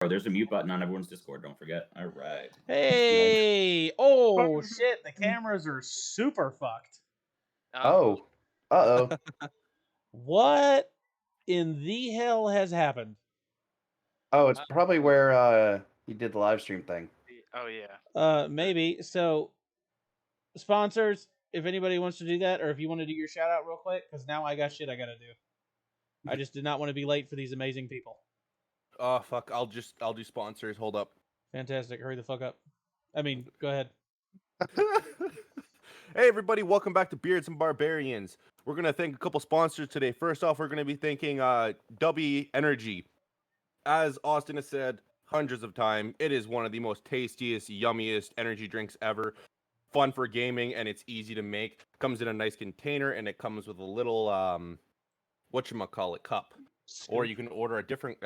There's a mute button on everyone's Discord. Don't forget. All right. Hey! Oh shit! The cameras are super fucked. Oh. Uh-oh. What in the hell has happened? Oh, it's probably where he did the live stream thing. Oh yeah. Maybe. So, sponsors, if anybody wants to do that, or if you want to do your shout out real quick, because now I got shit I gotta do. I just did not want to be late for these amazing people. Oh fuck! I'll do sponsors. Hold up. Fantastic! Hurry the fuck up. I mean, go ahead. Hey everybody, welcome back to Beards and Barbarians. We're gonna thank a couple sponsors today. First off, we're gonna be thanking W Energy. As Austin has said hundreds of times, it is one of the most tastiest, yummiest energy drinks ever. Fun for gaming, and it's easy to make. Comes in a nice container, and it comes with a little whatchamacallit cup. Or you can order a different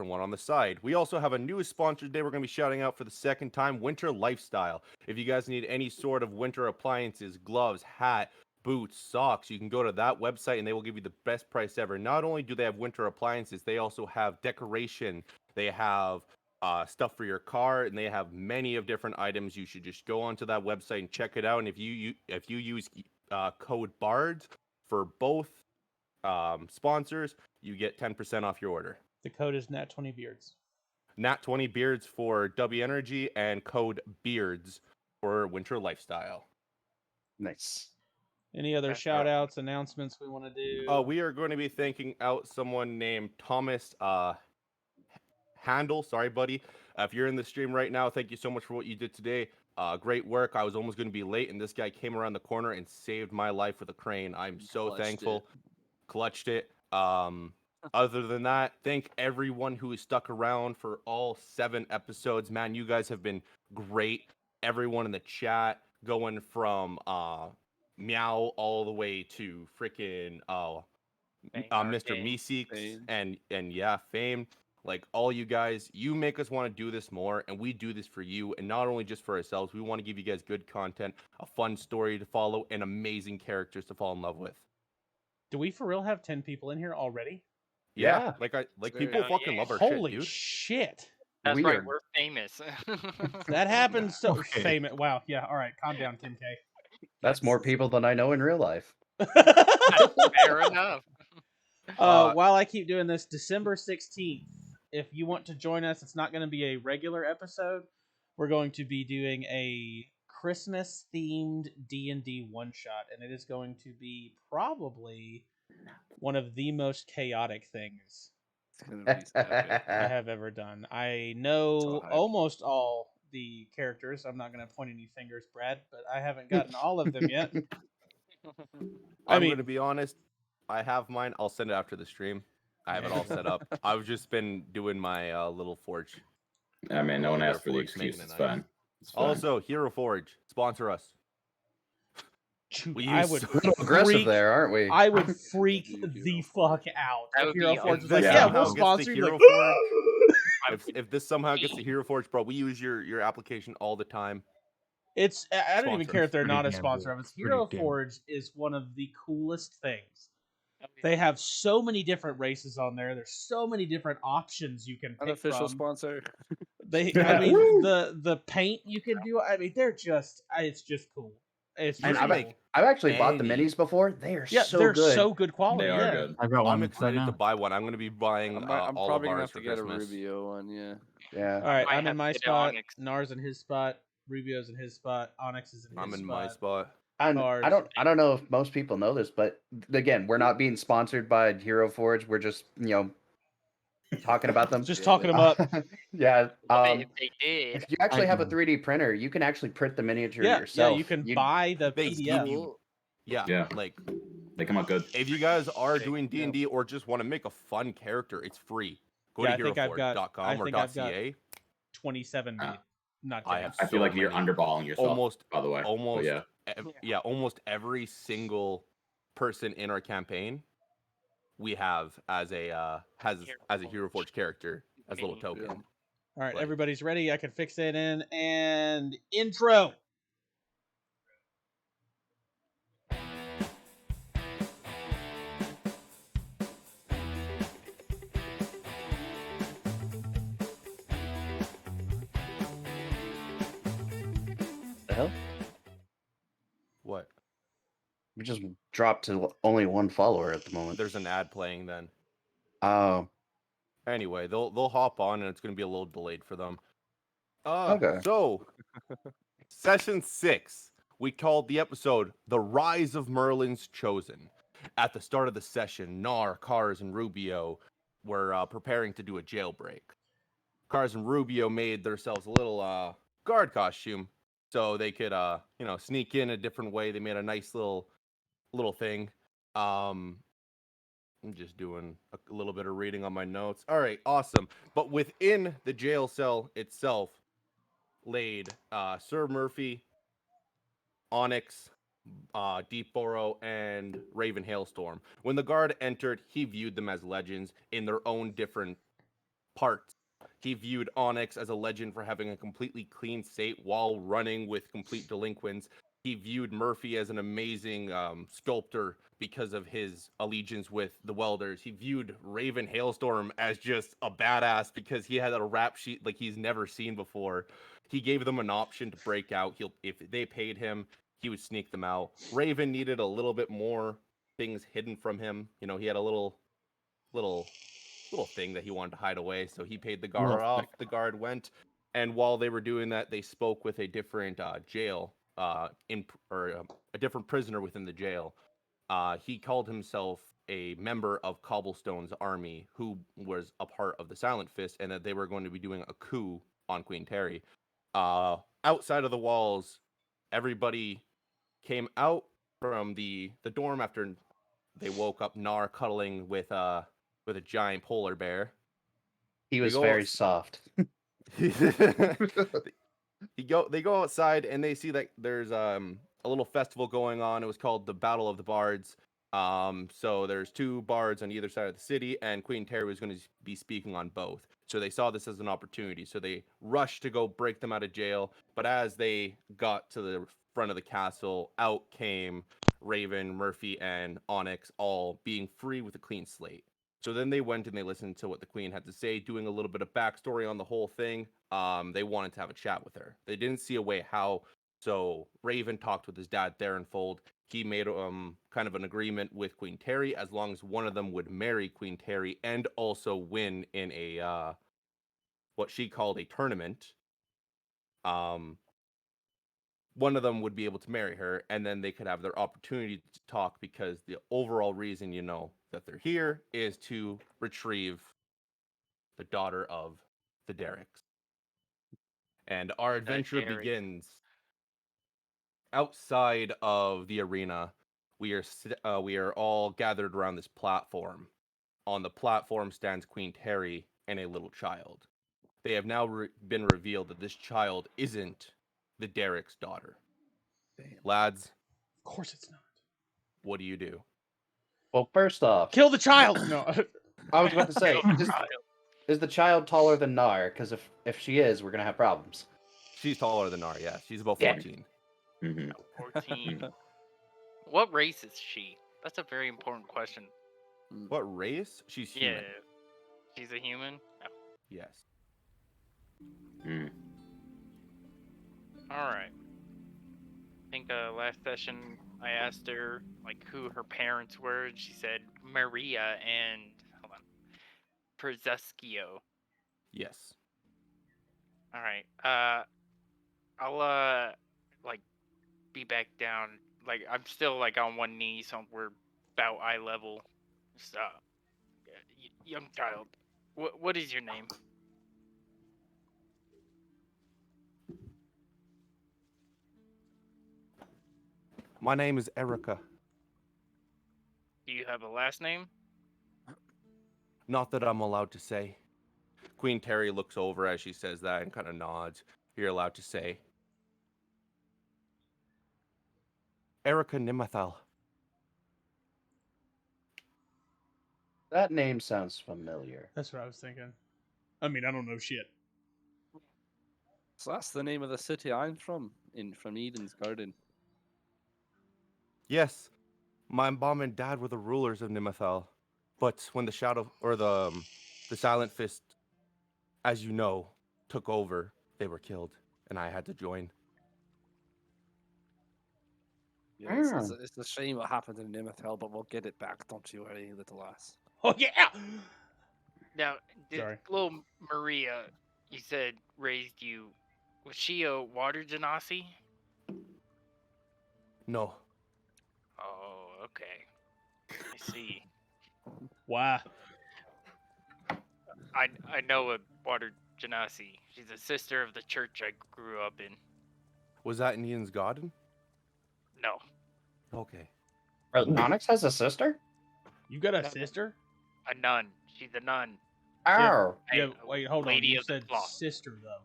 one on the side. We also have a new sponsor today we're going to be shouting out for the second time, Winter Lifestyle. If you guys need any sort of winter appliances, gloves, hat, boots, socks, you can go to that website and they will give you the best price ever. Not only do they have winter appliances, they also have decoration. They have stuff for your car, and they have many of different items. You should just go onto that website and check it out. And if you use code BARDS for both sponsors, you get 10% off your order. The code is Nat20Beards. Nat20Beards for W Energy and code BEARDS for Winter Lifestyle. Nice. Any other shout outs, announcements we want to do? We are going to be thanking out someone named Thomas Handel. Sorry, buddy. If you're in the stream right now, thank you so much for what you did today. Great work. I was almost going to be late, and this guy came around the corner and saved my life with a crane. I'm so thankful. Clutched it. Other than that, thank everyone who has stuck around for all 7 episodes. Man, you guys have been great. Everyone in the chat, going from Meow all the way to freaking Mr. Meeseeks and yeah, Fame. Like, all you guys, you make us want to do this more, and we do this for you, and not only just for ourselves. We want to give you guys good content, a fun story to follow, and amazing characters to fall in love with. Do we for real have 10 people in here already? Yeah. People fucking love our shit, dude. Holy shit. That's Weird. right. We're famous. That happens so famous. Wow. Yeah. All right. Calm down, Kim K. That's more people than I know in real life. Fair enough. While I keep doing this, December 16th, if you want to join us, it's not going to be a regular episode. We're going to be doing a Christmas-themed D&D one-shot, and it is going to be probably one of the most chaotic things I have ever done. I know almost all the characters. I'm not going to point any fingers, Brad, but I haven't gotten all of them yet. I'm going to be honest. I have mine. I'll send it after the stream. I have it all set up. I've just been doing my little forge. I mean, no one asked for the excuse. It's fine. Also, Hero Forge, sponsor us. I would a little aggressive there, aren't we? I would freak the fuck out. That If would Hero be Forge was amazing. like, yeah, we'll sponsor you. Like, if this somehow gets to Hero Forge, bro, we use your application all the time. it's I don't even care if they're not a Pretty sponsor of damn us. Hero good. Forge is one of the coolest things. They have so many different races on there. There's so many different options you can pick Unofficial from. sponsor. I mean, the paint you can do. I mean, they're just it's just cool. It's And just I've actually bought the minis before. They are so they're good. so good quality. They are good. I've got one. I'm excited to buy one. I'm going to be buying I'm all probably of gonna ours have to for get Christmas. a Rubio one. Yeah. Yeah. All right, I I'm in have my to get spot. Onyx. Nars in his spot. Rubio's in his spot. Onyx is in his spot. I'm in my spot. And Cars. I don't know if most people know this, but again, we're not being sponsored by Hero Forge. We're just, talking about them. Just talking them up. Yeah. If they did, If you actually have a 3D printer, you can actually print the miniature yourself. Yeah, you can buy the They PDF. give you- Yeah, Yeah. like They come out good. if you guys are doing D&D or just want to make a fun character, it's free. Go Yeah, I to think I've got- heroforge.com I or think I've got- .ca. 27 made. Not I dead. have I feel so like you're many. underballing yourself. Almost, by the way. almost, But yeah. almost every single person in our campaign we have as a Hero Forge character as a little token. Yeah. All right, Like- everybody's ready. I can fix it in. And intro. hell? What? We just dropped to only one follower at the moment. There's an ad playing then. Oh. Anyway, they'll hop on and it's gonna be a little delayed for them. Okay. So session 6, we called the episode "The Rise of Merlin's Chosen." At the start of the session, Nar, Cars, and Rubio were preparing to do a jailbreak. Cars and Rubio made themselves a little guard costume so they could sneak in a different way. They made a nice little thing. I'm just doing a little bit of reading on my notes. All right, awesome. But within the jail cell itself laid Sir Murphy, Onyx, Deep Burrow, and Raven Hailstorm. When the guard entered, he viewed them as legends in their own different parts. He viewed Onyx as a legend for having a completely clean state while running with complete delinquents. He viewed Murphy as an amazing sculptor because of his allegiance with the Welders. He viewed Raven Hailstorm as just a badass because he had a rap sheet like he's never seen before. He gave them an option to break out. If they paid him, he would sneak them out. Raven needed a little bit more things hidden from him. You know, he had a little thing that he wanted to hide away, so he paid the guard off. The guard went, and while they were doing that, they spoke with a different jail, a different prisoner within the jail. He called himself a member of Cobblestone's army, who was a part of the Silent Fist, and that they were going to be doing a coup on Queen Terry. Outside of the walls, everybody came out from the dorm after they woke up. Nar cuddling with a giant polar bear. He was very soft. They go outside and they see that there's a little festival going on. It was called the Battle of the Bards. So there's 2 bards on either side of the city, and Queen Terry was going to be speaking on both. So they saw this as an opportunity. So they rushed to go break them out of jail. But as they got to the front of the castle, out came Raven, Murphy, and Onyx, all being free with a clean slate. So then they went and they listened to what the queen had to say, doing a little bit of backstory on the whole thing. They wanted to have a chat with her. They didn't see a way how. So Raven talked with his dad, Theronfold. He made kind of an agreement with Queen Terry as long as one of them would marry Queen Terry and also win in a what she called a tournament. One of them would be able to marry her, and then they could have their opportunity to talk, because the overall reason, that they're here is to retrieve the daughter of the Derricks. And our adventure begins outside of the arena. We are all gathered around this platform. On the platform stands Queen Terry and a little child. They have now been revealed that this child isn't the Derrick's daughter. Damn. Lads, Of course it's not. what do you do? Well, first off, Kill the child. No. I was about to say, is the child taller than Nar? Because if she is, we're gonna have problems. She's taller than Nar, yeah. She's about Yeah. 14. Mm-hmm. 14. What race is she? That's a very important question. What race? She's human. Yeah. She's a human? Oh. Yes. Mm. Alright. I think last session I asked her who her parents were, and she said Maria and Przeskio. Yes. Alright. I'll be back down. I'm still on one knee, so we're about eye level. So, young child, what is your name? My name is Erica. Do you have a last name? Not that I'm allowed to say. Queen Terry looks over as she says that and kind of nods. You're allowed to say. Erica Nimathal. That name sounds familiar. That's what I was thinking. I mean, I don't know shit. So that's the name of the city I'm from Eden's Garden. Yes, my mom and dad were the rulers of Nimathal. But when the Shadow, or the Silent Fist, as you know, took over, they were killed, and I had to join. Yeah, it's a shame what happened in Nimethel, but we'll get it back. Don't you worry, little lass. Oh yeah. Now, did Sorry. little Maria, you said raised you? Was she a water genasi? No. Oh, okay. I see. Why? I know a water genasi. She's a sister of the church I grew up in. Was that in Ian's garden? No, Okay. Wait, Onyx has a sister? You got a No. sister? a nun. She's a nun. Oh. Yeah. A Wait, hold on. lady You of the said cloth. sister though.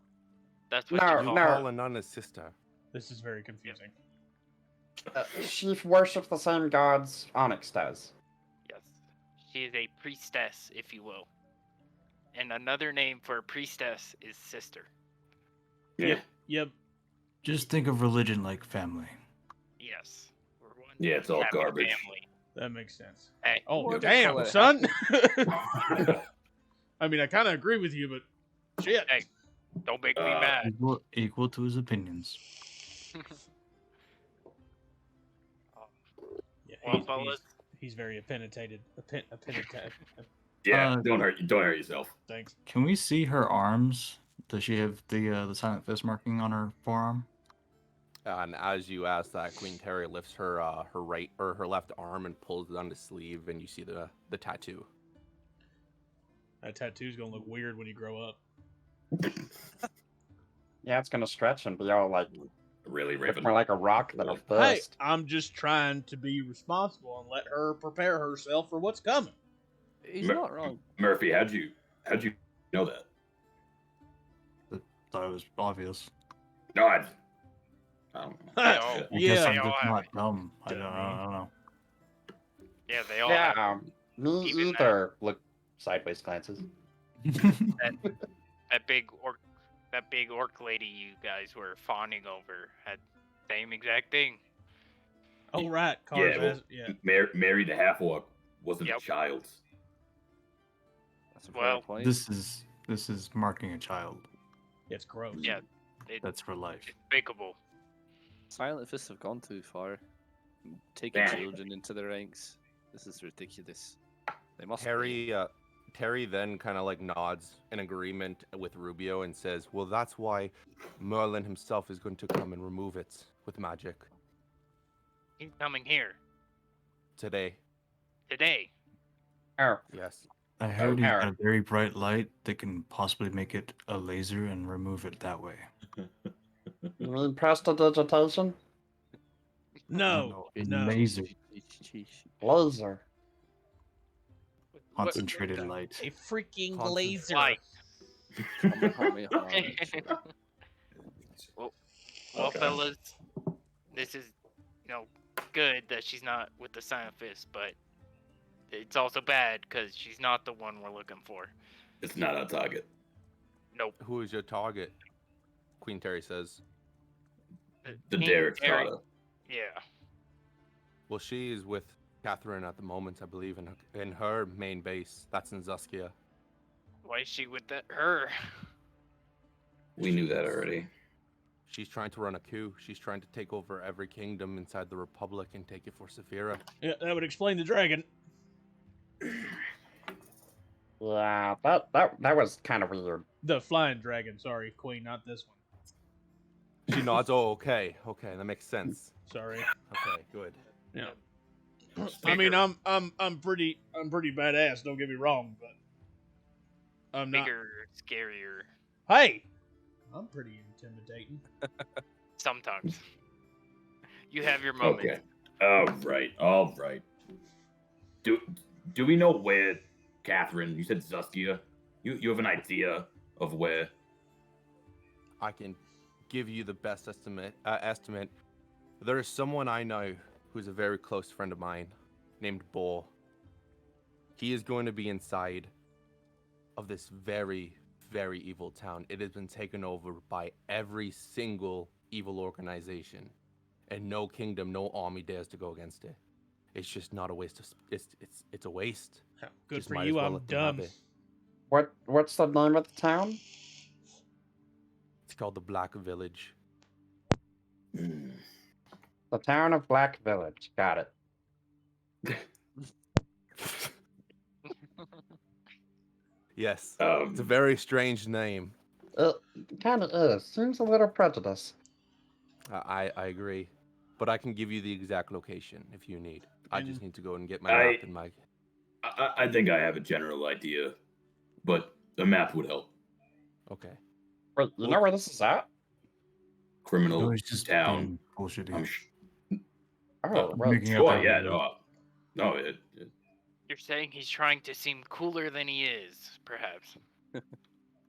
That's what No, you You call no. her. call a nun a sister. This is very confusing. She worships the same gods Onyx does. Yes, she is a priestess, if you will. And another name for a priestess is sister. Yeah. Yep. Just think of religion like family. Yes, we're one Yeah, it's all happy garbage. family. That makes sense. Hey, Oh Wonderful damn, it son. I mean, I kind of agree with you, but shit. Hey. Don't make me mad. Equal to his opinions. Yeah, Well, fellas, he's very opinionated. Yeah, Uh, don't hurt yourself. Thanks. Can we see her arms? Does she have the silent fist marking on her forearm? And as you ask that, Queen Terry lifts her her left arm and pulls it on the sleeve, and you see the tattoo. That tattoo's gonna look weird when you grow up. Yeah, it's gonna stretch and be all like Really, look Raven. more like a rock than a Hey, fist. I'm just trying to be responsible and let her prepare herself for what's coming. He's Mer- not wrong. Murphy, how'd you know that? Thought it was obvious. No, I don't know. They all, I Yeah. guess they I'm all just have not it. dumb. I don't Dummy. know. Yeah, they all have Yeah, me Even that. either. Look, sideways glances. that big orc lady you guys were fawning over had same exact thing. Oh right, Cars Yeah, well, has yeah. Mary the half orc wasn't Yep. a child. That's a fair Well, point. This is marking a child. It's gross. Yeah, it's That's for life. despicable. Silent Fists have gone too far. Taking Man. children into the ranks. This is ridiculous. They must be. Terry then kind of like nods in agreement with Rubio and says, "Well, that's why Merlin himself is going to come and remove it with magic He's coming here today." today. Oh, Yes. I heard he's got Aaron. a very bright light that can possibly make it a laser and remove it that way. you mean prestidigitation? No, a no. laser, Laser. concentrated light. A freaking Constant laser. Light. Okay. Well, Okay. fellas, this is good that she's not with the Silent Fist, but it's also bad because she's not the one we're looking for. It's not our target. Nope. Who is your target? Queen Terry says. The King Derek's Terry. daughter. Yeah. Well, she is with Catherine at the moment, I believe, in her main base. That's in Zuskia. Why is she with her? We knew that already. She's trying to run a coup. She's trying to take over every kingdom inside the Republic and take it for Saphira. Yeah, that would explain the dragon. Yeah, that was kind of weird. The flying dragon, sorry, Queen, not this one. She nods. Oh, okay, that makes sense. Sorry. Okay, good. Yeah. I mean, Bigger. I'm pretty badass. Don't get me wrong, but I'm not. Bigger, scarier. Hey, I'm pretty intimidating. Sometimes. You have your moments. Okay. All right. Do we know where Catherine? You said Zuskia. You have an idea of where? I can give you the best estimate. There is someone I know who's a very close friend of mine, named Bo. He is going to be inside of this very, very evil town. It has been taken over by every single evil organization, and no kingdom, no army dares to go against it. It's just not a waste of. It's a waste. Good Just for might you. as well I'm let them have dumb. it. What's the name of the town? It's called the Black Village. The town of Black Village. Got it. Yes. It's a very strange name. It kind of is. Seems a little prejudiced. I agree. But I can give you the exact location if you need. I just And- need to go and get my map and my... I think I have a general idea, but a map would help. Okay. Wait, you know where this is at? Criminal No, he's just town. being bullshitty. I'm Oh, well, making up sure, out yeah, of no, You're saying he's trying to seem cooler than he is, perhaps.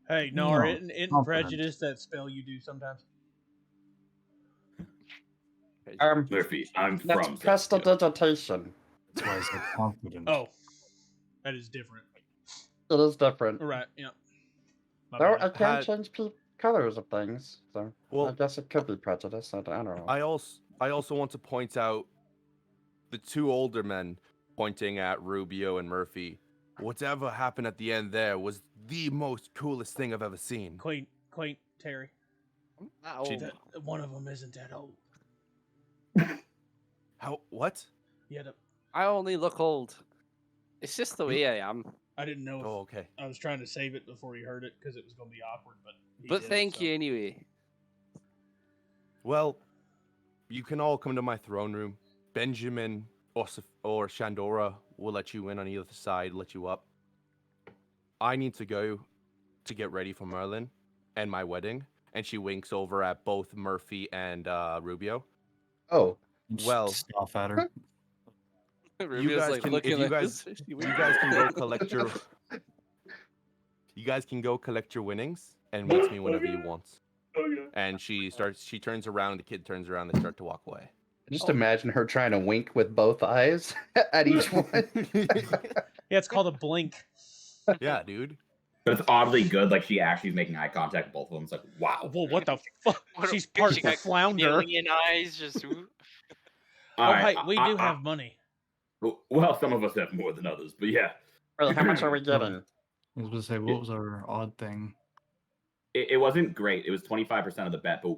Hey, No, Nar, isn't confident. prejudice that spell you do sometimes? Murphy, I'm that's from Zambia. prestidigitation. That's why I said confident. Oh, that is different. It is different. Right, yeah. My Though bad. I can Had- change colors of things, so I Well, guess it could be prejudice. I don't know. I also want to point out the two older men pointing at Rubio and Murphy. Whatever happened at the end there was the most coolest thing I've ever seen. Quaint, Terry. She- That, one of them isn't that old. How? What? Yeah, I only look old. It's just the way I am. I didn't know if Oh, okay. I was trying to save it before he heard it because it was going to be awkward, but he But did, thank so. you anyway. Well, you can all come to my throne room. Benjamin or Shandora will let you in on either side, let you up. I need to go to get ready for Merlin and my wedding. And she winks over at both Murphy and Rubio. Oh, Just well- scoff at her. Rubio's guys like can- looking if you at guys- this. You guys can go collect your. You guys can go collect your winnings and meet me whenever you want. And she turns around. The kid turns around. They start to walk away. just imagine her trying to wink with both eyes at each one. Yeah, it's called a blink. Yeah, dude. But it's oddly good. Like she actually is making eye contact with both of them. It's like, wow. Well, what the fuck? What a- She's part she got flounder. Alien eyes, just. Oh, All right, hey, we do have money. Well, some of us have more than others, but yeah, Wait, how much are we getting? I was going to say, what was our odd thing? it wasn't great. It was 25% of the bet, but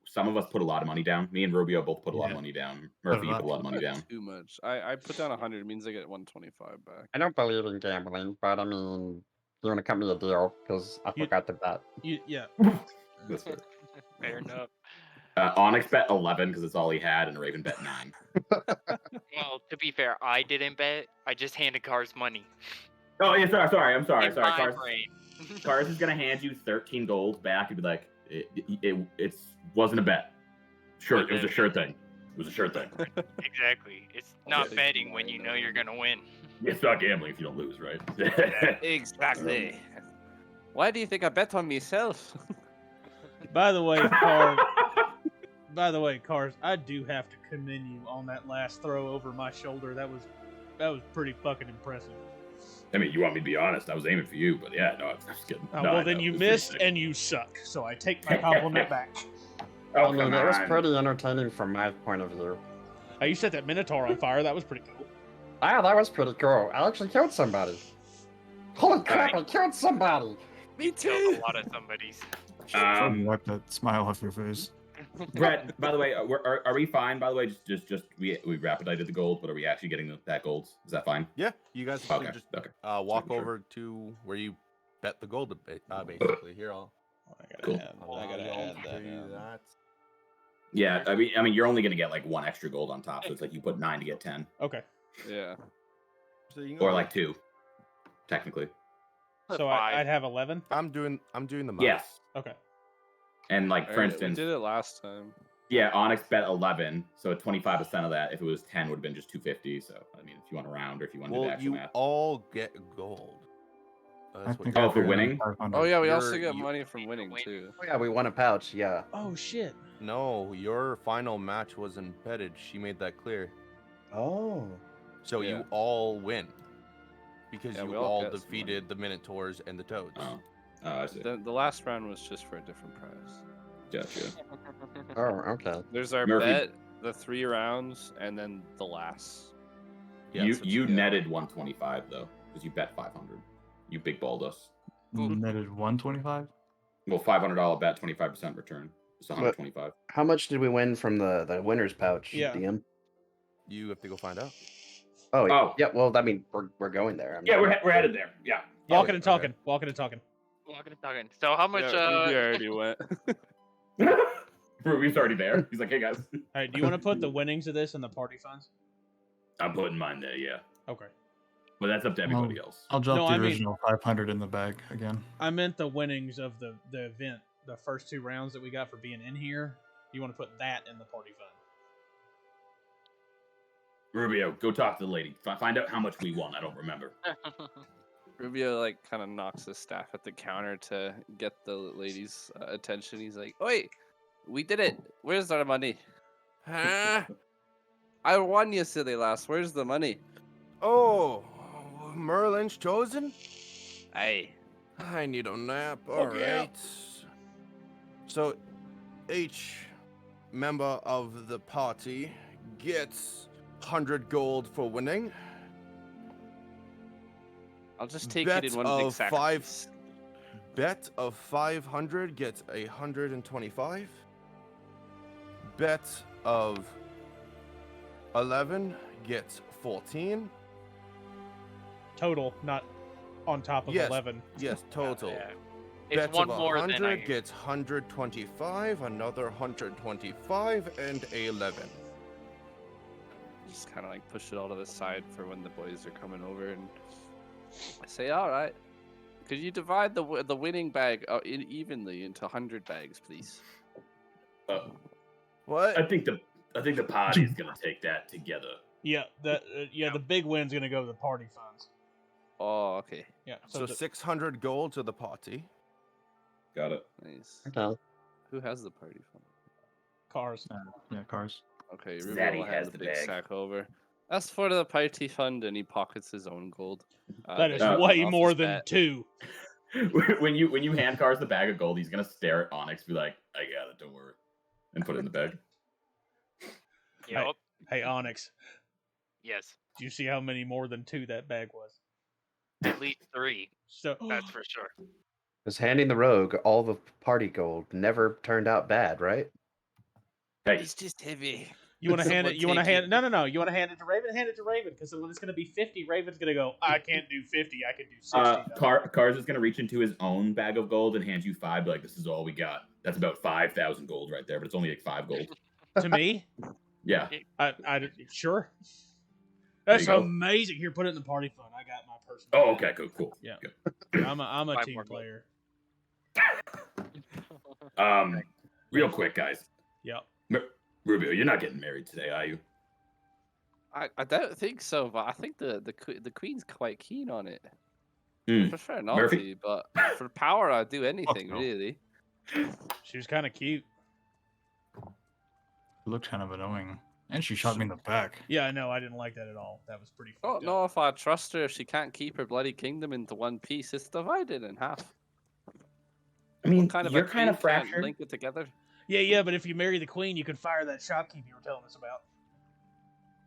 some of us put a lot of money down. Me and Rubio both put a lot of Yeah. money down. Murphy did I. put a lot of money down. Too much. I put down 100. Means I get 125 back. I don't believe in gambling, but I mean, you want to cut me a deal because I You- forgot to bet. Yeah. That's fair. Fair enough. Onyx bet 11 because it's all he had, and Raven bet 9. Well, to be fair, I didn't bet. I just handed Cars money. Oh yeah, sorry. I'm sorry. In my Cars, brain. Cars is gonna hand you 13 gold back and be like, it wasn't a bet. Sure, it was a sure thing. It was a sure thing. Exactly. It's not betting when you know you're gonna win. It's not gambling if you don't lose, right? Exactly. Why do you think I bet on myself? By the way, Cars, I do have to commend you on that last throw over my shoulder. That was pretty fucking impressive. I mean, you want me to be honest? I was aiming for you, but yeah, no, I'm just kidding. No, Well, I then know, you it was pretty missed sick. and you suck. So I take my compliment back. Oh, I mean, come it was on. pretty entertaining from my point of view. Hey, you set that Minotaur on fire. That was pretty cool. Ah, that was pretty cool. I actually killed somebody. Holy crap, I killed somebody! Me Killed a lot of somebody's. Wipe that smile off your face. Brett, by the way, are we fine? By the way, just we rapidited the gold, but are we actually getting that gold? Is that fine? Yeah, you guys Okay, just okay. walk Sure. over to where you bet the gold, basically. Here, I'll Cool. I gotta add that. do that. Yeah, I mean, you're only gonna get like 1 extra gold on top, so it's like you put 9 to get 10, Okay. Yeah. So you can go or ahead. like 2, technically. So Five. I'd have 11. I'm doing the math. Yes, Okay. and like for Alright, instance, we did it last time. yeah, Onyx bet 11, so 25% of that, if it was 10, would have been just 250. So I mean, if you want to round or if you want to do Well, the actual you math. all get gold. That's what Oh, you're for doing. winning? 500. Oh yeah, we You're- also get you- money from winning too. Oh yeah, we won a pouch, yeah. Oh shit. No, your final match was embedded. She made that clear. Oh. So Yeah. you all win. Because Yeah, we you all all get some money. defeated the Minotaurs and the Toads. Oh, I see. The last round was just for a different prize. Gotcha. Oh, okay. There's our Murphy- bet, the 3 rounds, and then the last. Yeah, you so you yeah. netted 125 though, because you bet 500. You big balled us. Netted 125? Well, $500 bet, 25% return. It's 125. How much did we win from the winner's pouch, Yeah. DM? You have to go find out. Oh, Oh. yeah. Well, I mean, we're going there. Yeah, we're headed there. Yeah. Walking and okay. talking. Walking and talking. Walking and talking. So how much? Yeah, Ruby already went. Ruby's already there. He's like, hey guys. All right. Do you want to put the winnings of this in the party funds? I'm putting mine there, yeah. Okay. But that's up to everybody else. I'll drop No, the I mean- original 500 in the bag again. I meant the winnings of the event, the first 2 rounds that we got for being in here. You want to put that in the party fund? Rubio, go talk to the lady. Find out how much we won. I don't remember. Rubio like kind of knocks his staff at the counter to get the lady's attention. He's like, "Wait, we did it. Where's our money? Huh? I won you, silly lass. Where's the money?" Oh, Merlin's chosen? Hey, I need a nap. Oh, All yeah. right. So, each member of the party gets 100 gold for winning. I'll just take Bet it in one big of sacrifice. Bet of 500 gets 125. Bet of 11 gets 14. Total, not on top of Yes. 11. Yes, total. Yeah. Bet It's one of more than 100 gets 125, another 125, and 11. Just kind of like push it all to the side for when the boys are coming over and say, "All right, could you divide the winning bag evenly into 100 bags, please?" What? I think the party's gonna take that together. Yeah, the big win's gonna go to the party funds. Oh, okay, Yeah. So the- 600 gold to the party. Got it. nice. Okay. Who has the party fund? cars. Yeah, cars. Okay, Zaddy Ruby will has hand the the big bag. sack over. As for the party fund, and he pockets his own gold. That is Uh, way off more his than bet. 2. when you hand Cars the bag of gold, he's gonna stare at Onyx, be like, "I got it, don't worry," and put it in the bag. Yep. Hey, Onyx, Yes. do you see how many more than 2 that bag was? At least 3. So That's for sure. Because handing the rogue all the party gold never turned out bad, right? Hey, It's just heavy. you want to hand Someone it? You want to take hand? it. No. You want to hand it to Raven? Hand it to Raven because when it's going to be 50, Raven's going to go. I can't do 50. I can do 60. though." Cars is gonna reach into his own bag of gold and hand you 5. Be like, this is all we got. That's about 5,000 gold right there, but it's only like 5 gold. To me, Yeah. I sure. There That's you go. amazing. Here, put it in the party fund. I got my personal. Oh, bag. okay, cool. Yeah. Good. I'm a 5 team more gold. player. Real quick, guys. Yep. Rubio, you're not getting married today, are you? I don't think so, but I think the queen's quite keen on it. Hmm. I prefer not Murphy? to, but for power, I'd do anything no. really. She was kind of cute. It looked kind of annoying. And she shot me in the back. Yeah, I know. I didn't like that at all. That was pretty. I don't fucked know up. if I trust her if she can't keep her bloody kingdom into one piece. It's divided in half. I mean, What kind of you're a kind of queen can't fractured. link it together. Yeah, but if you marry the queen, you can fire that shopkeeper you were telling us about.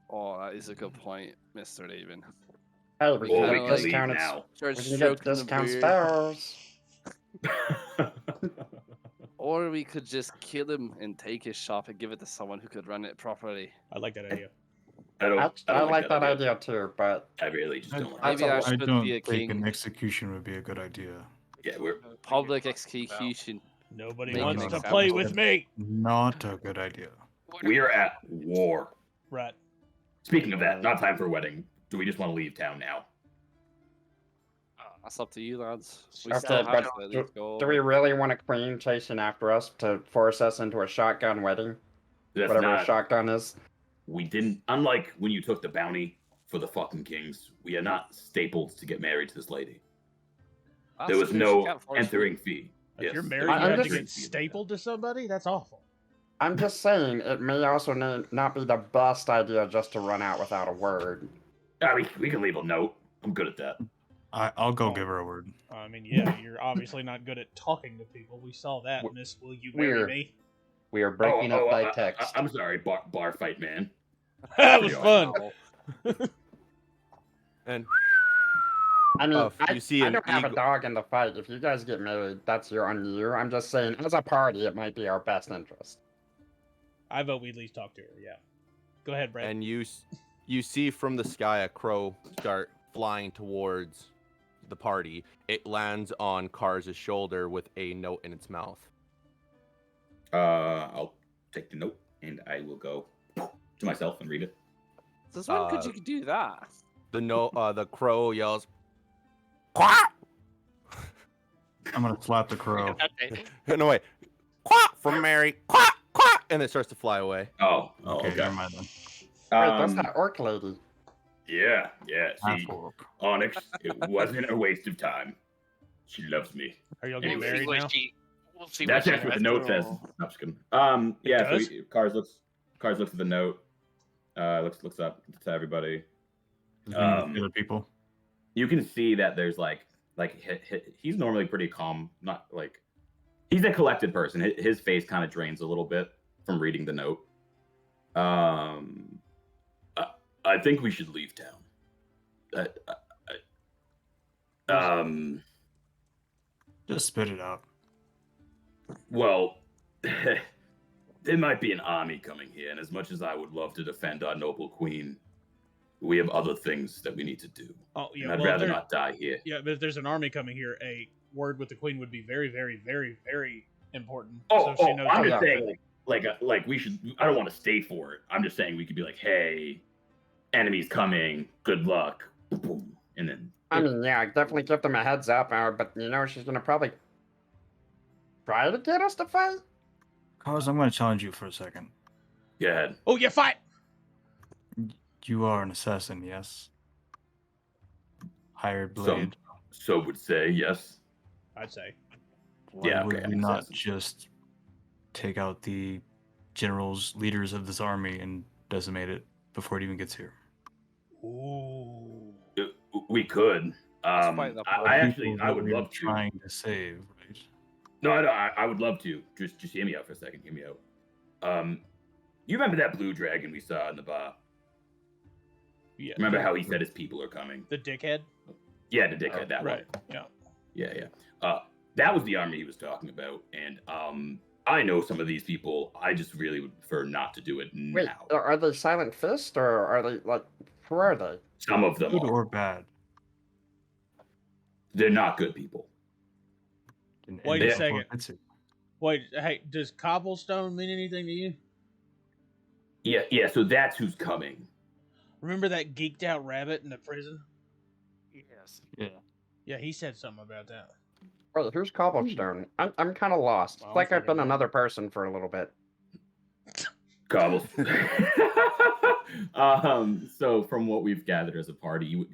Oh, that is a good point, Mr. Raven. Oh, we Oh, can we get can leave discounted. now. Start We can get stroking the discount beard. spells. Or we could just kill him and take his shop and give it to someone who could run it properly. I like that idea. I don't. I like that idea too, but I really just don't. That's Maybe a I lot. I should don't be a think king. an execution would be a good idea. Yeah, we're. Public execution. Nobody Make wants an to example. play with me. Not a good idea. We are at war. Right. Speaking of that, not time for a wedding. Do we just want to leave town now? That's up to you, lads. We Okay, still but have to at least go. do we really want a queen chasing after us to force us into a shotgun wedding? That's Whatever a not. shotgun is. We didn't. Unlike when you took the bounty for the fucking kings, we are not stapled to get married to this lady. That's There was true, she no can't force me. entering fee. If Yes, you're there married, was you no I'm have to just- entering get fee with stapled to somebody. That's awful. I'm just saying, it may also not be the best idea just to run out without a word. that. We can leave a note. I'm good at that. I'll go give her a word. I mean, yeah, you're obviously not good at talking to people. We saw that, W- Miss. Will you marry we're- me? We are breaking up by I- text. I'm sorry, bar fight man. That was pretty fun. awesome. And I mean, you see I an don't have a eagle. dog in the fight. If you guys get married, that's on you. I'm just saying, as a party, it might be our best interest. I vote we at least talk to her. Yeah. Go ahead, Brett. And you see from the sky a crow start flying towards the party. It lands on Cars' shoulder with a note in its mouth. I'll take the note and I will go to myself and read it. Since when could you do that? The crow yells, "Quack!" I'm gonna slap the crow. No way, "Quack!" from Mary, "Quack! Quack!" and it starts to fly away. Oh, Okay, okay. never mind then. Wait, that's that orc lady. Yeah. Half See, orc. Onyx, it wasn't a waste of time. She loves me. Are y'all getting Anyways. married now? We'll see That's what actually what the she note says. No, I'm just kidding. Yeah. So does? Cars looks at the note. Looks up to everybody. The other people. You can see that there's like he's normally pretty calm. Not like he's a collected person. His face kind of drains a little bit from reading the note. I think we should leave town. Just spit it out. Well, there might be an army coming here, and as much as I would love to defend our noble queen, we have other things that we need to do. Oh, yeah. And I'd well, rather there- not die here. Yeah, but if there's an army coming here, a word with the queen would be very, very, very, very important. I'm you're just good. saying, like we should. I don't want to stay for it. I'm just saying we could be like, hey, enemies coming. Good luck. Boom, and then. I mean, yeah, definitely give them a heads up, but she's gonna probably try to get us to fight. Cause I'm gonna challenge you for a second. Go ahead. Oh, yeah, fight! You are an assassin, yes? Hired blade. So would say yes. I'd say. Why Yeah, would okay, we I'm not assassin. just take out the generals, leaders of this army, and decimate it before it even gets here? Ooh. We could. Despite the I People that would we are love to. trying to save, right? No, I would love to. Just hear me out for a second. Hear me out. You remember that blue dragon we saw in the bar? Yeah. Remember how he said his people are coming? The dickhead? Yeah, the dickhead. That Right. one. Yeah. Yeah. That was the army he was talking about, and I know some of these people. I just really would prefer not to do it Wait, now. are they Silent Fist or are they who are they? Some of them Good are. or bad? They're not good people. And Wait a therefore second. it's it. Wait, hey, does cobblestone mean anything to you? Yeah. So that's who's coming. Remember that geeked out rabbit in the prison? Yes. Yeah. Yeah, he said something about that. Wait, who's Cobblestone? I'm kind of lost. Well, It's like I've fucking been another person for a little bit. Cobbles. So from what we've gathered as a party, you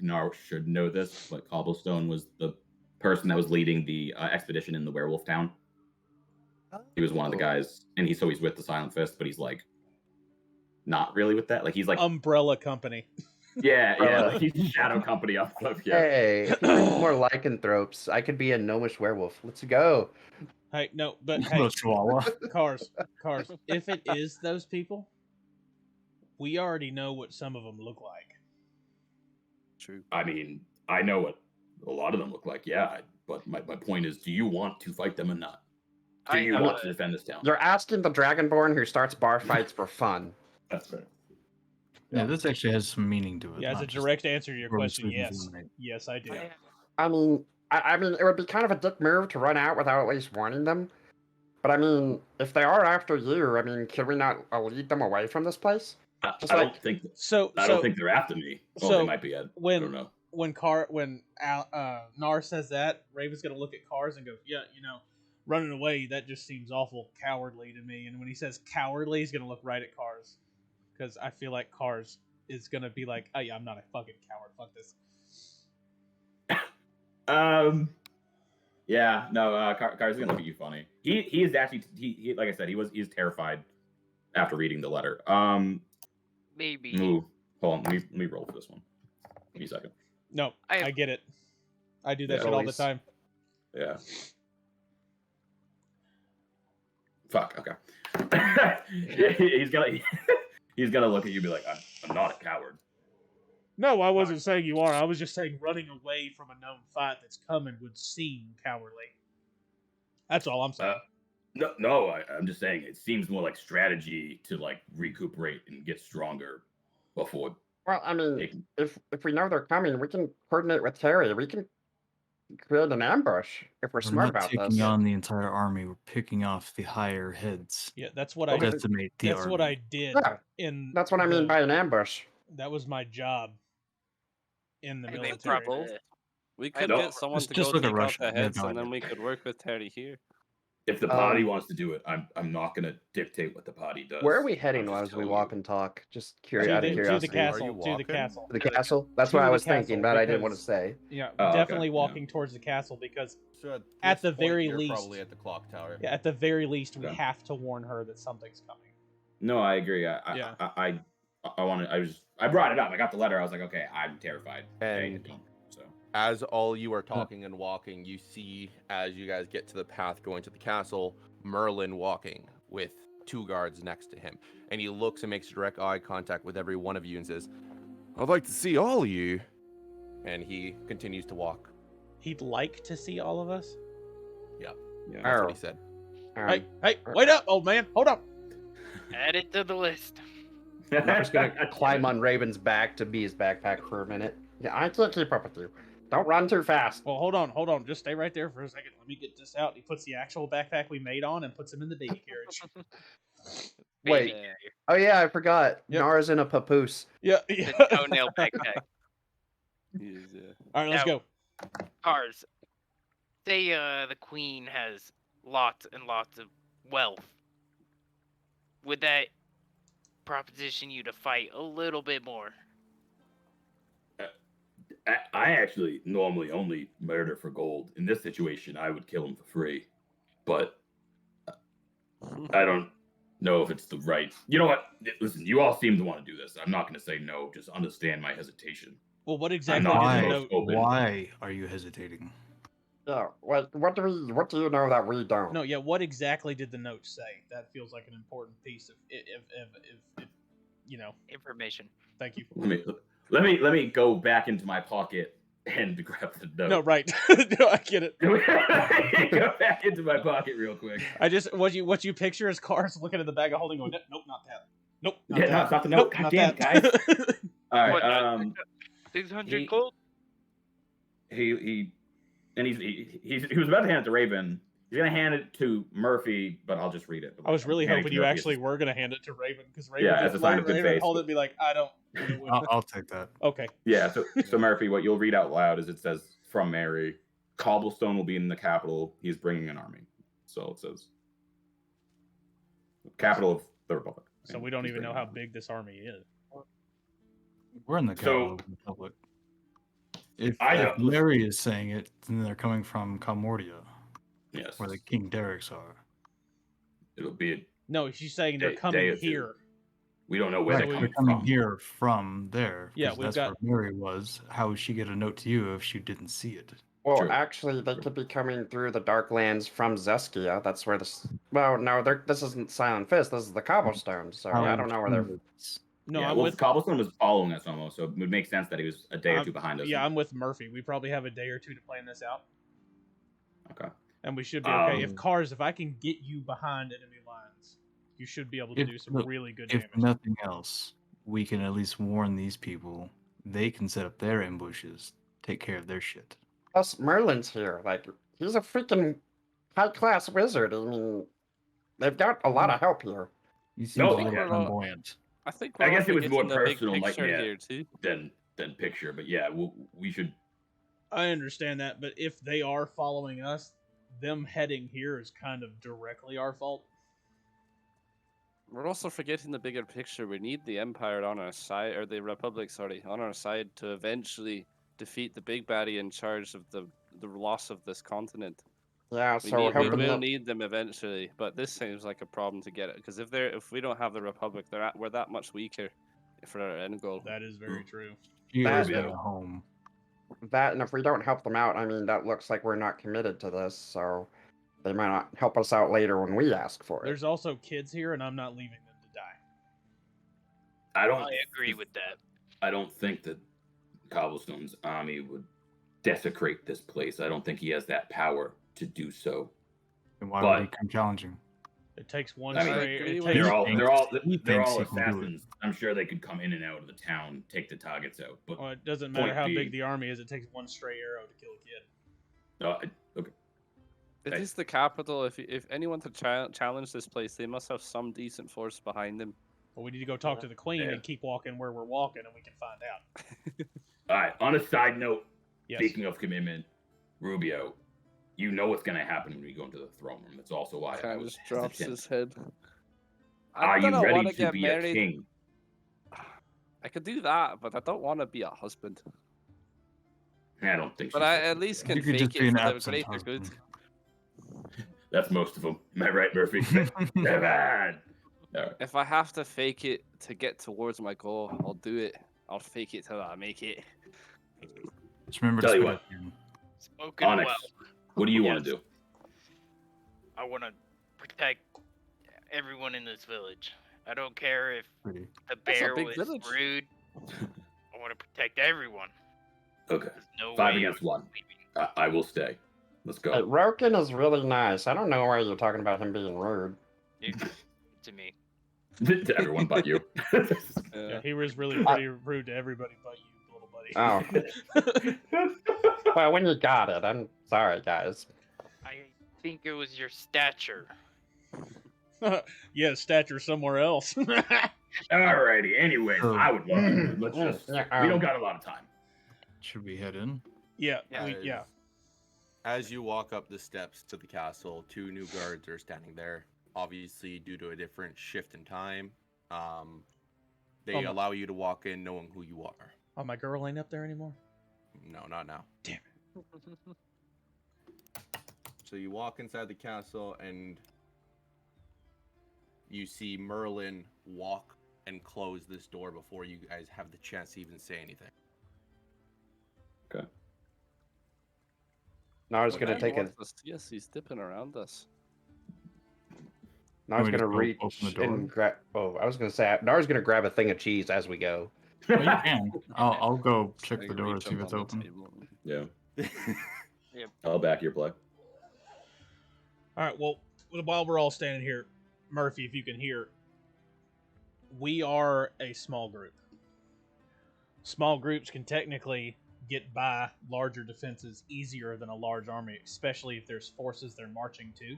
should know this, but Cobblestone was the person that was leading the expedition in the werewolf town. He was one of the guys, and he's with the Silent Fist, but he's like not really with that. Like he's like Umbrella Company. yeah, like he's Shadow Company off the cliff. Yeah. Hey, if you bring more lycanthropes, I could be a gnomish werewolf. Let's go. Hey, no, but hey, No chihuahua. cars. If it is those people, we already know what some of them look like. True. I mean, I know what a lot of them look like. Yeah, but my point is, do you want to fight them or not? Do you want to defend this town? You're asking the Dragonborn who starts bar fights for fun. That's fair. Yeah, this actually has some meaning to it. Yeah, as not a just direct answer to your we're question, sleeping yes. through the night. Yes, I do. I mean, I mean, it would be kind of a dick move to run out without at least warning them. But I mean, if they are after you, I mean, can we not lead them away from this place? I Just don't like- think So, I don't think they're after me. Oh, so they might be. I don't know. when Nar says that, Raven's gonna look at Cars and go, "Yeah, running away, that just seems awful cowardly to me." And when he says cowardly, he's gonna look right at Cars, because I feel like Cars is gonna be like, "Oh yeah, I'm not a fucking coward. Fuck this." Yeah, no, Car's gonna look at you funny. He is actually he like I said, he's terrified after reading the letter. Maybe. Ooh, hold on, let me roll for this one. Give me a second. No, I- I get it. I do that Yeah, shit all the always. time. Yeah. Fuck. Okay. he's gonna look at you and be like, I'm not a coward. No, I wasn't saying you are. I was just saying running away from a known fight that's coming would seem cowardly. That's all I'm saying. I'm just saying it seems more like strategy to like recuperate and get stronger before. Well, I mean, taking- if we know they're coming, we can coordinate with Terry. We can create an ambush if we're We're smart not about taking this. on the entire army. We're picking off the higher heads. Yeah, that's what Okay. I. Decimate the That's army. what I did. Yeah, In that's what I mean the- by an ambush. That was my job in the I mean, military. probably. We could don't- get someone to just go look at take out Russia. the They have heads, no and then idea. we could work with Terry here. If the party wants to do it, I'm not gonna dictate what the party does. Where are we heading I'm just as we telling walk you. and talk? Just To out the, of to the curiosity. castle. Are you To the walking? castle. To the castle? That's To what I the was thinking, castle, but I didn't want to because- say. Yeah, Oh, okay, definitely yeah. walking towards the castle because So At this the point, very you're least- probably at the clock tower. yeah, at the very least we Okay. have to warn her that something's coming. No, I agree. Yeah. I wanted. I brought it up. I got the letter. I was like, okay, I'm terrified. And- So As all you are talking and walking, you see as you guys get to the path going to the castle, Merlin walking with 2 guards next to him. And he looks and makes direct eye contact with every one of you and says, I'd like to see all of you. And he continues to walk. He'd like to see all of us. That's what he said. Hey, wait up, old man. Hold up. Add it to the list. I'm just going to climb on Raven's back to be his backpack for a minute. Yeah, I can't keep up with you. Don't run too fast. Well, hold on. Just stay right there for a second. Let me get this out. He puts the actual backpack we made on and puts him in the baby carriage. Wait. Baby, Oh, yeah, I forgot. Yep. Nara's in a papoose. Yeah. the toenail backpack. He is, yeah. All right, let's Now- go. Cars. Say the queen has lots and lots of wealth. Would that proposition you to fight a little bit more? I actually normally only murder for gold. In this situation, I would kill him for free, but I don't know if it's the right. You know what? Listen, you all seem to want to do this. I'm not going to say no. Just understand my hesitation. Well, what exactly not did the the note? most open. Why are you hesitating? Yeah, what do you know that we don't? No, yeah. What exactly did the note say? That feels like an important piece of if you know. Information. Thank you. Let me go back into my pocket and grab the note. No, right. No, I get it. Go back into my pocket real quick. I just what you picture is cars looking at the bag of holding, going, nope, not that. Nope, not Yeah, that. no, it's not the Nope, note. God not damn it, that. All right. What, 600 he- gold? He was about to hand it to Raven. He's gonna hand it to Murphy, but I'll just read it. I was really Handing hoping to you Murphy actually is- were going to hand it to Raven because Raven, Yeah, as a sign of good Raven faith. hold it and be like, I don't. I'll take that. Okay. Yeah, so Murphy, what you'll read out loud is it says from Mary, Cobblestone will be in the capital. He's bringing an army. So it says capital of the Republic. So And we don't he's even know bringing how an army. big this army is. We're in the So- capital of the Republic. If I know. Mary is saying it, then they're coming from Calmordia, Yes, where the King Derricks are. it'll be. No, she's saying they're Day coming or two. here. We don't know where Right, they're they're coming coming from. here from there. Yeah, 'cause we've that's got- where Mary was. How would she get a note to you if she didn't see it? Well, True. actually, they could be coming through the Darklands from Zeskia. That's where this. Well, no, this isn't Silent Fist. This is the Cobblestone. So I don't know where they're. No, yeah, I'm well, with Cobblestone was following us almost, so it would make sense that he was a day or I'm- two behind us. Yeah, I'm with Murphy. We probably have a day or two to plan this out, Okay. and we should be okay. Um, If I can get you behind enemy lines, you should be able to If- do some look, really good If damage. nothing else, we can at least warn these people. They can set up their ambushes, take care of their shit. Plus, Merlin's here. Like, he's a freaking high-class wizard. I mean, they've got a lot of help here. You seem No, a little yeah. flamboyant. I think I we're guess all it was more forgetting the big personal, like, picture yeah. here too. Than picture, but yeah, we should. I understand that, but if they are following us, them heading here is kind of directly our fault. We're also forgetting the bigger picture. We need the Empire on our side, or the Republic, sorry, on our side to eventually defeat the big baddie in charge of the loss of this continent. Yeah, We, so we helping will them. need them eventually, but this seems like a problem to get it because if we don't have the Republic, we're that much weaker for our end goal. That is very true. She That- is at home. That, and if we don't help them out, I mean, that looks like we're not committed to this, so they might not help us out later when we ask for it. There's also kids here, and I'm not leaving them to die. I don't. I agree with that. I don't think that Cobblestone's army would desecrate this place. I don't think he has that power to do so. And why But- would he come challenging? It takes one I mean, straight. agree It with takes, They're all thinks- they're all he they're all thinks he can do it. assassins. I'm sure they could come in and out of the town, take the targets out. But well, it doesn't matter point how being- big the army is. It takes one stray arrow to kill a kid. okay, It Hey. is the capital. If anyone to challenge this place, they must have some decent force behind them. But we need to go talk to the queen Yeah. and keep walking where we're walking, and we can find out. all right. On a side note, Yes. speaking of commitment, Rubio, you know what's going to happen when we go into the throne room. That's also why I Kind of was just drops hesitant. his head. Are I you don't ready want to get be married. a king? I could do that, but I don't want to be a husband. I don't think. But she's I ready at to least be can You could fake just be it an for the absent greater good. husband. That's most of them. Am I right, Murphy? Bad. All right. If I have to fake it to get towards my goal, I'll do it. I'll fake it till I make it. Just remember to Tell you spit what. at him. Spoken Onyx, well. what do you want to Yes. do? I want to protect everyone in this village. I don't care if Pretty. the That's a bear big was village. rude. I want to protect everyone. Okay. There's no 5 way against I'm 1. leaving. I will stay. Let's go. Roken is really nice. I don't know why you're talking about him being rude. To me. To everyone but you. Yeah, he was really pretty rude to everybody but you, little buddy. Oh. Well, when you got it, I'm sorry, guys. I think it was your stature. Yeah, stature somewhere else. Alrighty. Anyways, Oh. I would love to. Let's just. Yeah, We don't got a lot of time. Should we head in? yeah, Yeah. yeah. As you walk up the steps to the castle, 2 new guards are standing there. Obviously, due to a different shift in time, they Oh my- allow you to walk in knowing who you are. Oh, my girl ain't up there anymore. No, not now. Damn So you walk inside the castle and you see Merlin walk and close this door before you guys have the chance to even say anything. Okay. Nara's Okay. gonna take a. Yes, he's dipping around us. Nara's we just gonna go reach open the door? and grab. Oh, I was gonna say Nara's gonna grab a thing of cheese as we go. Well, you can. I'll go check I the door to reach see if up it's on the open. table. Yeah. I'll back your play. All right, well, while we're all standing here, Murphy, if you can hear, we are a small group. Small groups can technically get by larger defenses easier than a large army, especially if there's forces they're marching to.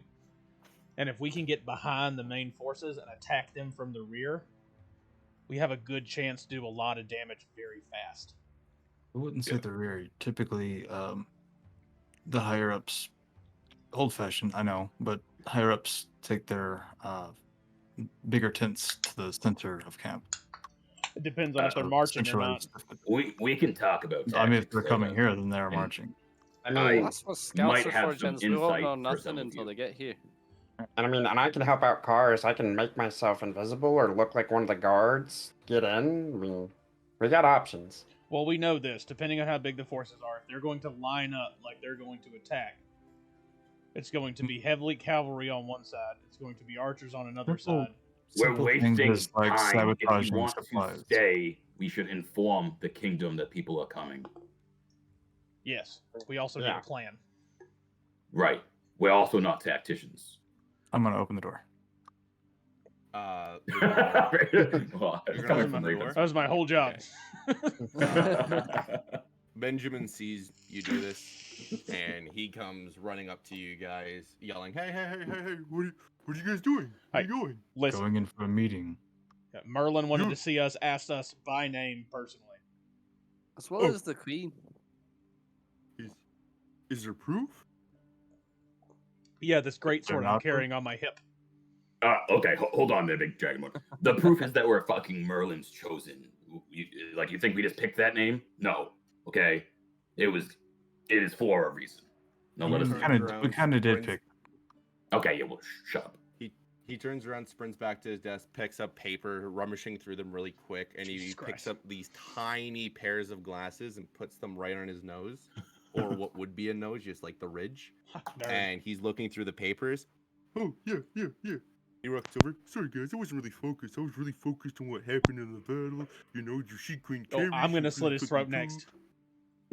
And if we can get behind the main forces and attack them from the rear, we have a good chance to do a lot of damage very fast. I wouldn't say the rear. Typically, the higher ups, old fashioned, I know, but higher ups take their bigger tents to the center of camp. It depends on if they're So marching or not. centralized- We can talk about. I mean, if tactics they're coming later. here, then they are And- marching. I I- mean, That's what scouts might are have for, some gents. We won't insight know for nothing some of until you. they get here. and I can help out cars. I can make myself invisible or look like one of the guards. Get in. I mean, we got options. Well, we know this. Depending on how big the forces are, if they're going to line up like they're going to attack, it's going to be heavily cavalry on one side. It's going to be archers on another Simple- side. We're simple wasting things as, like time. If you sabotaging want supplies. to stay, we should inform the kingdom that people are coming. Yes. We also need Yeah. a plan. Right. We're also not tacticians. I'm gonna open the door. Uh, Well, it's You're gonna coming open from the Ravens. That was my whole job. Benjamin sees you do this, and he comes running up to you guys, yelling, "Hey, hey, hey, hey, hey! What are you guys doing? Where are you going?" Listen, Going in for a meeting. Merlin wanted You- to see us, asked us by name personally. As well Oh. as the queen. Is there proof? Yeah, this great sword I'm not carrying on my hip. Okay, hold on there, big dragon one. The proof is that we're fucking Merlin's chosen. You think we just picked that name? No. Okay, it is for a reason. No, let us. Mhm. We kind of did Prince- pick. Okay, yeah, well, shut up. He turns around, sprints back to his desk, picks up paper, rummaging through them really quick, and he Jesus picks Christ. up these tiny pairs of glasses and puts them right on his nose, or what would be a nose, just like the ridge. Nerd. And he's looking through the papers. Oh, yeah. He walks over. Sorry, guys, I wasn't really focused. I was really focused on what happened in the battle. You know, your she queen Oh, carries. I'm gonna she slit really his put throat me next. through."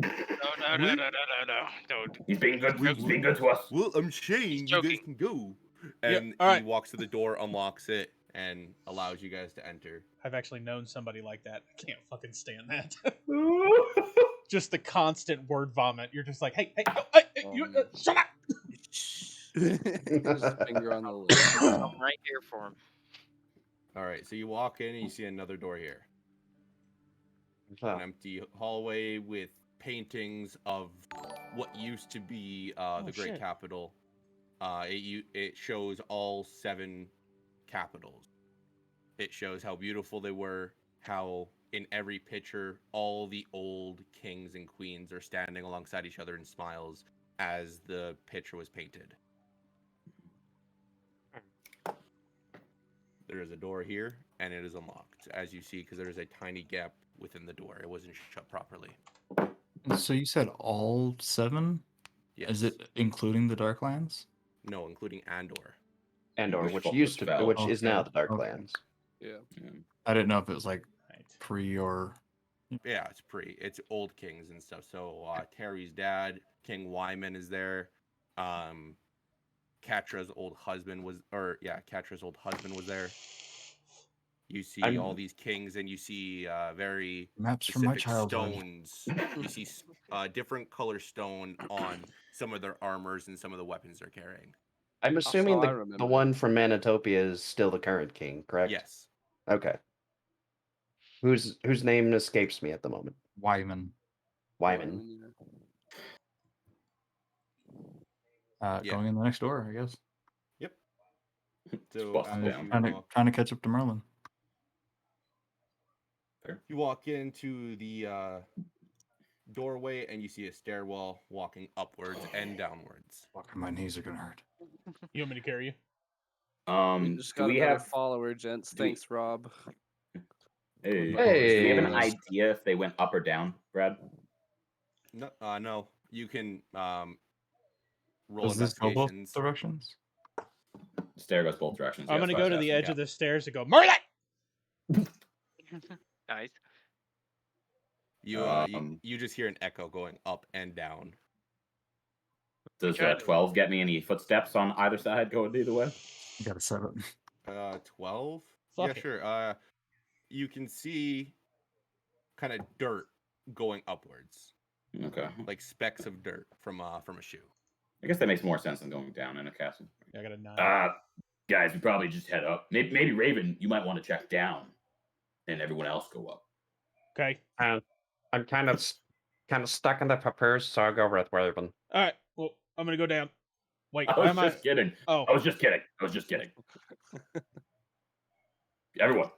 No. Don't. He's being good. We- He's being good to us. Well, I'm saying you guys joking. can go. Yep, And all he right. walks to the door, unlocks it, and allows you guys to enter. I've actually known somebody like that. I can't fucking stand that. Just the constant word vomit. You're just like, hey, no, hey, you, shut up. There's a finger on the lip. I'm right here for him. All right, so you walk in and you see another door here. Oh. An empty hallway with paintings of what used to be the Great shit. Capital. It shows all 7 capitals. It shows how beautiful they were, how in every picture all the old kings and queens are standing alongside each other in smiles as the picture was painted. There is a door here, and it is unlocked, as you see, because there is a tiny gap within the door. It wasn't shut properly. So you said all 7? Yes. Is it including the Darklands? No, including Andor. Andor, Which which fell- used to, fell. which is now Okay, the Darklands. Yeah. I didn't know if it was like Right. pre or. Yeah, it's old kings and stuff. So Terry's dad, King Wyman, is there. Catra's old husband was there. You see all these kings, and you see very Maps from my specific childhood. stones. You see different color stone on some of their armors and some of the weapons they're carrying. I'm assuming I the remember. one from Manitopia is still the current king, correct? Yes. Okay. Whose name escapes me at the moment? Wyman. Wyman. Yeah. Going in the next door, I guess. Yep. So Bust as down. you Trying to catch up to Merlin. You walk into the doorway and you see a stairwell walking upwards and downwards. Fucking my knees are gonna hurt. You want me to carry you? We just Do got we another have? follower, gents. do we- Thanks, Rob. Hey, Hey. do we have an idea if they went up or down, Brad? No. You can roll Does this go both investigations. directions? Stair goes both directions. I'm yeah, gonna that's go what to I was the asking, edge yeah. of the stairs and go, Merlin! Nice. You just hear an echo going up and down. Does Try to- 12 get me any footsteps on either side going either way? You got a 7. 12? Fuck Yeah, it. sure. You can see kind of dirt going upwards, Okay. like specks of dirt from a shoe. I guess that makes more sense than going down in a castle. I got a 9. Guys, we probably just head up. Maybe Raven, you might want to check down, and everyone else go up. Okay. I'm kind of stuck in the papers, so I'll go with Raven. All right. Well, I'm gonna go down. Wait, I why was am I? just kidding. Oh, I was just kidding. Everyone,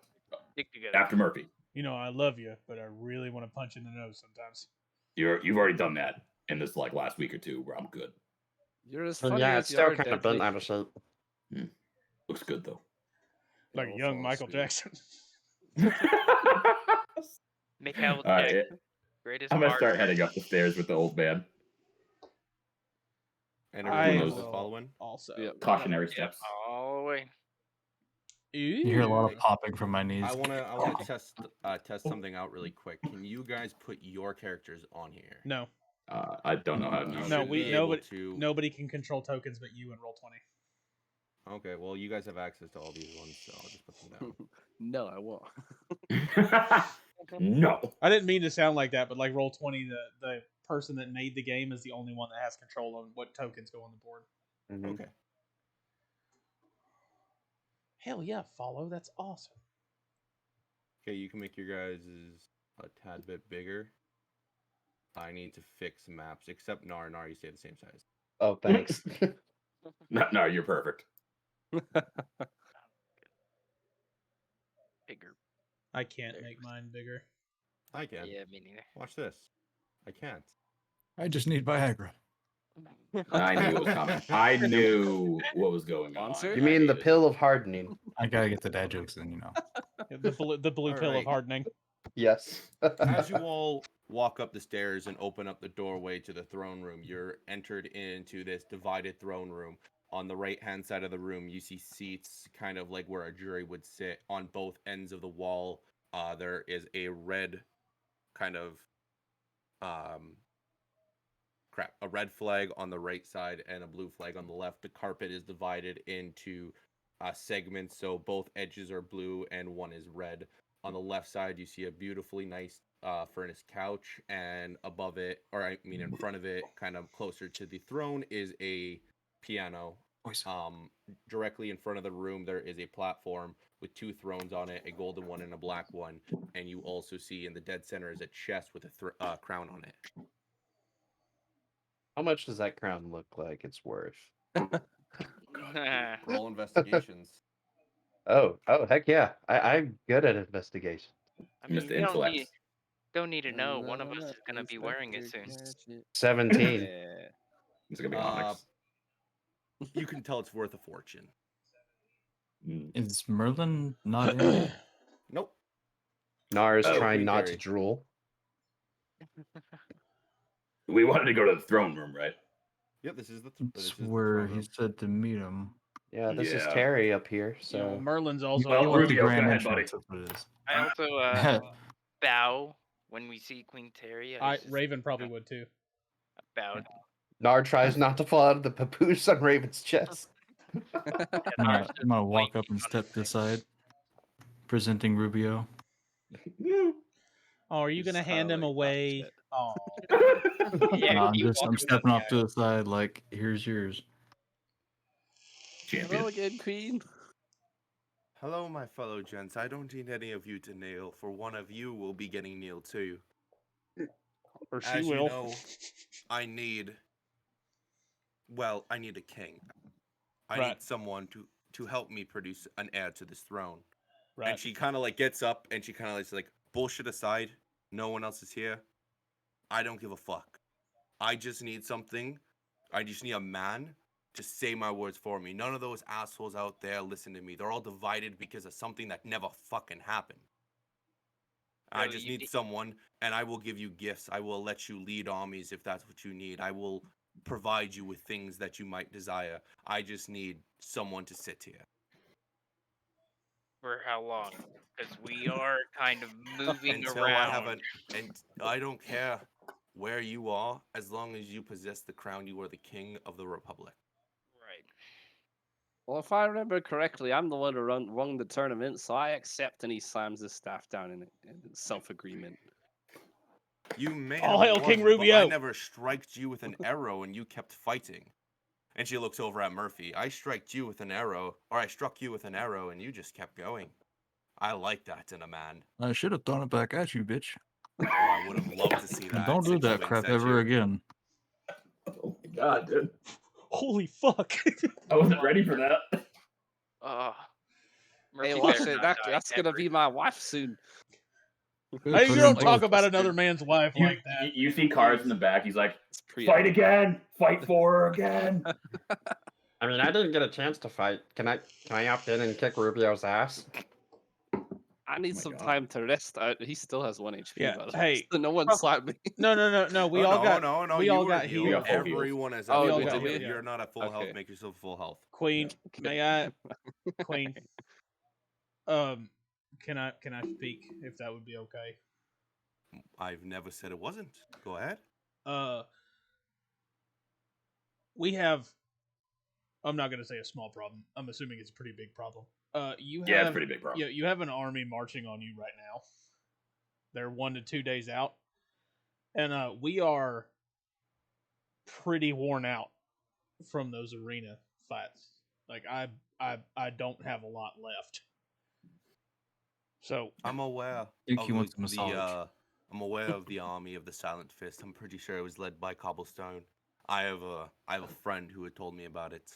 Stick together. after Murphy. you know I love you, but I really want to punch in the nose sometimes. You've already done that in this like last week or two where I'm good. You're as And funny yeah, as it's you still are, kind of deadly. bent out of shape. Looks good though. Like Yeah, a we'll young fall Michael asleep. Jackson. Mikhail All right, Jackson. Greatest I'm gonna bard start ever. heading up the stairs with the old man. And I everyone else is will following. also. Yep. Cautionary Yeah, steps. all the way. You hear a lot Ooh. of popping from my knees. I wanna test something out really quick. Can you guys put your characters on here? No, I don't know how to You do no, should that. we be able nobody to. nobody can control tokens but you and Roll20. Okay, well you guys have access to all these ones, so I'll just put them down. No, I won't. No. I didn't mean to sound like that, but like Roll20, the person that made the game is the only one that has control on what tokens go on the board. Mhm. Okay. Hell yeah, follow. That's awesome. Okay, you can make your guys' a tad bit bigger. I need to fix maps, except Nar, you stay the same size. Oh, thanks. No, you're perfect. Bigger. I can't There. make mine bigger. I can. Yeah, me neither. Watch this. I can't. I just need Viagra. I knew it was coming. I knew what was going on. Sponsor? You mean the I hated pill of hardening? I gotta get the dad jokes in, you know. The blue pill of Alright. hardening. Yes. As you all walk up the stairs and open up the doorway to the throne room, you're entered into this divided throne room. On the right-hand side of the room, you see seats kind of like where a jury would sit. On both ends of the wall, there is a red kind of a red flag on the right side and a blue flag on the left. The carpet is divided into segments, so both edges are blue and one is red. On the left side, you see a beautifully nice furnace couch, and above it, or I mean in front of it, kind of closer to the throne, is a piano. Directly in front of the room, there is a platform with 2 thrones on it, a golden one and a black one, and you also see in the dead center is a chest with a crown on it. How much does that crown look like it's worth? Roll investigations. Oh, heck yeah. I'm good at investigation. I mean, Mr. you Intellect. don't need to know. One of us is gonna be wearing it soon. 17. Yeah. It's gonna be Onyx. You can tell it's worth a fortune. Is Merlin not in it? Nope. Nara's Oh, trying Queen not Terry. to drool. We wanted to go to the throne room, right? Yep, this is the It's where throne he room. said to meet him. Yeah, this is Yeah. Terry up here, You know, so Merlin's also. Well, You want the Rubio, grand go ahead, buddy. entrance, that's what it is. I also bow when we see Queen Terry. Raven probably would too. Bowed. Nar tries not to fall out of the papoose on Raven's chest. I'm gonna walk up and step to the side, presenting Rubio. Oh, are you gonna Just hand him highlight away? that Oh, Yeah, I'm stepping off to the side, like, here's yours. Hello Champion. again, Queen. Hello, my fellow gents. I don't need any of you to kneel, for one of you will be getting kneeled too. or she As will. you know, I need a king. I Right. need someone to help me produce an heir to this throne. Right. And she kind of like gets up and she kind of like, bullshit aside, no one else is here. I don't give a fuck. I just need something. I just need a man to say my words for me. None of those assholes out there listen to me. They're all divided because of something that never fucking happened. I No, just you need someone, and I will give you gifts. I will let you lead armies if that's what you need. I will provide you with things that you might desire. I just need someone to sit here. For how long? Because we are kind of moving Until around. I have and I don't care where you are, as long as you possess the crown. You are the king of the republic. Right. Well, if I remember correctly, I'm the one who won the tournament, so I accept. And he slams his staff down in self-agreement. You may All have hail won, King but I Rubio. never striked you with an arrow, and you kept fighting. And she looks over at Murphy. I struck you with an arrow, and you just kept going. I like that in a man. I should have thrown it back at you, bitch. Oh, I would have loved to see that. Don't do since that you crap said ever you. again. Oh my god, dude. Holy fuck! I wasn't ready for that. Hey, Murphy watch better it. not die That's gonna ever. be my wife soon. Good, Hey, put you her don't in talk both. about another man's wife You, like that. you see cards in the back. He's like, It's pretty fight again. Fight for her again. I mean, I didn't get a chance to fight. Can I opt in and kick Rubio's ass? I need my some God. time to rest. He still has 1 HP. Yeah, By the way. hey, So no one fuck- slapped me. No. We Oh, all no, got. no. We you all were got healed. healed. Everyone is Oh, at we full got health. healed, You're yeah. not at full health. Okay. Make yourself full health. Queen, may I? Queen. Can I speak? If that would be okay. I've never said it wasn't. Go ahead. We have. I'm not gonna say a small problem. I'm assuming it's a pretty big problem. You have. Yeah, it's a pretty big problem. Yeah, you have an army marching on you right now. They're 1 to 2 days out, and we are pretty worn out from those arena fights. Like I don't have a lot left. So I'm aware. think of he wants a massage. I'm aware of the army of the Silent Fist. I'm pretty sure it was led by Cobblestone. I have a friend who had told me about it.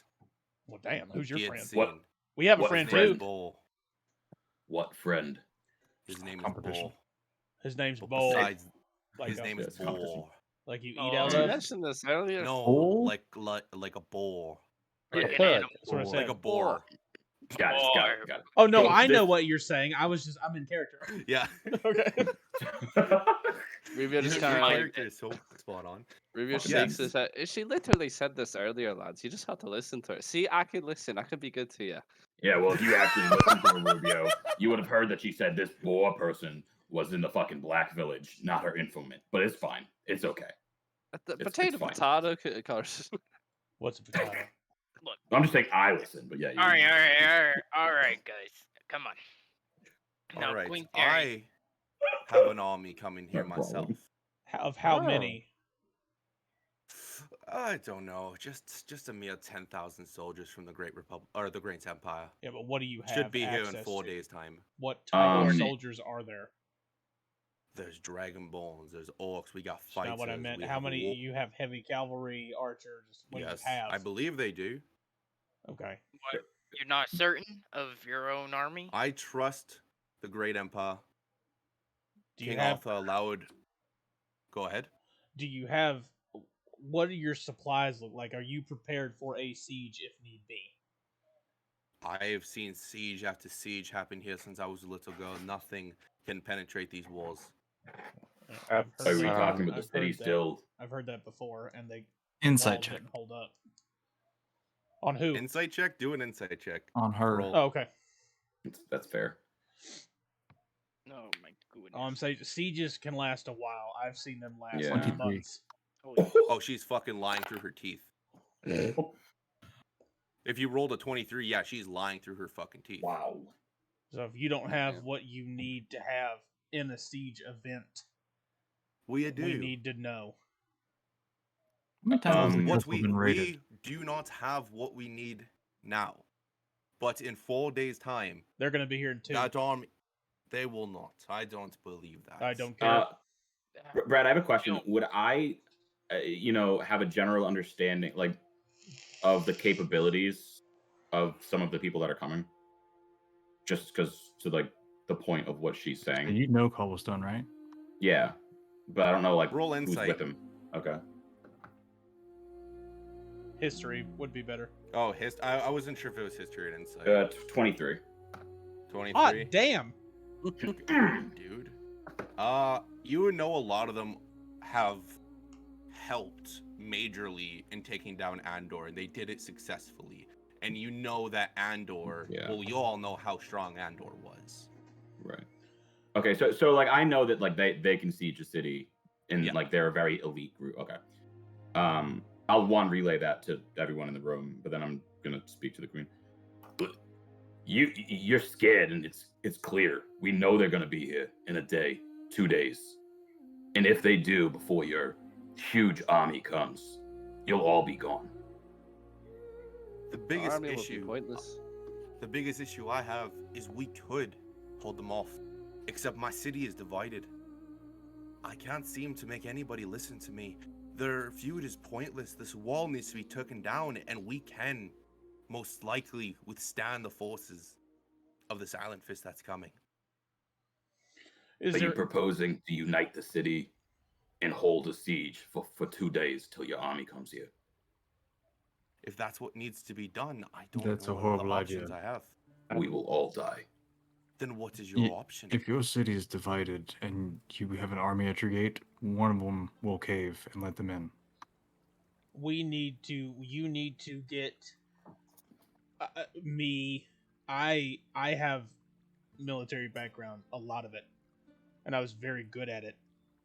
well, damn, who's your He had friend? seen- What? We have a What friend His name is too. Bull. What friend? His name is Competition. Bull. His name's But Bull. besides, Like his name Yeah, is it's competition. Bull. like you eat Oh, out Did you of. mention this earlier? No, Bull? like a boar. Like Yeah, an Good. animal. That's what I Like said. a boar. Got it. Oh no, So I know this- what you're saying. I'm in character. Yeah. Okay. Rubio just Your kind of like character is so spot on. Rubio Yes. shakes his head. She literally said this earlier, lads. You just have to listen to it. See, I could listen. I could be good to you. Yeah, well, if you actually listened to her, Rubio, you would have heard that she said this boar person was in the fucking Black Village, not her informant. But it's fine. It's okay. The It's potato, fine. potato, cars. What's a potato? Look. I'm just saying I listen, but yeah. All right, guys. Come on. Now, All right, Queen Fairy. I have an army coming here No problem. myself. Of how Oh. many? I don't know, just a mere 10,000 soldiers from the Great Republic or the Great Empire. Yeah, but what do you have Should be here in access 4 to? days' time. What type of Um, soldiers are there? There's Dragonborns, there's orcs, we got That's fighters. not what I meant. we How have many? war- You have heavy cavalry, archers. What Yes, do you have? I believe they do. Okay. What? You're not certain of your own army? I trust the Great Empire. Do you King have? Arthur allowed. Go ahead. Do you have? What do your supplies look like? Are you prepared for a siege if need be? I've seen siege after siege happen here since I was a little girl. Nothing can penetrate these walls. I've That's, Are we that. talking about the I've city heard that. still? I've heard that before, and they Insight walls check didn't hold up. On who? Insight check? Do an insight check. on her. Roll. Oh, okay. That's fair. Oh my goodness. Oh, I'm saying sieges can last a while. I've seen them last Yeah. 2 23. months. Holy Oh, she's fucking lying through her teeth. If you rolled a 23, yeah, she's lying through her fucking teeth. Wow. So if you don't have Yeah. what you need to have in a siege event, We do. we need to know. How many times has the What castle been raided? we do not have what we need now. But in 4 days' time, They're going to be here in 2. that army, they will not. I don't believe that. I don't care. Brad, I have a question. Would I, have a general understanding, like, of the capabilities of some of the people that are coming? Just because, to like the point of what she's saying. You know Cobblestone, right? Yeah, but I don't know like Roll who's insight. with him. Okay. History would be better. Oh, I wasn't sure if it was history or insight. 23. 23. Ah, damn. Dude. You would know a lot of them have helped majorly in taking down Andor, and they did it successfully. And you know that Andor, Yeah. well, you all know how strong Andor was. Right. Okay, so like I know that like they can siege a city, and Yeah. like they're a very elite group. Okay. I'll relay that to everyone in the room, but then I'm gonna speak to the queen. You're scared, and it's clear. We know they're gonna be here in a day, 2 days, and if they do before your huge army comes, you'll all be gone. The biggest Army will be issue, pointless. the biggest issue I have is we could hold them off, except my city is divided. I can't seem to make anybody listen to me. Their feud is pointless. This wall needs to be taken down, and we can most likely withstand the forces of the Silent Fist that's coming. Is Are you there? proposing to unite the city and hold a siege for 2 days till your army comes here? If that's what needs to be done, I don't That's know a what horrible other options idea. I have. We will all die. Then what is your Ye- option? If your city is divided and you have an army at your gate, one of them will cave and let them in. You need to get me. I have military background, a lot of it, and I was very good at it.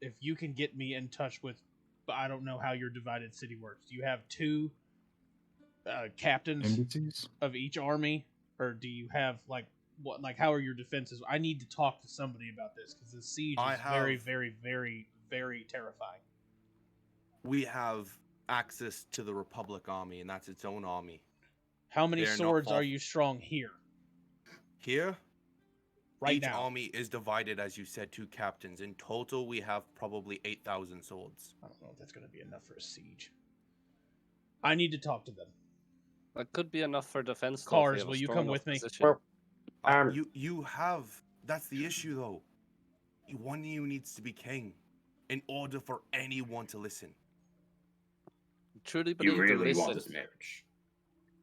If you can get me in touch with, but I don't know how your divided city works. Do you have 2 captains Embassies? of each army, or do you have like what? Like, how are your defenses? I need to talk to somebody about this because the siege I is very, have- very, very, very terrifying. We have access to the Republic Army, and that's its own army. How many They're not swords far- are you strong here Here, right each now? army is divided, as you said, 2 captains. In total, we have probably 8,000 swords. I don't know if that's going to be enough for a siege. I need to talk to them. That could be enough for defense. though, if we Cars, have a will you strong come enough with me? position. Well, You have. That's the issue, though. One of you needs to be king, in order for anyone to listen. Truly You believe they really want listen. this marriage?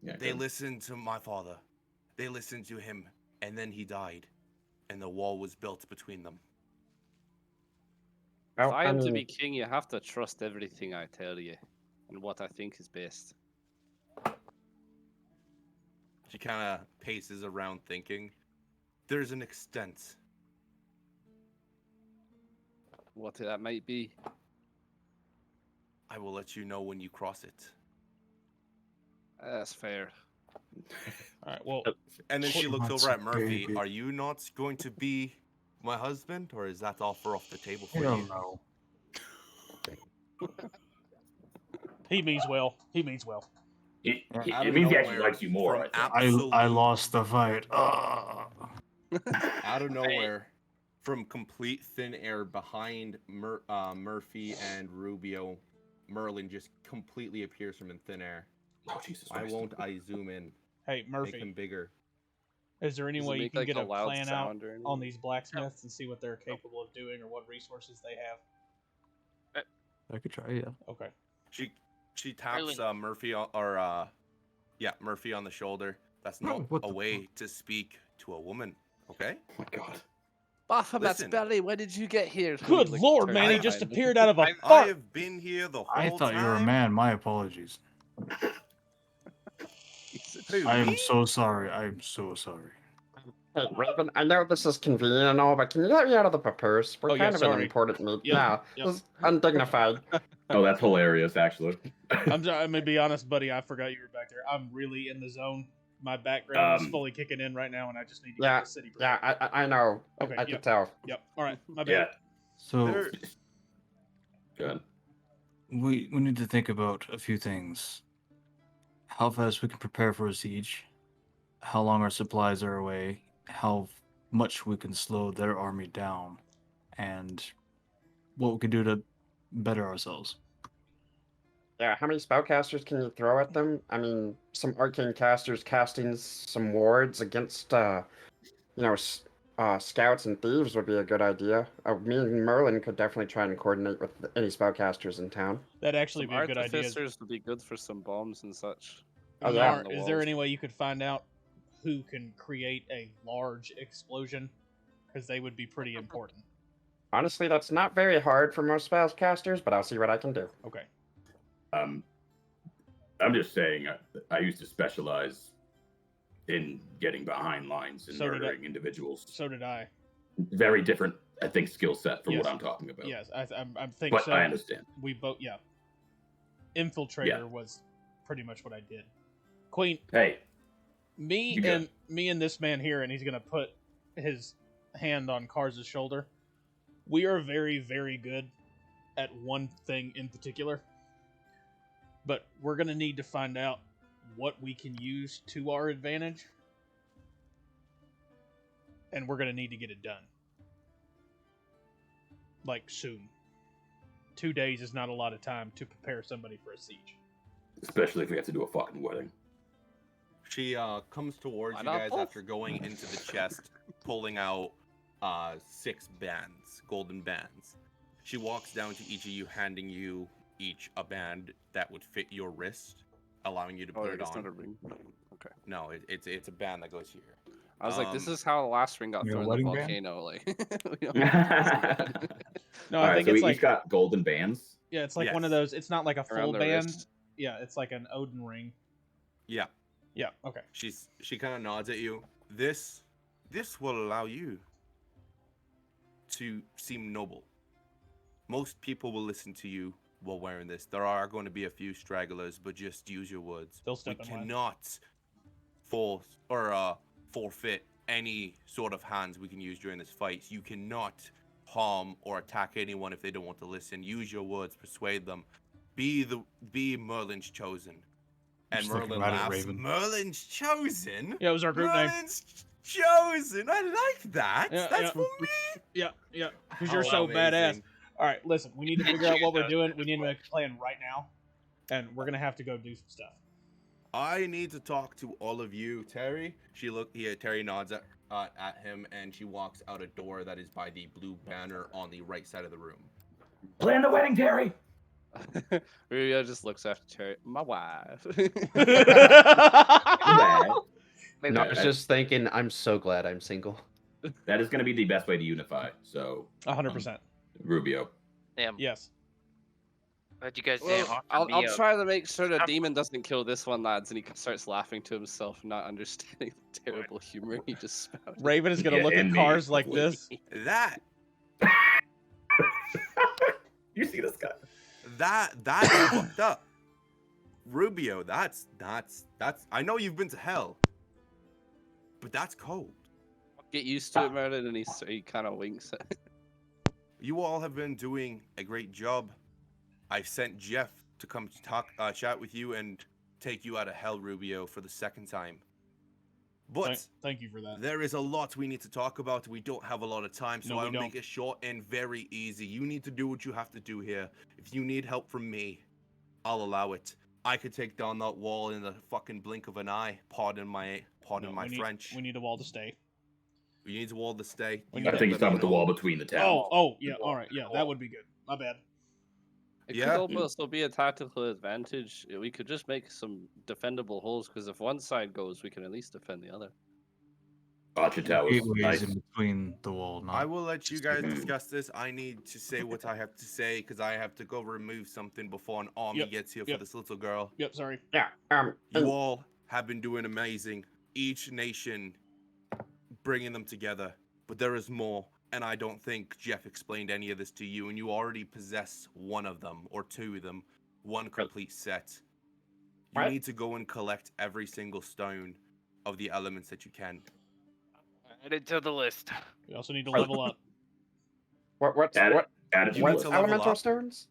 Yeah, They good. listened to my father. They listened to him, and then he died, and the wall was built between them. If well, I am to mean, be king, you have to trust everything I tell you and what I think is best. She kind of paces around thinking. There's an extent. What that might be. I will let you know when you cross it. That's fair. All right. Well, And then she She looks wants over a at Murphy. baby. Are you not going to be my husband, or is that offer off the table for Hell you? no. he means well. He means well. Out It of means he actually nowhere, likes you more, from I think. I lost the fight. Ugh. out of nowhere, from complete thin air behind Murphy and Rubio, Merlin just completely appears from in thin air. Oh, Jesus Why Christ. won't I zoom in? Hey, Make Murphy, him bigger. is there any Does it way you make, can like, get a a loud plan out sound or anything? on these blacksmiths and see what they're capable of doing or what resources they have? I could try, yeah. Okay. She taps Merlin. Murphy Murphy on the shoulder. That's Oh, not what a the way to speak to a woman, okay? Oh my God. Baphomet's Listen. belly, when did you get here? Good Like, lord, turns man! He I- just behind me. appeared out of a I fart. have been here the whole I thought time. you were a man. My apologies. Who, I am me? so sorry. I am so sorry. Hey, Raven, I know this is convenient and all, but can you let me out of the papyrus? We're Oh, yeah, kind of an sorry. important meet. Yep, Yeah, yep. this is undignified. Oh, that's hilarious, actually. I'm gonna be honest, buddy. I forgot you were back there. I'm really in the zone. My background is fully kicking in right now, and I just need to Yeah, get the city. Yeah, I know. Okay, I yep. could tell. Yep. All right. My bad. Yeah. So There- Good. we need to think about a few things. How fast we can prepare for a siege, how long our supplies are away, how much we can slow their army down, and what we can do to better ourselves. Yeah, how many spellcasters can you throw at them? I mean, some arcane casters casting some wards against, scouts and thieves would be a good idea. Me and Merlin could definitely try and coordinate with any spellcasters in town. That'd actually Some be a good idea. artificers would be good for some bombs and such. Oh, yeah. Nar, is there any way you could find out who can create a large explosion? Because they would be pretty important. Honestly, that's not very hard for most spellcasters, but I'll see what I can do. Okay. I'm just saying, I used to specialize in getting behind lines and So did I. murdering individuals. So did I. Very different, I think, skill set for Yes. what I'm talking about. Yes, I'm thinking But so. I understand. We both, yeah. Infiltrator was pretty much what I did. Queen, Hey, me You good. and this man here, and he's gonna put his hand on Kars's shoulder. We are very, very good at one thing in particular, but we're gonna need to find out what we can use to our advantage, and we're gonna need to get it done, like soon. 2 days is not a lot of time to prepare somebody for a siege. especially if we have to do a fucking wedding. She comes towards Why you not guys both? after going into the chest, pulling out 6 bands, golden bands. She walks down to each of you, handing you each a band that would fit your wrist, allowing you to Oh, put it it's not a ring. ring. Okay. No, it's a band that goes here. I was like, this Um, is how the last ring got You got a thrown in the wedding band? volcano. Like, we don't All No, I right, think so it's we like each got golden bands. yeah, it's like one of Yes. those. It's not like a around full the band. wrist. Yeah, it's like an Odin ring. Yeah, Yeah. Okay. she kind of nods at you. This will allow you to seem noble. Most people will listen to you while wearing this. There are going to be a few stragglers, but just use your words. They'll We step in line. cannot forfeit any sort of hands we can use during this fight. You cannot harm or attack anyone if they don't want to listen. Use your words, persuade them. Be Merlin's chosen. And Just looking Merlin right at laughs. Raven. Merlin's chosen? Yeah, it was our group name. Merlin's chosen. I like that. Yeah, That's yeah. for me. Yeah, yeah. Because How you're so badass. amazing. All right, listen. We need to figure out what we're doing. We need to make a plan right now, and we're gonna have to go do some stuff. I need to talk to all of you, Terry. Terry nods at him, and she walks out a door that is by the blue banner on the right side of the room. Plan the wedding, Terry. Rubio just looks after Terry. My wife. No, I was just thinking, I'm so glad I'm single. That is going to be the best way to unify. So, 100%. Rubio. Damn. Yes. But you guys Well, didn't offer I'll me a- try to make sure the I'm- demon doesn't kill this one, lads, and he starts laughing to himself, not understanding the terrible humor he just spouted. Raven is gonna Yeah, look at and me, cars like hopefully. this. That You see this guy? That's fucked up. Rubio, that's I know you've been to hell, but that's cold. Get used to it, Merlin, and he kind of winks. You all have been doing a great job. I've sent Jeff to come chat with you and take you out of hell, Rubio, for the second time. But thank you for that. there is a lot we need to talk about. We don't have a lot of time, so I'll make it short and very easy. You need to do what you have to do here. If you need help from me, I'll allow it. I could take down that wall in the fucking blink of an eye. Pardon my French. We need a wall to stay. We need a wall to stay. I think he's talking about the wall between the towns. Oh, yeah. All right. Yeah, that would be good. My bad. It could also be a tactical advantage. We could just make some defendable holes, because if one side goes, we can at least defend the other. Gotcha, towers. Nice. In between the wall. I will let you guys discuss this. I need to say what I have to say because I have to go remove something before an army gets here for this little girl. Yep, sorry. Yeah. You all have been doing amazing. Each nation bringing them together, but there is more. And I don't think Jeff explained any of this to you, and you already possess one of them, or two of them, one complete set. You need to go and collect every single stone of the elements that you can. Add it to the list. We also need to level up. What elemental stones?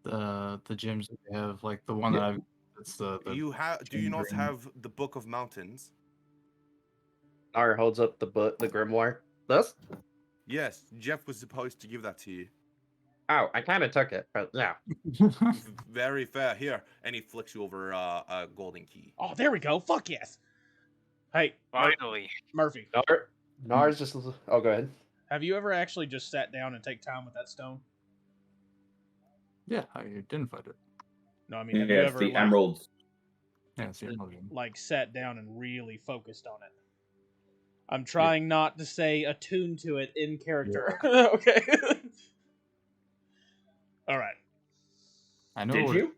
The gems that they have, like the one that I've. It's the do you not have the Book of Mountains? Nar holds up the book, the grimoire. This? Yes, Jeff was supposed to give that to you. Oh, I kind of took it, but yeah. Very fair. Here, and he flicks you over a golden key. Oh, there we go. Fuck yes. Hey, finally, Murphy. Nar's just. Oh, go ahead. Have you ever actually just sat down and take time with that stone? Yeah, I identified it. No, I mean, have you ever the emeralds. Yeah, it's the emerald. Like sat down and really focused on it? I'm trying not to say attuned to it in character. Yeah. Okay. All right. I know. Did you?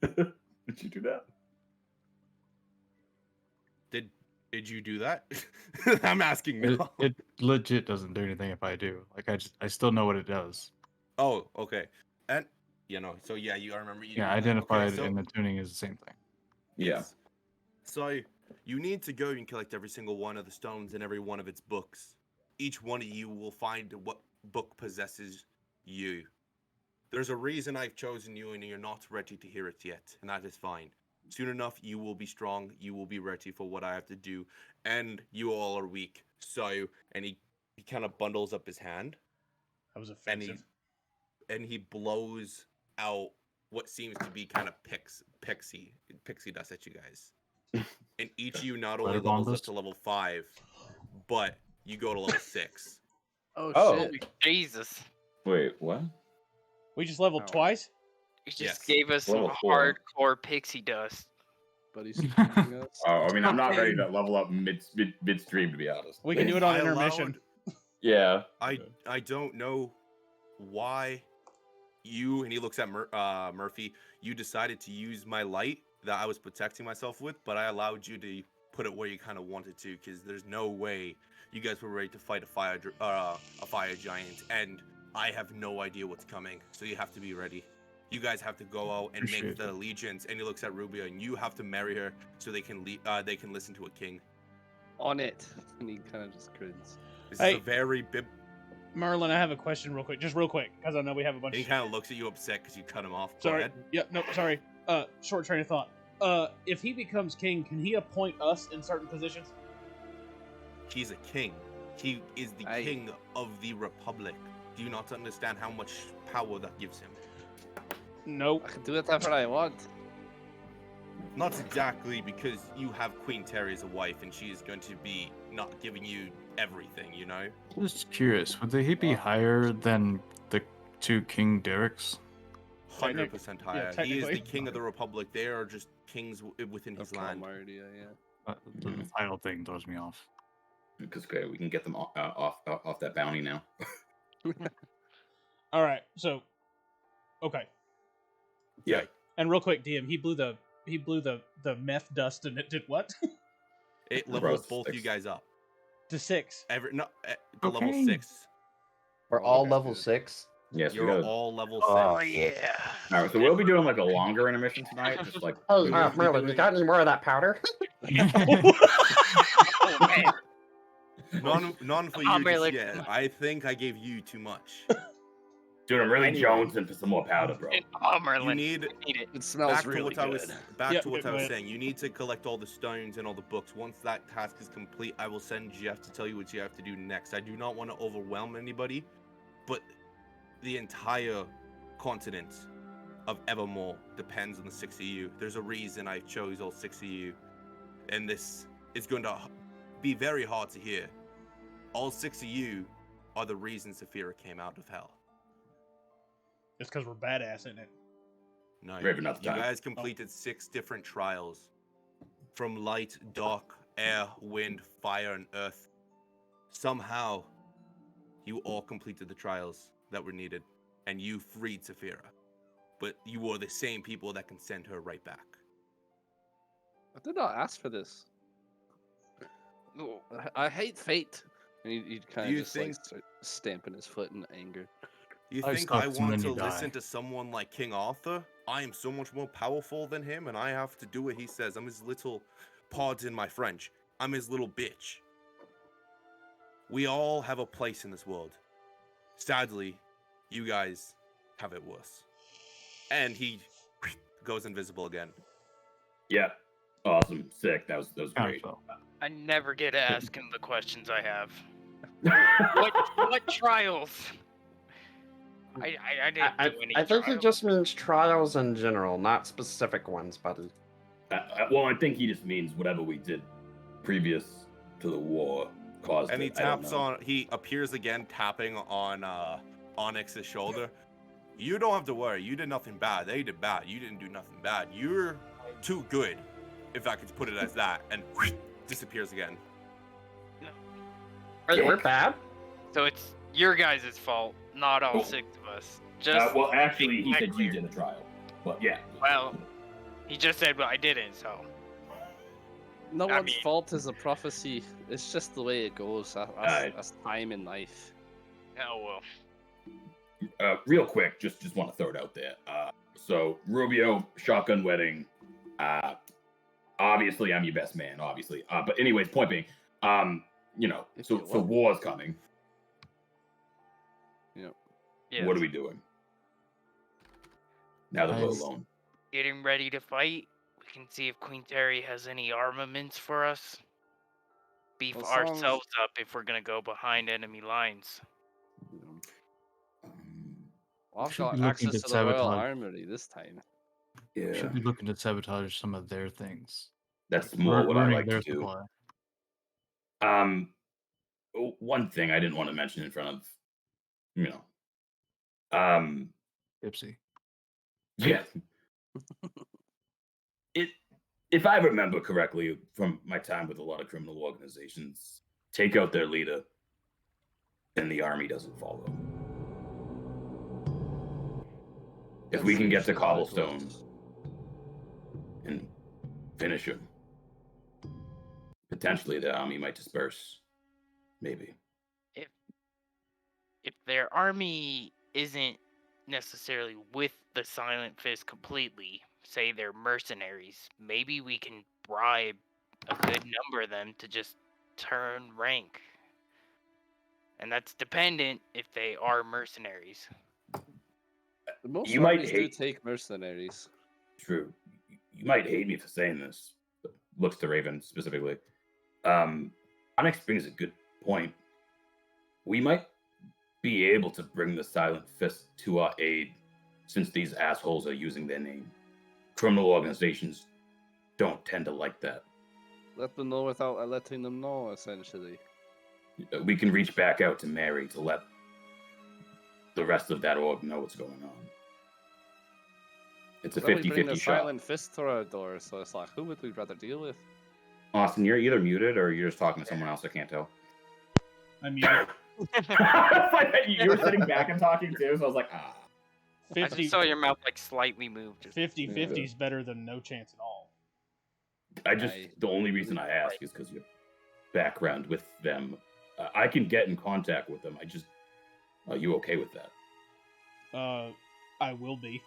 Did you do that? Did you do that? I'm asking now. It legit doesn't do anything if I do. Like I still know what it does. Oh, okay. And so yeah, you remember. Identified and the tuning is the same thing. Yeah. So you need to go and collect every single one of the stones in every one of its books. Each one of you will find what book possesses you. There's a reason I've chosen you, and you're not ready to hear it yet, and that is fine. Soon enough, you will be strong. You will be ready for what I have to do, and you all are weak. So, and he kind of bundles up his hand. That was offensive. And he blows out what seems to be kind of pixie dust at you guys. And each of you not only levels up to level 5, but you go to level 6. Oh shit! Jesus. Wait, what? We just leveled twice? He just gave us some hardcore pixie dust. But he's I mean, I'm not ready to level up midstream, to be honest. We can do it on intermission. Yeah. I don't know why you, and he looks at Murphy, you decided to use my light that I was protecting myself with, but I allowed you to put it where you kind of wanted to, because there's no way you guys were ready to fight a fire giant, and I have no idea what's coming, so you have to be ready. You guys have to go out and make the allegiance, and he looks at Rubio, and you have to marry her so they can listen to a king. On it, and he kind of just grins. This is a very Merlin, I have a question real quick, because I know we have a bunch of... He kind of looks at you upset because you cut him off. Sorry. Yep, no, sorry. Short train of thought. If he becomes king, can he appoint us in certain positions? He's a king. He is the king of the Republic. Do you not understand how much power that gives him? Nope. I can do whatever I want. Not exactly, because you have Queen Terry as a wife, and she is going to be not giving you everything, you know? Just curious, would he be higher than the 2 King Derricks? 100% higher. Yeah, he is the king of the Republic. They are just kings within his land. The title thing throws me off. Because we can get them off that bounty now. All right, so okay. Yeah. And real quick, DM, he blew the meth dust, and it did what? It levels both 6. You guys up to 6. Level 6. We're Oh, all okay, level good. 6. Yes, we You're got. all level 6. Oh yeah. All right, so we'll be doing like a longer intermission tonight, just like. Hey, we will be Merlin, you doing. got any more of that powder? Oh man. None for Come on, you just Merlin, yet. come on. I think I gave you too much. Dude, I'm really Anyway. jonesing for some more powder, bro. Oh Merlin. You need We need it. It smells back to really what I good. was Yep, to what go I was ahead. saying. You need to collect all the stones and all the books. Once that task is complete, I will send Jeff to tell you what you have to do next. I do not want to overwhelm anybody, but the entire continent of Evermore depends on the 6 of you. There's a reason I chose all 6 of you, and this is going to be very hard to hear. All 6 of you are the reason Saphira came out of hell. It's because we're badass, isn't it? No, We have enough you time. guys completed 6 different trials. From light, dark, air, wind, fire, and earth. Somehow, you all completed the trials that were needed, and you freed Saphira. But you were the same people that can send her right back. I did not ask for this. I hate fate. And he'd kind Do of you just like think- start stamping his foot in anger. You I think stopped I and want then to you die. listen to someone like King Arthur? I am so much more powerful than him, and I have to do what he says. I'm his little, pardon my French, I'm his little bitch. We all have a place in this world. Sadly, you guys have it worse. And he goes invisible again. Yeah. Awesome. Sick. That was Kind great. of fell. I never get to ask him the questions I have. What trials? I didn't do any I think he trials. just means trials in general, not specific ones, buddy. Well, I think he just means whatever we did previous to the war caused And he it. I don't taps know. on, he appears again, tapping on Onyx's shoulder. You don't have to worry. You did nothing bad. They did bad. You didn't do nothing bad. You're too good, if I could put it as that. And disappears again. Wait, we're bad? So it's your guys' fault, not all Oh. 6 of us. Just Well, actually, he make said that you clear. did a trial. But yeah. Well, he just said, well, I didn't, so. No I one's mean- fault is a prophecy. It's just the way it goes. That's time in life. Oh, well. Real quick, just want to throw it out there. So Rubio, shotgun wedding. Obviously, I'm your best man. Obviously, but anyways, point being, If so you want. war's coming. Yes. What are we doing now that we're Guys. alone? Getting ready to fight. We can see if Queen Terry has any armaments for us. Beef Well, sounds- ourselves up if we're gonna go behind enemy lines. Well, I've Should got be looking access to to the Royal sabotage. Armory this time. Yeah, Should be looking to sabotage some of their things. that's more what I Ruining like to their do. supply. One thing I didn't want to mention in front of, Gypsy. yeah. If I remember correctly from my time with a lot of criminal organizations, take out their leader, and the army doesn't follow. If we can get to Cobblestone and finish him, potentially the army might disperse. Maybe. If their army isn't necessarily with the Silent Fist completely, say they're mercenaries, maybe we can bribe a good number of them to just turn rank. And that's dependent if they are mercenaries. Most You might armies do hate- take mercenaries. True. You might hate me for saying this, but looks to Raven specifically. Onyx brings a good point. We might be able to bring the Silent Fist to our aid since these assholes are using their name. Criminal organizations don't tend to like that. Let them know without letting them know, essentially. We can reach back out to Mary to let the rest of that org know what's going on. It's a Well, we bring 50-50 the shot. Silent Fist to our door, so it's like, who would we rather deal with? Austin, you're either muted or you're just talking to someone else. I can't tell. I mean, You were sitting back and talking too, so I was like, I 50 just saw your mouth like slightly move. Just 50 is better than no chance at all. The only reason I ask is because your background with them. I can get in contact with them. Are you okay with that? I will be.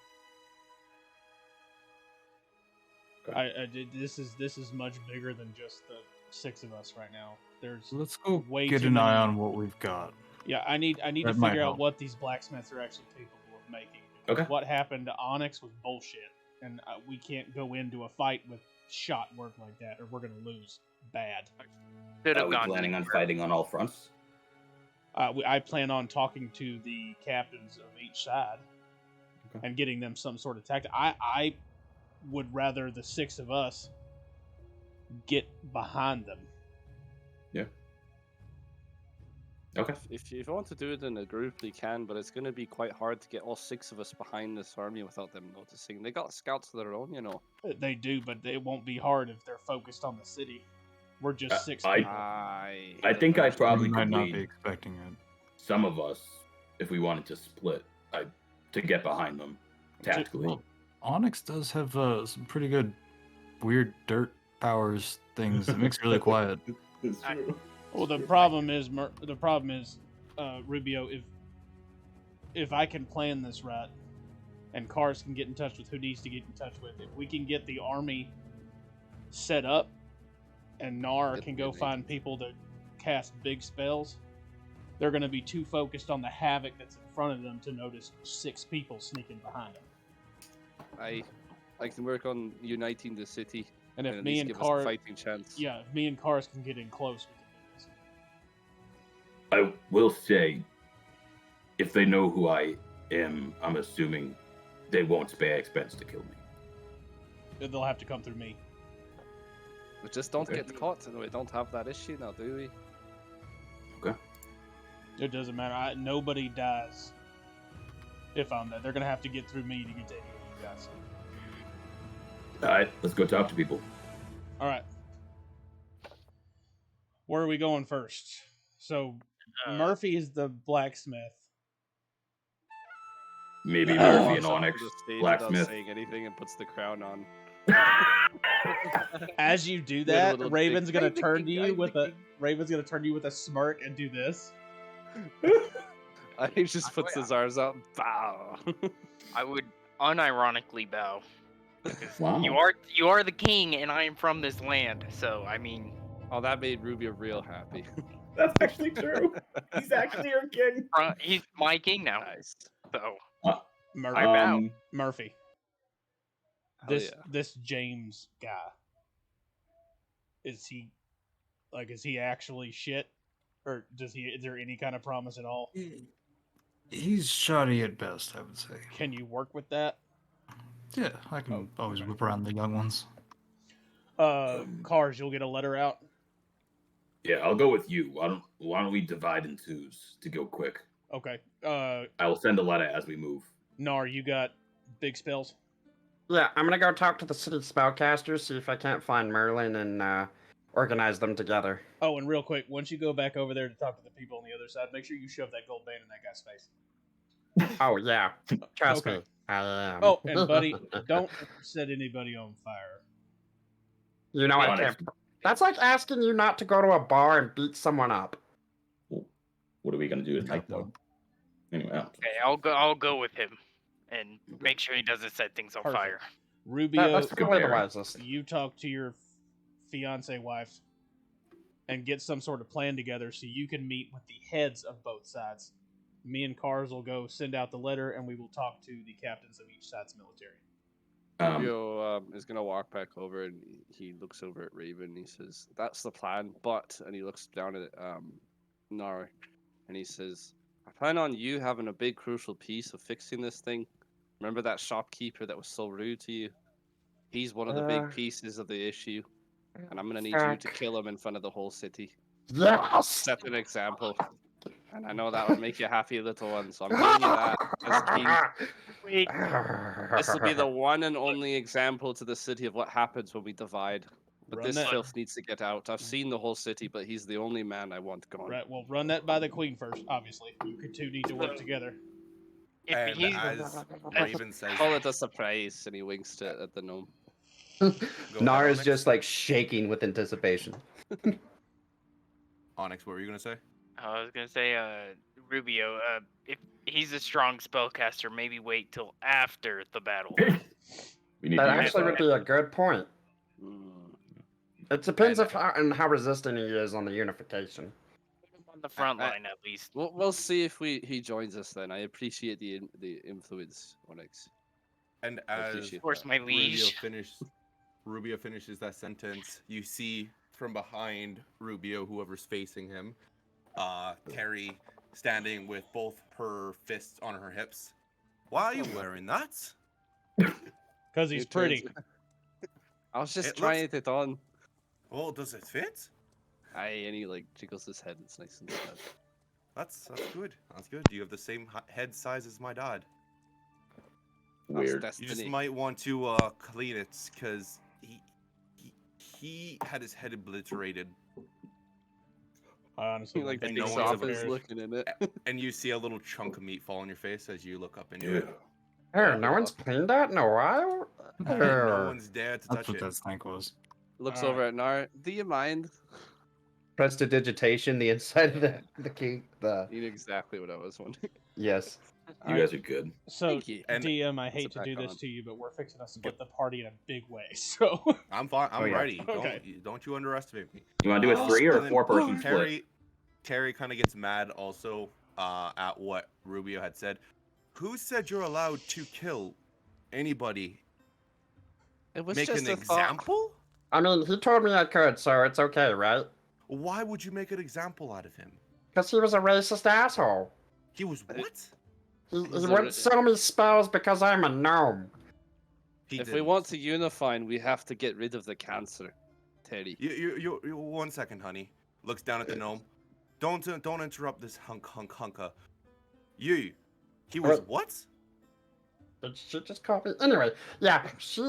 Okay. This is much bigger than just the 6 of us right now. There's Let's go way get too an eye many- on what we've got. Yeah, I need to That might figure out help. what these blacksmiths are actually capable of making. Because Okay. what happened to Onyx was bullshit, and we can't go into a fight with shot work like that, or we're gonna lose bad. Should Are have we gone planning on deeper. fighting on all fronts? I plan on talking to the captains of each side Okay. and getting them some sort of tactic. I would rather the 6 of us get behind them. Yeah. Okay. If you want to do it in a group, you can, but it's going to be quite hard to get all 6 of us behind this army without them noticing. They got scouts of their own, you know. They do, but it won't be hard if they're focused on the city. We're just 6 I- people. I think I probably We might could not lead be expecting it. some of us if we wanted to split to get behind them tactically. Well, Onyx does have some pretty good weird dirt powers things. It makes it really quiet. It's true. Well, the problem is Rubio. If I can plan this right, and Cars can get in touch with who needs to get in touch with, if we can get the army set up, and Nar Get can the go elite. find people to cast big spells, they're going to be too focused on the havoc that's in front of them to notice 6 people sneaking behind them. I can work on uniting the city And if at me least and give us a Cars, fighting chance. yeah, if me and Cars can get in close, we can do this. I will say, if they know who I am, I'm assuming they won't spare expense to kill me. They'll have to come through me. But just don't Okay. get caught, and we don't have that issue now, do we? Okay. It doesn't matter. Nobody dies if I'm there. They're gonna have to get through me to get to any of you guys. All right, let's go talk to people. All right. Where are we going first? So Murphy is the blacksmith. Maybe Oh, Murphy and Walks up to Onyx, the stage without blacksmith. saying anything and puts the crown on. As you do Good that, little Raven's dick. gonna I'm the turn to king, you I'm with the a king. Raven's gonna turn to you with a smirk and do this. He just puts his arms up. Bow. I would unironically bow. Wow. You are the king, and I am from this land. So I mean, Oh, that made Rubio real happy. That's actually true. He's actually our king. he's my king now. Nice. So Murphy. I bow. Murphy. Hell yeah. This James guy. Is he actually shit? Or is there any kind of promise at all? He's shoddy at best, I would say. Can you work with that? Yeah, I can always whip around the young ones. Cars, you'll get a letter out. Yeah, I'll go with you. Why don't we divide in twos to go quick? Okay. I will send a letter as we move. Nar, you got big spells? Yeah, I'm gonna go talk to the city spellcasters, see if I can't find Merlin and organize them together. Oh, and real quick, once you go back over there to talk to the people on the other side, make sure you shove that gold band in that guy's face. Oh yeah, trust Okay. me, I am. Oh, and buddy, don't set anybody on fire. You know I Onyx, can't. That's like asking you not to go to a bar and beat someone up. what are we gonna do tonight, though? Anyway, Okay, I'll go with him, and make sure he doesn't set things on Perfect. fire. Rubio, That's probably the compare. wisest. you talk to your fiance wife and get some sort of plan together so you can meet with the heads of both sides. Me and Cars will go send out the letter, and we will talk to the captains of each side's military. Rubio is gonna walk back over and he looks over at Raven and he says, "That's the plan." But and he looks down at Nara and he says, "I plan on you having a big crucial piece of fixing this thing. Remember that shopkeeper that was so rude to you? He's one of the big pieces of the issue, and I'm gonna need you to kill him in front of the whole city. Yes. Set an example." And I know that would make you happy, little one. So I'm giving you that as king. Wait, This will be the one and only example to the city of what happens when we divide. But Run this that. filth needs to get out. I've seen the whole city, but he's the only man I want gone. Right, well, run that by the queen first, obviously. You two need to work together. if And he's as Raven says, Call it a surprise, and he winks at the gnome. Nara's Onyx. just like shaking with anticipation. Onyx, what were you gonna say? I was gonna say, Rubio, if he's a strong spellcaster, maybe wait till after the battle. We need That to actually would be a good point. It depends And- on how resistant he is on the unification. On the front line, at least. We'll see if he joins us then. I appreciate the influence, Onyx. And I as appreciate Of course, my liege. Rubio finishes that sentence, you see from behind Rubio, whoever's facing him, Terry standing with both her fists on her hips. Why are you wearing that? Because he's pretty. I was just It trying looks- it on. Well, does it fit? And he like jiggles his head. It's nice and sad. That's good. That's good. You have the same head size as my dad. Weird. That's You just destiny. might want to clean it because he had his head obliterated, I honestly He like don't think no takes he one's off ever his cares. looking in it. and you see a little chunk of meat fall on your face as you look up into it. Oh, no one's cleaned that in a while? And no Oh. one's dared to That's touch what it. that snake was. Looks Alright. over at Nar. Do you mind? Prestidigitation, the inside of the key. You knew exactly what I was wondering. Yes. You guys are good. So, Thank you. And- DM, I hate to back do this on. to you, but we're fixing to split the party in a big way. So, I'm fine. I'm Oh, yeah. ready. Okay. Don't you underestimate me. You want to do a 3 or And a then 4-person split? Terry kind of gets mad also at what Rubio had said. Who said you're allowed to kill anybody? It was Make just an a thought. example? I mean, he told me I could, so it's okay, right? Why would you make an example out of him? Because he was a racist asshole. He was what? He He's a wouldn't ra- sell me spells because I'm a gnome. He If we didn't. want to unify, we have to get rid of the cancer, Teddy. You 1 second, honey. Looks down at the gnome. Don't interrupt this hunka. He was what? Did she just call me? Anyway, yeah, he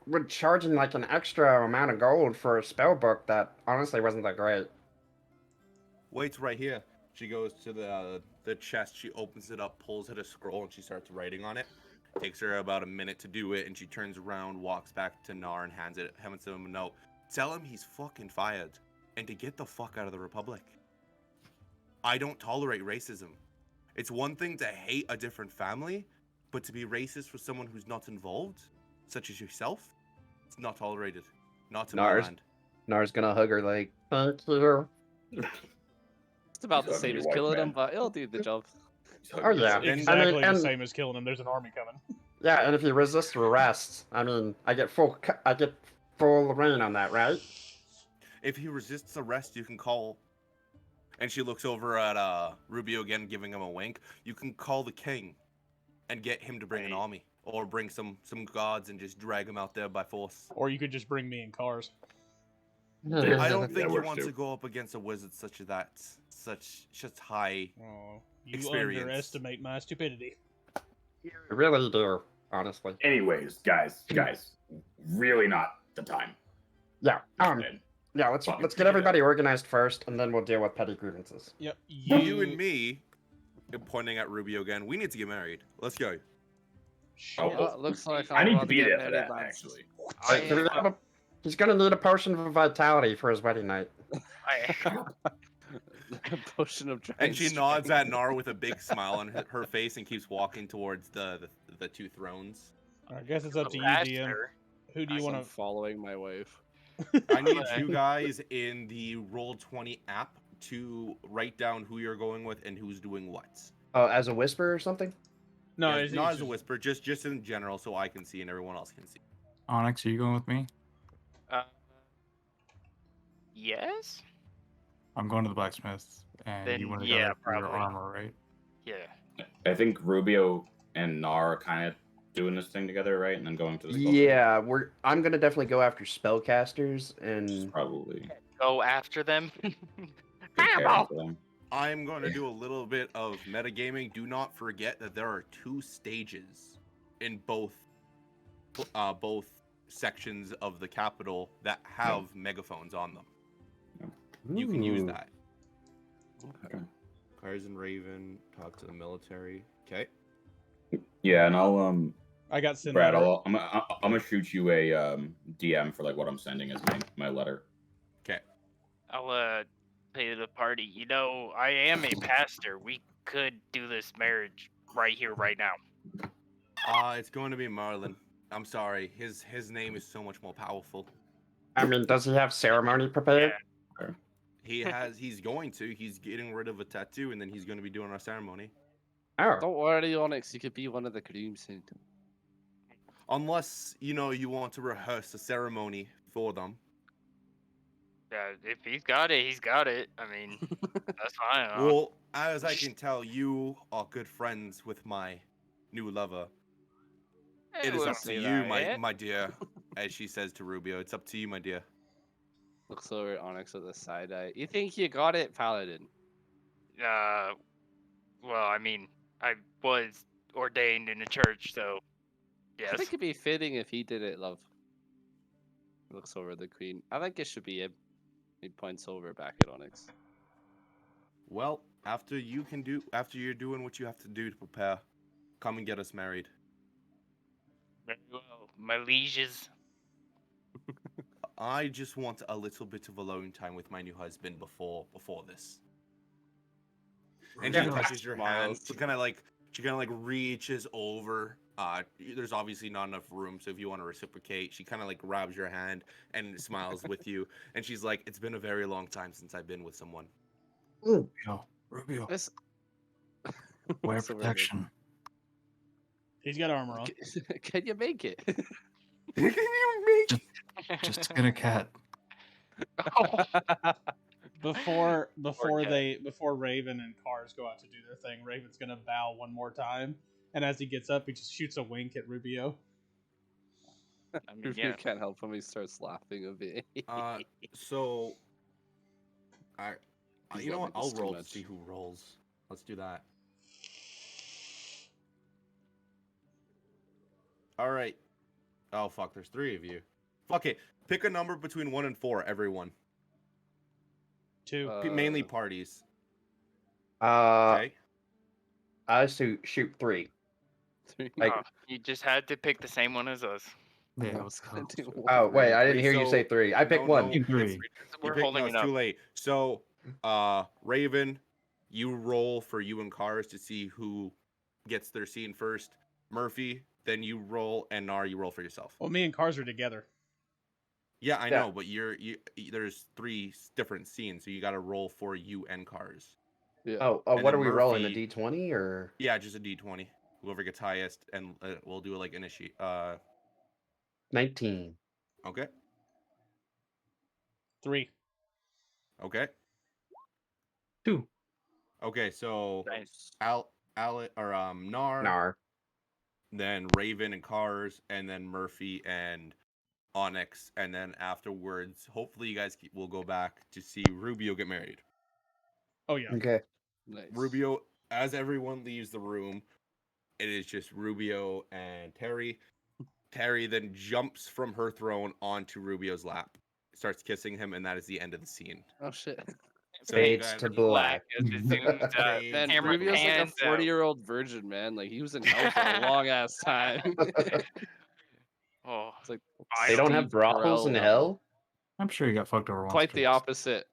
would charge him like an extra amount of gold for a spell book that honestly wasn't that great. Wait's right here. She goes to the chest. She opens it up, pulls out a scroll, and she starts writing on it. Takes her about a minute to do it, and she turns around, walks back to Nar, and hands him a note. Tell him he's fucking fired, and to get the fuck out of the Republic. I don't tolerate racism. It's one thing to hate a different family, but to be racist for someone who's not involved, such as yourself, it's not tolerated. Not in my Nars. land. Nar's gonna hug her like, Thank you. It's about the He's same hugging as your killing wife, him, man. but it'll do the job. Oh yeah, Then- exactly and- the same as killing him. There's an army coming. yeah, and if he resists arrest, I mean, I get full reign on that, right? If he resists arrest, you can call. And she looks over at Rubio again, giving him a wink. You can call the king, and get him to bring an army, or bring some gods and just drag him out there by force. Or you could just bring me in cars. I don't That think he works wants too. to go up against a wizard such high. Oh, you Experience. underestimate my stupidity. You really do, honestly. Anyways, guys, really not the time. Yeah. Yeah. Let's Fucking get figure it everybody organized first, and then we'll deal with petty grievances. Yep. You and me, pointing at Rubio again. We need to get married. Let's go. Oh, Well, it looks like I I'm need about to be get there for married, that, lads. actually. Wait, do we have he's gonna need a potion of vitality for his wedding night. Potion of giant And she strength. nods at Nar with a big smile on her face and keeps walking towards the two thrones. I guess it's up to you, Last DM. year, Who do you As want I'm to? following my wife? I need you guys in the Roll20 app to write down who you're going with and who's doing what. oh, as a whisper or something? No, Yeah, it's not as a just- whisper, just in general, so I can see and everyone else can see. Onyx, are you going with me? yes? I'm going to the blacksmith, and Then, you want to yeah, go for your probably. armor, right? Yeah. I think Rubio and Nar are kind of doing this thing together, right? And then going to the sculpture. Yeah, I'm gonna definitely go after spellcasters and Probably. Go after them. Good pairing for them. I'm going to do a little bit of metagaming. Do not forget that there are 2 stages in both sections of the capital that have megaphones on them. You can use Ooh. that. Okay. Cars and Raven, talk to the military. Okay. Yeah, and I'll I got sent. Brad, over. I'm gonna shoot you a DM for like what I'm sending as my letter. Okay. I'll say to the party, you know, I am a pastor. We could do this marriage right here, right now. It's going to be Marlon. I'm sorry. His name is so much more powerful. I mean, does he have ceremony prepared? He's going to. He's getting rid of a tattoo, and then he's going to be doing our ceremony. Oh, Don't worry, Onyx. You could be one of the grooms soon. Unless, you want to rehearse a ceremony for them. Yeah, if he's got it, he's got it. I mean, that's fine. Well, as I can tell, you are good friends with my new lover. It is up to you, my dear, as she says to Rubio. It's up to you, my dear. Looks over at Onyx with a side eye. You think you got it, Paladin? Well, I mean, I was ordained in a church, so I yes. think it'd be fitting if he did it, love. Looks over at the queen. I think it should be him. He points over back at Onyx. Well, after you're doing what you have to do to prepare, come and get us married. Very well, my lieges. I just want a little bit of alone time with my new husband before this. And she touches your hand. She kind of like reaches over. There's obviously not enough room, so if you want to reciprocate, she kind of like grabs your hand and smiles with you. And she's like, "It's been a very long time since I've been with someone." Rubio, This... wear protection. He's got armor on. Can you make it? Can you make? Just get a cat. Before Raven and Cars go out to do their thing, Raven's gonna bow one more time, and as he gets up, he just shoots a wink at Rubio. I mean, Rubio yeah. can't help him. He starts laughing a bit. So, He's you know what? loving this I'll too roll to much. see who rolls. Let's do that. All right. Oh fuck! There's 3 of you. Fuck it. Pick a number between 1 and 4. Everyone. 2. Mainly parties. I Okay. shoot 3. 3. Like, You just had to pick the same one as us. Yeah, I was gonna do oh wait, I didn't Three, hear you say so- 3. I picked no, 1. no. Three. We're No, holding it's it up. too late. So, Raven, you roll for you and Cars to see who gets their scene first. Murphy, then you roll, and Nar, you roll for yourself. Well, me and Cars are together. Yeah, I Yeah. know, but there's 3 different scenes, so you got to roll for you and Cars. Yeah. Oh, And what then are we rolling? A Murphy- D20 or Yeah, just a D20. Whoever gets highest, and we'll do like initiate. 19? Okay, 3. okay, 2. okay. So Nice. Nar, Nar. then Raven and Cars, and then Murphy and Onyx, and then afterwards, hopefully you guys will go back to see Rubio get married. Oh yeah. Okay. Nice. Rubio, as everyone leaves the room, it is just Rubio and Terry. Terry then jumps from her throne onto Rubio's lap, starts kissing him, and that is the end of the scene. Oh shit. So Fades to black. As it zooms out. Fades Man, to camera Rubio's like a pans out. 40-year-old virgin, man. Like he was in hell for a long ass time. Oh, It's like They don't have Steve brothels Carell in level. hell? I'm sure you got fucked over once. Quite the twice. opposite.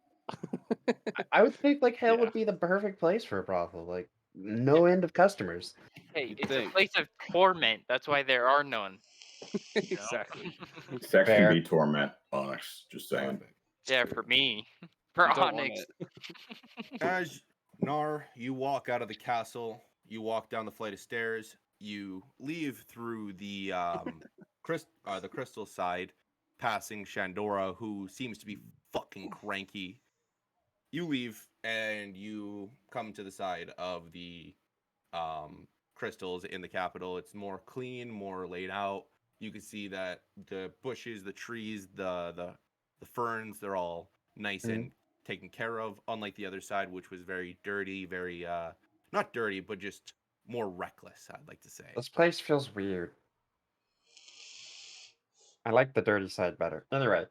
I would think like hell Yeah. would be the perfect place for a brothel. Like no end of customers. hey, You'd it's think. a place of torment. That's why there are none. you know? Exactly. Sex Fair. can be torment, Onyx. Just saying. Yeah, for me. For You don't want Onyx. it. As Nar, you walk out of the castle, you walk down the flight of stairs, you leave through the crystal side, passing Shandora, who seems to be fucking cranky. You leave and you come to the side of the crystals in the capital. It's more clean, more laid out. You can see that the bushes, the trees, the ferns, they're all nice and taken care of, unlike the other side, which was very dirty, very not dirty, but just more reckless, I'd like to say. This place feels weird. I like the dirty side better. Anyway,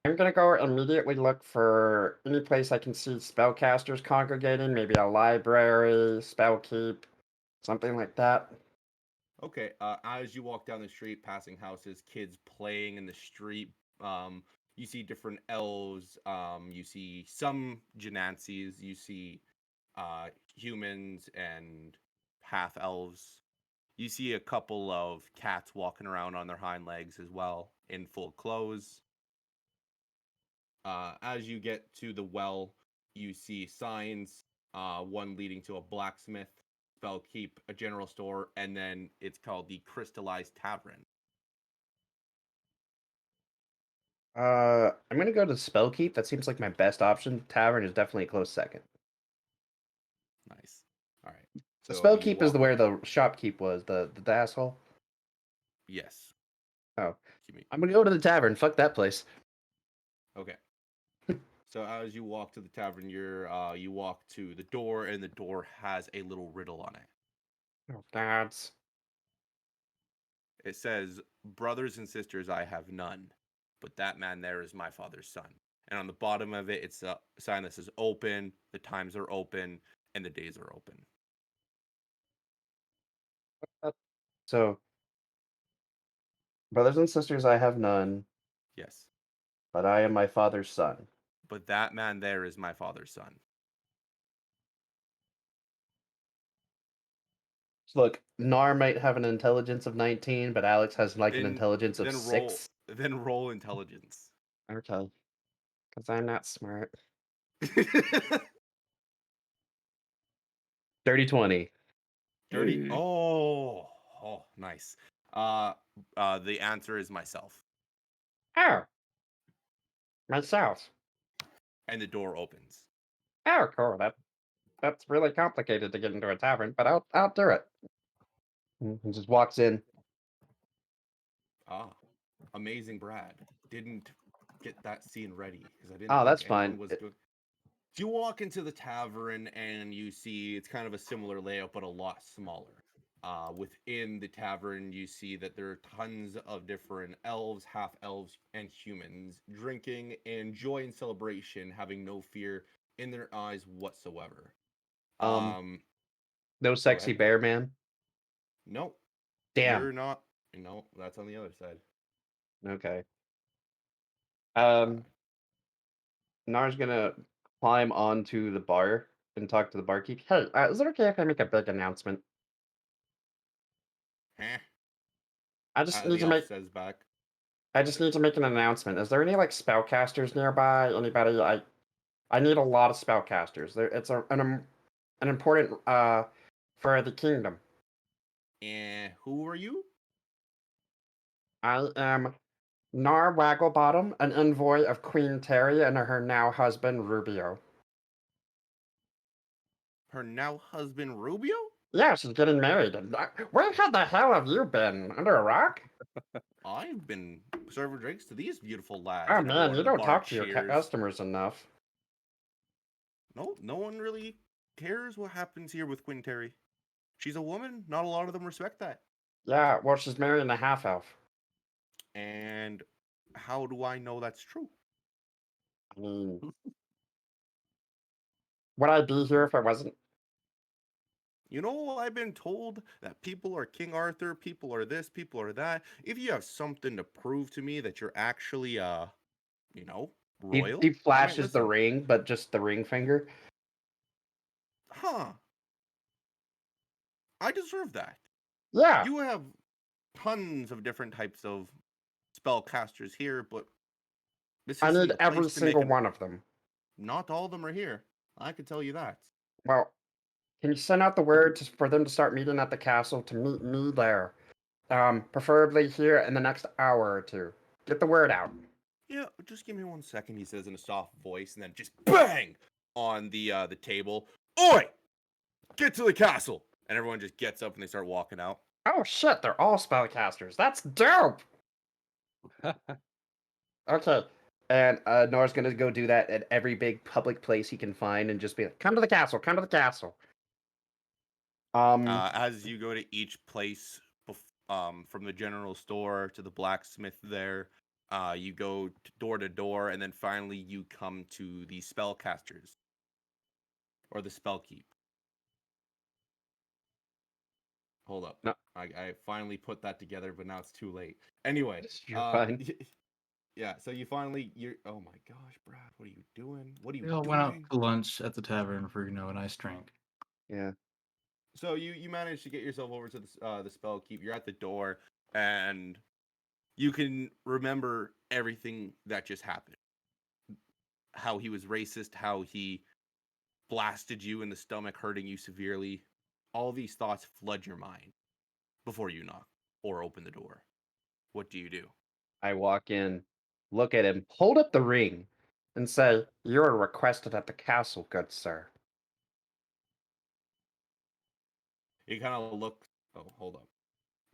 I'm gonna go immediately look for any place I can see spellcasters congregating, maybe a library, spell keep, something like that. Okay, as you walk down the street, passing houses, kids playing in the street, You see different elves. You see some Genancies. You see humans and half elves. You see a couple of cats walking around on their hind legs as well, in full clothes. As you get to the well, you see signs, one leading to a blacksmith, Spellkeep, a general store, and then it's called the Crystallized Tavern. I'm gonna go to Spellkeep. That seems like my best option. Tavern is definitely a close second. Nice. All right. The So you Spellkeep is walk. where the shopkeep was. The asshole. Yes. Oh, Give me. I'm gonna go to the tavern. Fuck that place. Okay. So as you walk to the tavern, you walk to the door, and the door has a little riddle on it. Oh gods. It says, "Brothers and sisters, I have none, but that man there is my father's son." And on the bottom of it, it's a sign that says "Open." The times are open, and the days are open. So, brothers and sisters, I have none, Yes, but I am my father's son. but that man there is my father's son. Look, Nar might have an intelligence of 19, but Alex has like an Then, intelligence of then 6. roll intelligence. Okay. Because I'm not smart. 30-20. Dirty. Oh, nice. The answer is myself, Oh, myself. and the door opens. Oh, cool. That's really complicated to get into a tavern, but I'll do it. He just walks in. Ah, amazing, Brad. Didn't get that scene ready because I didn't Oh, think that's anyone fine. was doing. So you walk into the tavern and you see it's kind of a similar layout, but a lot smaller. Within the tavern, you see that there are tons of different elves, half elves, and humans drinking in joy and celebration, having no fear in their eyes whatsoever. Um, No go sexy ahead. bear man. No, Damn. you're not. No, that's on the other side. Okay. Uh, Nar's gonna climb onto the bar and talk to the barkeep. Hey, is it okay if I make a big announcement? eh, I just need the to elf make says back. I just need to make an announcement. Is there any like spellcasters nearby? Anybody? I need a lot of spellcasters. It's an important for the kingdom. And who are you? I am Nar Wagglebottom, an envoy of Queen Terry and her now husband Rubio. Her now husband Rubio? Yeah, she's getting married. Where the hell have you been? Under a rock? I've been serving drinks to these beautiful lads, Oh and man, everyone you in the don't bar talk to your cheers. customers enough. No one really cares what happens here with Queen Terry. She's a woman. Not a lot of them respect that. Yeah, well, she's marrying a half elf. And how do I know that's true? I mean, would I be here if I wasn't? You know, I've been told that people are King Arthur, people are this, people are that. If you have something to prove to me that you're actually, royal, He I might flashes the listen. ring, but just the ring finger. Huh. I deserve that. Yeah, You have tons of different types of spellcasters here, but this I isn't need the every place to make single an. one of them. Not all of them are here. I can tell you that. Well, can you send out the word for them to start meeting at the castle to meet me there? Preferably here in the next hour or two. Get the word out. Yeah, just give me 1 second, he says in a soft voice, and then just bang on the table. Oi! Get to the castle! And everyone just gets up and they start walking out. Oh shit, they're all spellcasters. That's dope! Okay. And Nora's gonna go do that at every big public place he can find and just be like, come to the castle, come to the castle. As you go to each place, from the general store to the blacksmith there, you go door to door, and then finally you come to the spellcasters or the spellkeep. Hold up. No. I finally put that together, but now it's too late. Anyway, You're fine. Yeah, so you finally oh my gosh, Brad, what are you doing? What are you We all doing? went out to lunch at the tavern for a nice drink. Yeah. So you managed to get yourself over to the spell keep. You're at the door, and you can remember everything that just happened. How he was racist, how he blasted you in the stomach, hurting you severely. All these thoughts flood your mind before you knock or open the door. What do you do? I walk in, look at him, hold up the ring, and say, "You are requested at the castle, good sir." He kind of looks. Oh, hold up.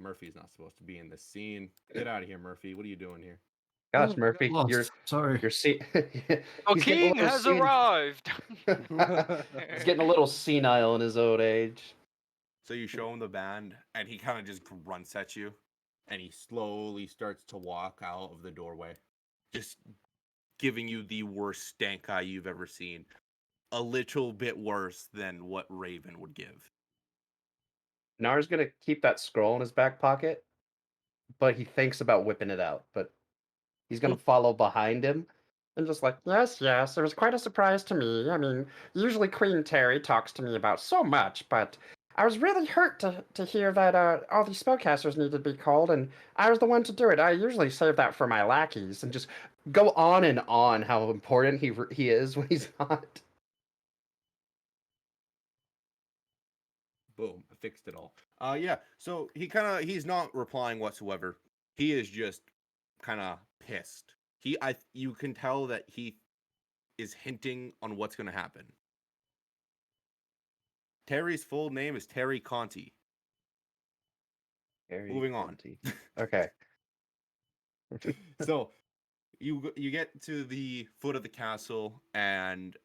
Murphy's not supposed to be in this scene. Get out of here, Murphy. What are you doing here? Gosh, Oh, Murphy, lost. Sorry. you're see The he's getting a king little has arrived. he's getting a little senile in his old age. So you show him the band, and he kind of just grunts at you, and he slowly starts to walk out of the doorway, just giving you the worst stank eye you've ever seen. A little bit worse than what Raven would give. Nar's gonna keep that scroll in his back pocket, but he thinks about whipping it out. But he's gonna follow behind him and just like, "Yes, yes, it was quite a surprise to me. I mean, usually Queen Terry talks to me about so much, but I was really hurt to hear that all these spellcasters needed to be called, and I was the one to do it. I usually save that for my lackeys," and just go on and on how important he is when he's not. Boom, I fixed it all. Yeah. So he's not replying whatsoever. He is just kind of pissed. You can tell that he is hinting on what's going to happen. Terry's full name is Terry Conti. Very Moving on. empty. Okay. So you get to the foot of the castle, and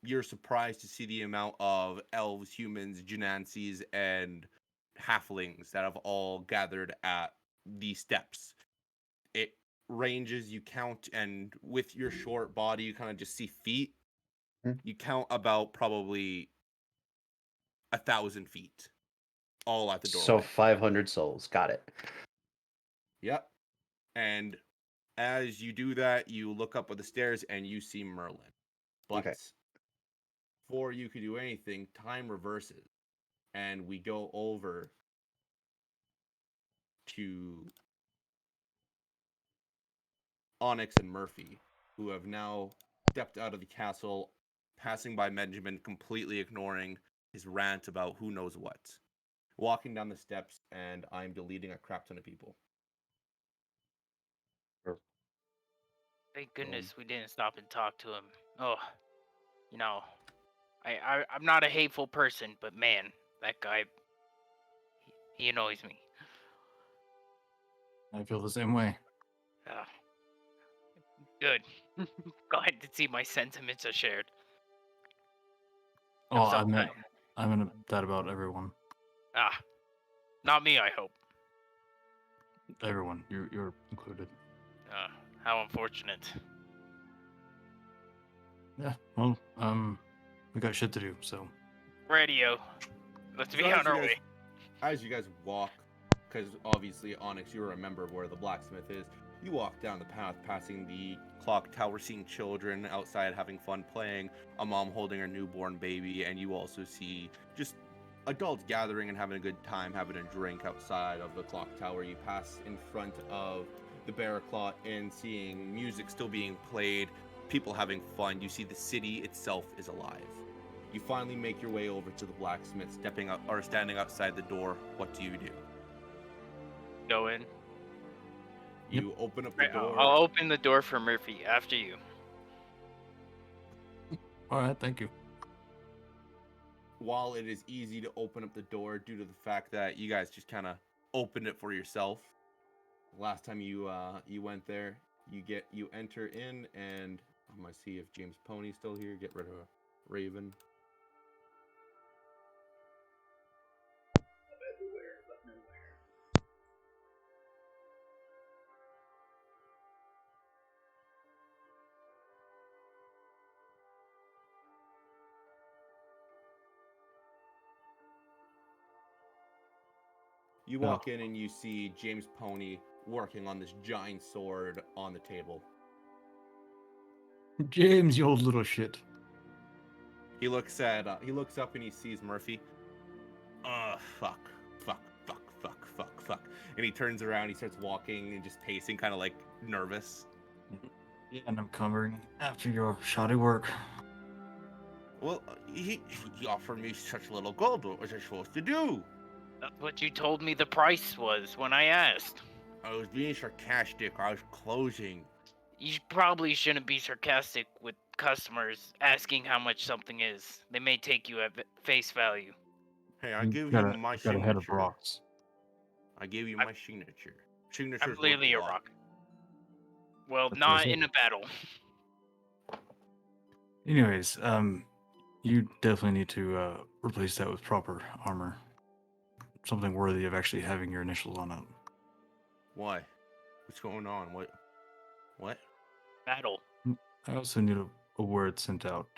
you're surprised to see the amount of elves, humans, genancies, and halflings that have all gathered at the steps. It ranges, you count, and with your short body, you kind of just see feet. Hmm. You count about probably 1,000 feet, all at the So doorway. 500 souls. Got it. Yep. And as you do that, you look up at the stairs and you see Merlin. But Okay. before you could do anything, time reverses, and we go over to Onyx and Murphy, who have now stepped out of the castle, passing by Benjamin, completely ignoring his rant about who knows what. Walking down the steps, and I'm deleting a crap ton of people. Thank goodness we didn't stop and talk to him. Oh, you know, I'm not a hateful person, but man, that guy, he annoys me. I feel the same way. Uh, good. Glad to see my sentiments are shared. Oh, So, I meant that about everyone. not me, I hope. Everyone, you're included. How unfortunate. Yeah. Well, we got shit to do, so. Radio. Let's be So on our way. As you guys walk, because obviously Onyx, you remember where the blacksmith is. You walk down the path, passing the clock tower, seeing children outside having fun playing, a mom holding her newborn baby, and you also see just adults gathering and having a good time, having a drink outside of the clock tower. You pass in front of the Barracloth and seeing music still being played, people having fun. You see the city itself is alive. You finally make your way over to the blacksmith, standing outside the door. What do? Go in. You open up the door. I'll open the door for Murphy after you. All right, thank you. While it is easy to open up the door due to the fact that you guys just kind of opened it for yourself. Last time you went there, you enter in, and I'm gonna see if James Pony's still here. Get rid of Raven. You walk in and you see James Pony working on this giant sword on the table. James, you old little shit. He looks up and he sees Murphy. Fuck. And he turns around, he starts walking and just pacing, kind of like nervous. Yeah, and I'm coming after your shoddy work. Well, he offered me such little gold. What was I supposed to do? That's what you told me the price was when I asked. I was being sarcastic. I was closing. You probably shouldn't be sarcastic with customers asking how much something is. They may take you at face value. Hey, I You give you got my a head of signature. rocks. I gave you my signature. I'm Signature's clearly a worth a lot. rock. Well, That's not what I in a battle. Anyways, you definitely need to replace that with proper armor. Something worthy of actually having your initials on it. Why? What's going on? What? Battle. I also need a word sent out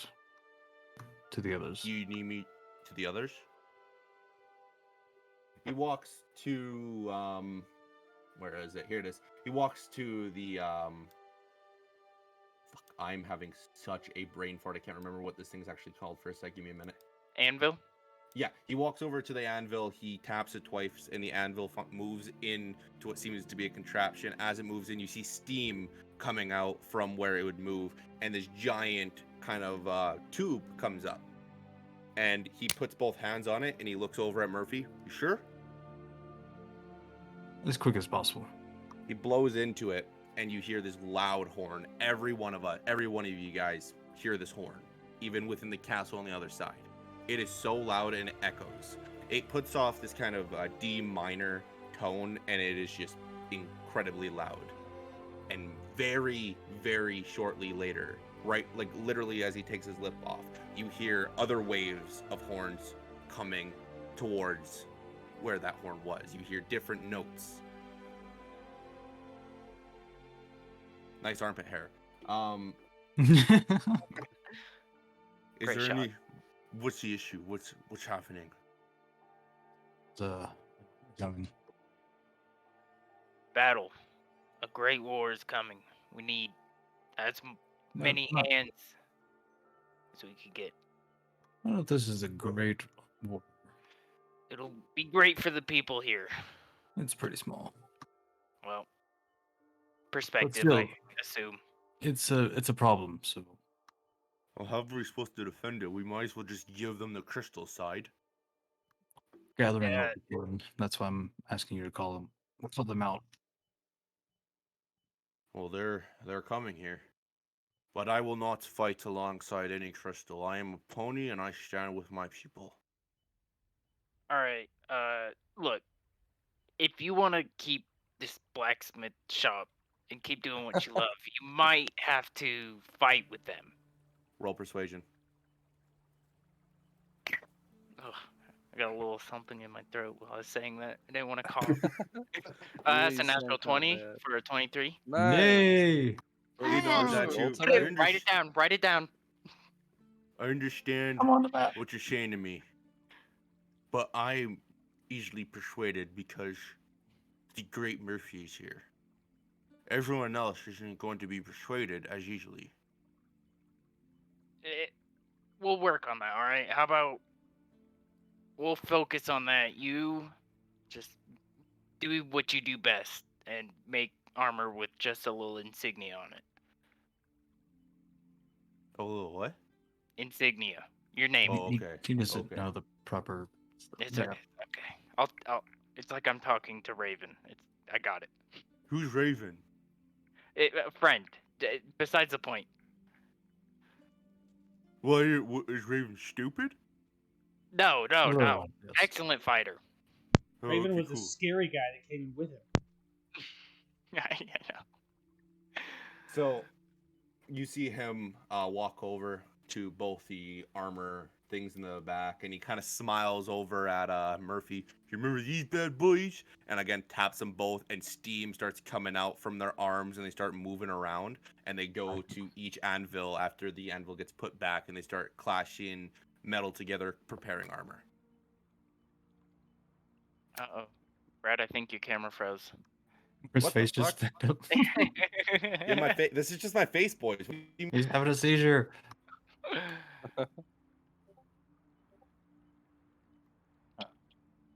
to the others. You need me to the others? He walks to where is it? Here it is. He walks to the fuck, I'm having such a brain fart. I can't remember what this thing's actually called for a sec. Give me a minute. Anvil? Yeah, he walks over to the anvil, he taps it twice, and the anvil moves in to what seems to be a contraption. As it moves in, you see steam coming out from where it would move, and this giant kind of tube comes up. And he puts both hands on it, and he looks over at Murphy. You sure? As quick as possible. He blows into it, and you hear this loud horn. Every one of you guys hear this horn, even within the castle on the other side. It is so loud and it echoes. It puts off this kind of D minor tone, and it is just incredibly loud. And very, very shortly later, right, like literally as he takes his lip off, you hear other waves of horns coming towards where that horn was. You hear different notes. Nice armpit hair. Is Great there shot. any? What's the issue? What's happening? Coming. Battle. A great war is coming. We need as many not- hands as we could get. I don't know if this is a great war. It'll be great for the people here. It's pretty small. Well, perspective, still- I assume. It's a problem, so Well, how are we supposed to defend it? We might as well just give them the crystal side. gathering Yeah. up important. That's why I'm asking you to call them out. Well, they're coming here. But I will not fight alongside any crystal. I am a pony and I stand with my people. All right. Look, if you want to keep this blacksmith shop and keep doing what you love, you might have to fight with them. Roll persuasion. Ugh, I got a little something in my throat while I was saying that. I didn't want to cough. That's a Really natural sounds not 20 bad. for a 23. Nice. Yay! He nods Oh, at you. ultimate? Put it, write it down. Write it down. I understand I'm on the map. what you're saying to me. But I'm easily persuaded because the great Murphy is here. Everyone else isn't going to be persuaded as easily. We'll work on that, all right? How about we'll focus on that. You just do what you do best and make armor with just a little insignia on it. Oh, what? Insignia. Your name. Oh, okay. He doesn't Okay. know the proper. It's Yeah. okay. Okay. I'll. It's like I'm talking to Raven. I got it. Who's Raven? Friend. Besides the point. Why is Raven stupid? No. Yes. Excellent fighter. Oh, Raven okay, was cool. a scary guy that came in with him. I know. So, you see him walk over to both the armor things in the back, and he kind of smiles over at Murphy. You remember these bad boys? And again, taps them both, and steam starts coming out from their arms, and they start moving around, and they go to each anvil after the anvil gets put back, and they start clashing metal together, preparing armor. Uh-oh. Brad, I think your camera froze. His What the face just fuck? picked up. Yeah, my face. This is just my face, boys. What do you He's having a seizure.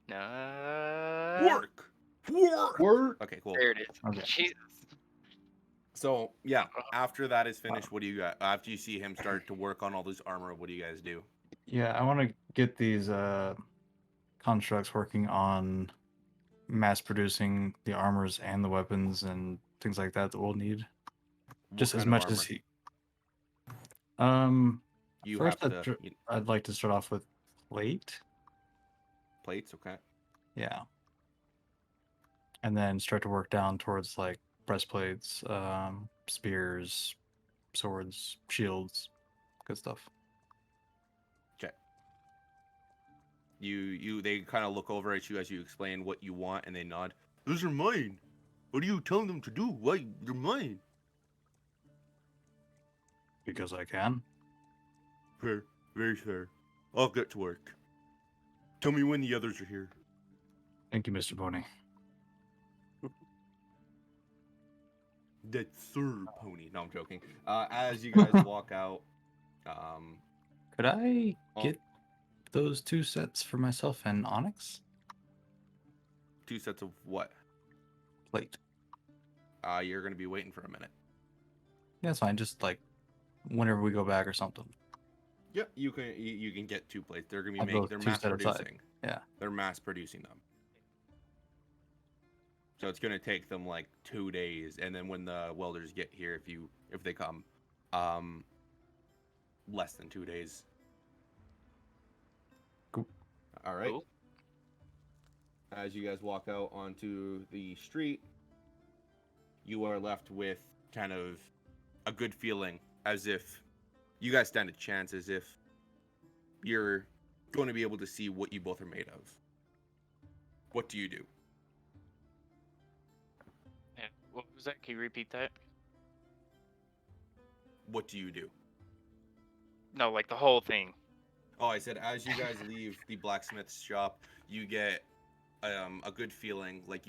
No. Work. Work. Okay, cool. There it is. Okay. Jesus. So yeah, after that is finished, what do you got? After you see him start to work on all this armor, what do you guys do? Yeah, I want to get these constructs working on mass producing the armors and the weapons and things like that that we'll need. What Just as kind of much armor? as he. Um, You first have to I'd like to start off with plate. plates, okay? Yeah. And then start to work down towards like breastplates, spears, swords, shields, good stuff. Okay. They kind of look over at you as you explain what you want, and they nod. Those are mine. What are you telling them to do? Why? They're mine. Because I can. Fair, very fair. I'll get to work. Tell me when the others are here. Thank you, Mr. Pony. That's Sir Pony. No, I'm joking. As you guys walk out, Could I Oh. get those 2 sets for myself and Onyx? 2 sets of what? Plate. You're gonna be waiting for a minute. Yeah, that's fine. Just like whenever we go back or something. Yep, you can get 2 plates. They're gonna be I'll go they're 2 mass set aside. producing. Yeah. They're mass producing them. So it's gonna take them like 2 days, and then when the welders get here, if they come, less than 2 days. Cool. All right. Cool. As you guys walk out onto the street, you are left with kind of a good feeling, as if you guys stand a chance, as if you're going to be able to see what you both are made of. What do you do? Yeah, what was that? Can you repeat that? What do you do? No, like the whole thing. Oh, I said as you guys leave the blacksmith's shop, you get a good feeling, like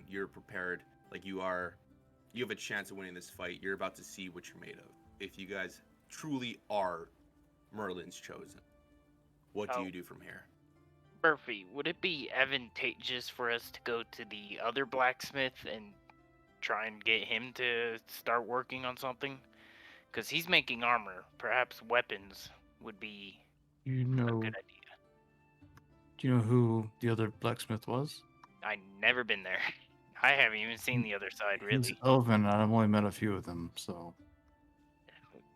you're prepared, like you have a chance of winning this fight. You're about to see what you're made of. If you guys truly are Merlin's chosen, what do Oh. you do from here? Murphy, would it be advantageous for us to go to the other blacksmith and try and get him to start working on something? Because he's making armor. Perhaps weapons would be You a know, good idea. do you know who the other blacksmith was? I never been there. I haven't even seen the other side, He's really. elven, and I've only met a few of them, so.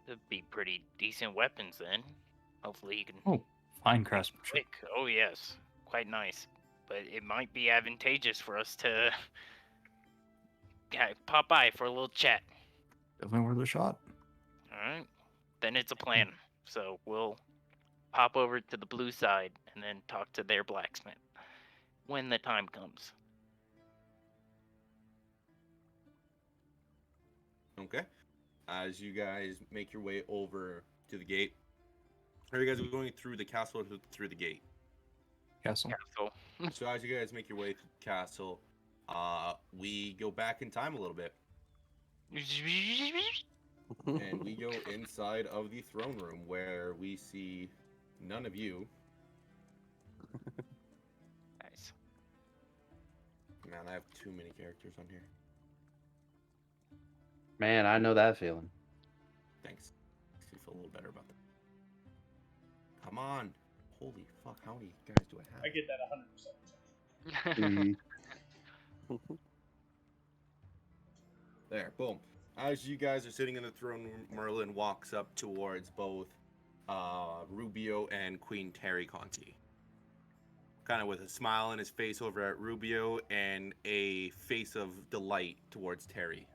It'd be pretty decent weapons then. Hopefully you can Oh, fine craftsmanship. quick. Oh yes, quite nice. But it might be advantageous for us to pop by for a little chat. Definitely worth a shot. All right, then it's a plan. So we'll pop over to the blue side and then talk to their blacksmith when the time comes. Okay. As you guys make your way over to the gate, are you guys going through the castle or through the gate? Castle. So So as you guys make your way through the castle, we go back in time a little bit, and we go inside of the throne room where we see none of you. nice. Man, I have too many characters on here. Man, I know that feeling. Thanks. Makes me feel a little better about that. Come on. Holy fuck, how many guys do I have? I get that 100%. There, boom. As you guys are sitting in the throne room, Merlin walks up towards both Rubio and Queen Terry Conti. Kind of with a smile on his face over at Rubio and a face of delight towards Terry.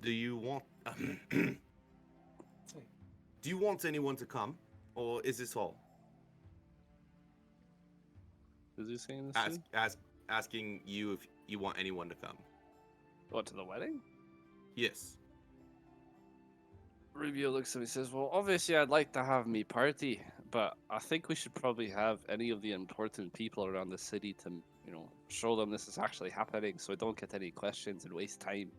Do you want do you want anyone to come, or is this all? Who's he saying this to? Asking you if you want anyone to come. What, to the wedding? Yes. Rubio looks at me and says, well, obviously I'd like to have me party, but I think we should probably have any of the important people around the city to show them this is actually happening, so I don't get any questions and waste time.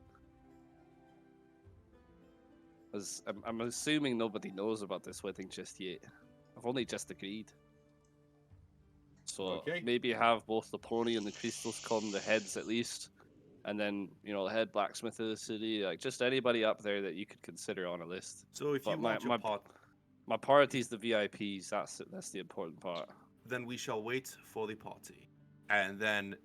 Because I'm assuming nobody knows about this wedding just yet. I've only just agreed. So Okay. maybe have both the pony and the crystals come, the heads at least, and then the head blacksmith of the city, like just anybody up there that you could consider on a list. So if But you want your pot, my priority is the VIPs. That's the important part. then we shall wait for the party. And then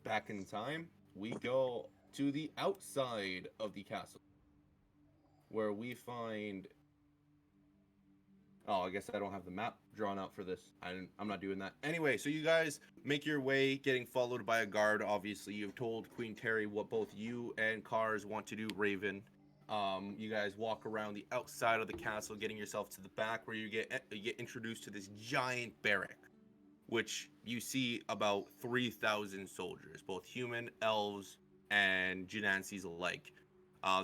back in time, we go to the outside of the castle, where we find. Oh, I guess I don't have the map drawn out for this. I'm not doing that. Anyway, so you guys make your way, getting followed by a guard. Obviously, you've told Queen Terry what both you and Cars want to do, Raven. You guys walk around the outside of the castle, getting yourself to the back, where you get introduced to this giant barrack, which you see about 3,000 soldiers, both human, elves, and Genansis alike.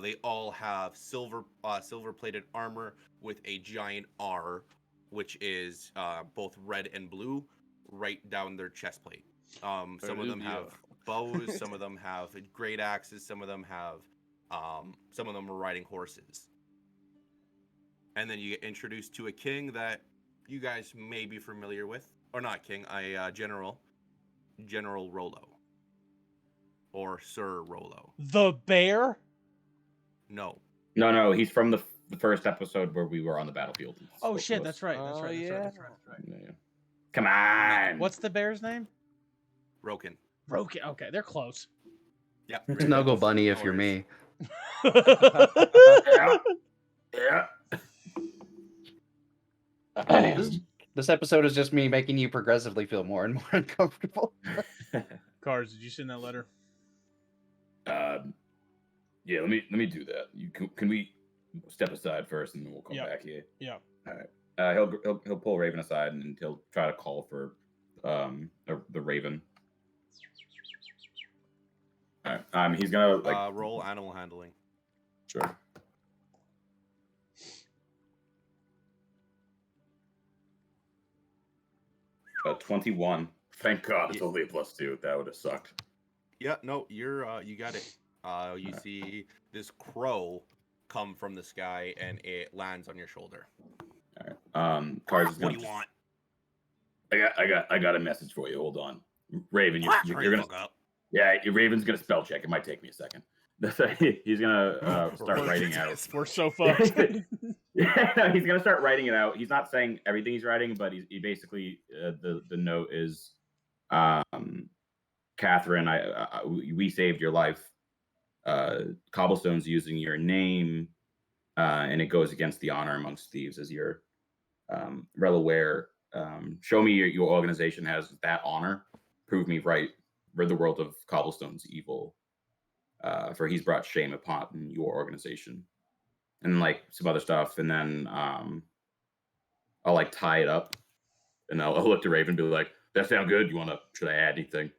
They all have silver-plated armor with a giant R, which is both red and blue, right down their chest plate. Some of them have bows, some of them have great axes, some of them are riding horses. And then you get introduced to a king that you guys may be familiar with, or not king, General Rollo, or Sir Rollo. The bear? No. No, he's from the first episode where we were on the battlefield. Oh shit, that's right. That's right. Yeah. Come on. What's the bear's name? Roken. Roken. Okay, they're close. Yeah. Snuggle Bunny if you're me. Yeah. This episode is just me making you progressively feel more and more uncomfortable. Cars, did you send that letter? Yeah, let me do that. Can we step aside first, and then we'll come back here? Yeah. All right. He'll pull Raven aside, and he'll try to call for the Raven. All right. He's gonna roll animal handling. Sure. 21. Thank God it's only a +2. That would have sucked. Yeah, no, you got it. You see this crow come from the sky, and it lands on your shoulder. All right. Cars is What do you want? I got a message for you. Hold on, Raven. You're gonna. Up. Yeah, Raven's gonna spell check. It might take me a second. He's gonna start writing out. We're so fucked. Yeah, he's gonna start writing it out. He's not saying everything he's writing, but he basically the note is, Catherine, we saved your life. Cobblestone's using your name, and it goes against the honor amongst thieves, as you're well aware. Show me your organization has that honor. Prove me right. Rid the world of Cobblestone's evil. For he's brought shame upon your organization. And like some other stuff, and then I'll like tie it up, and I'll look to Raven and be like, "That sound good? Should I add anything?"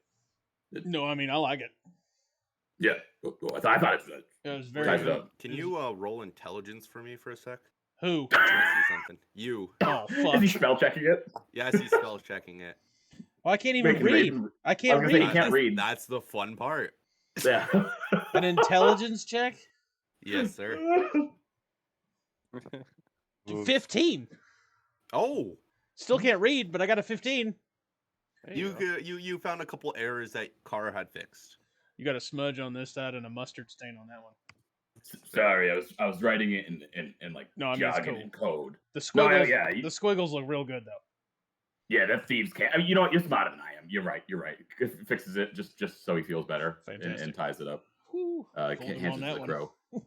No, I mean I like it. Yeah, I thought it was. It was very good. Can you roll intelligence for me for a sec? Who? I want to see something. You. Oh fuck! Is he spell checking it? Yes, he's spell checking it. Well, I can't even Making read. Raven- I can't I was gonna say, read. he can't read. That's the fun part. Yeah. An intelligence check? Yes, sir. 15. Oh, Still can't read, but I got a 15. you found a couple errors that Kara had fixed. You got a smudge on this side and a mustard stain on that one. Sorry, I was writing it in like No, I mean, it's jargon cool. and code. The squiggles, yeah, the squiggles look real good though. Yeah, that thieves can't. I mean, you know what? You're smarter than I am. You're right. It fixes it just so he feels better and ties it up. Whew, Hands golden it on to that the one. crow. All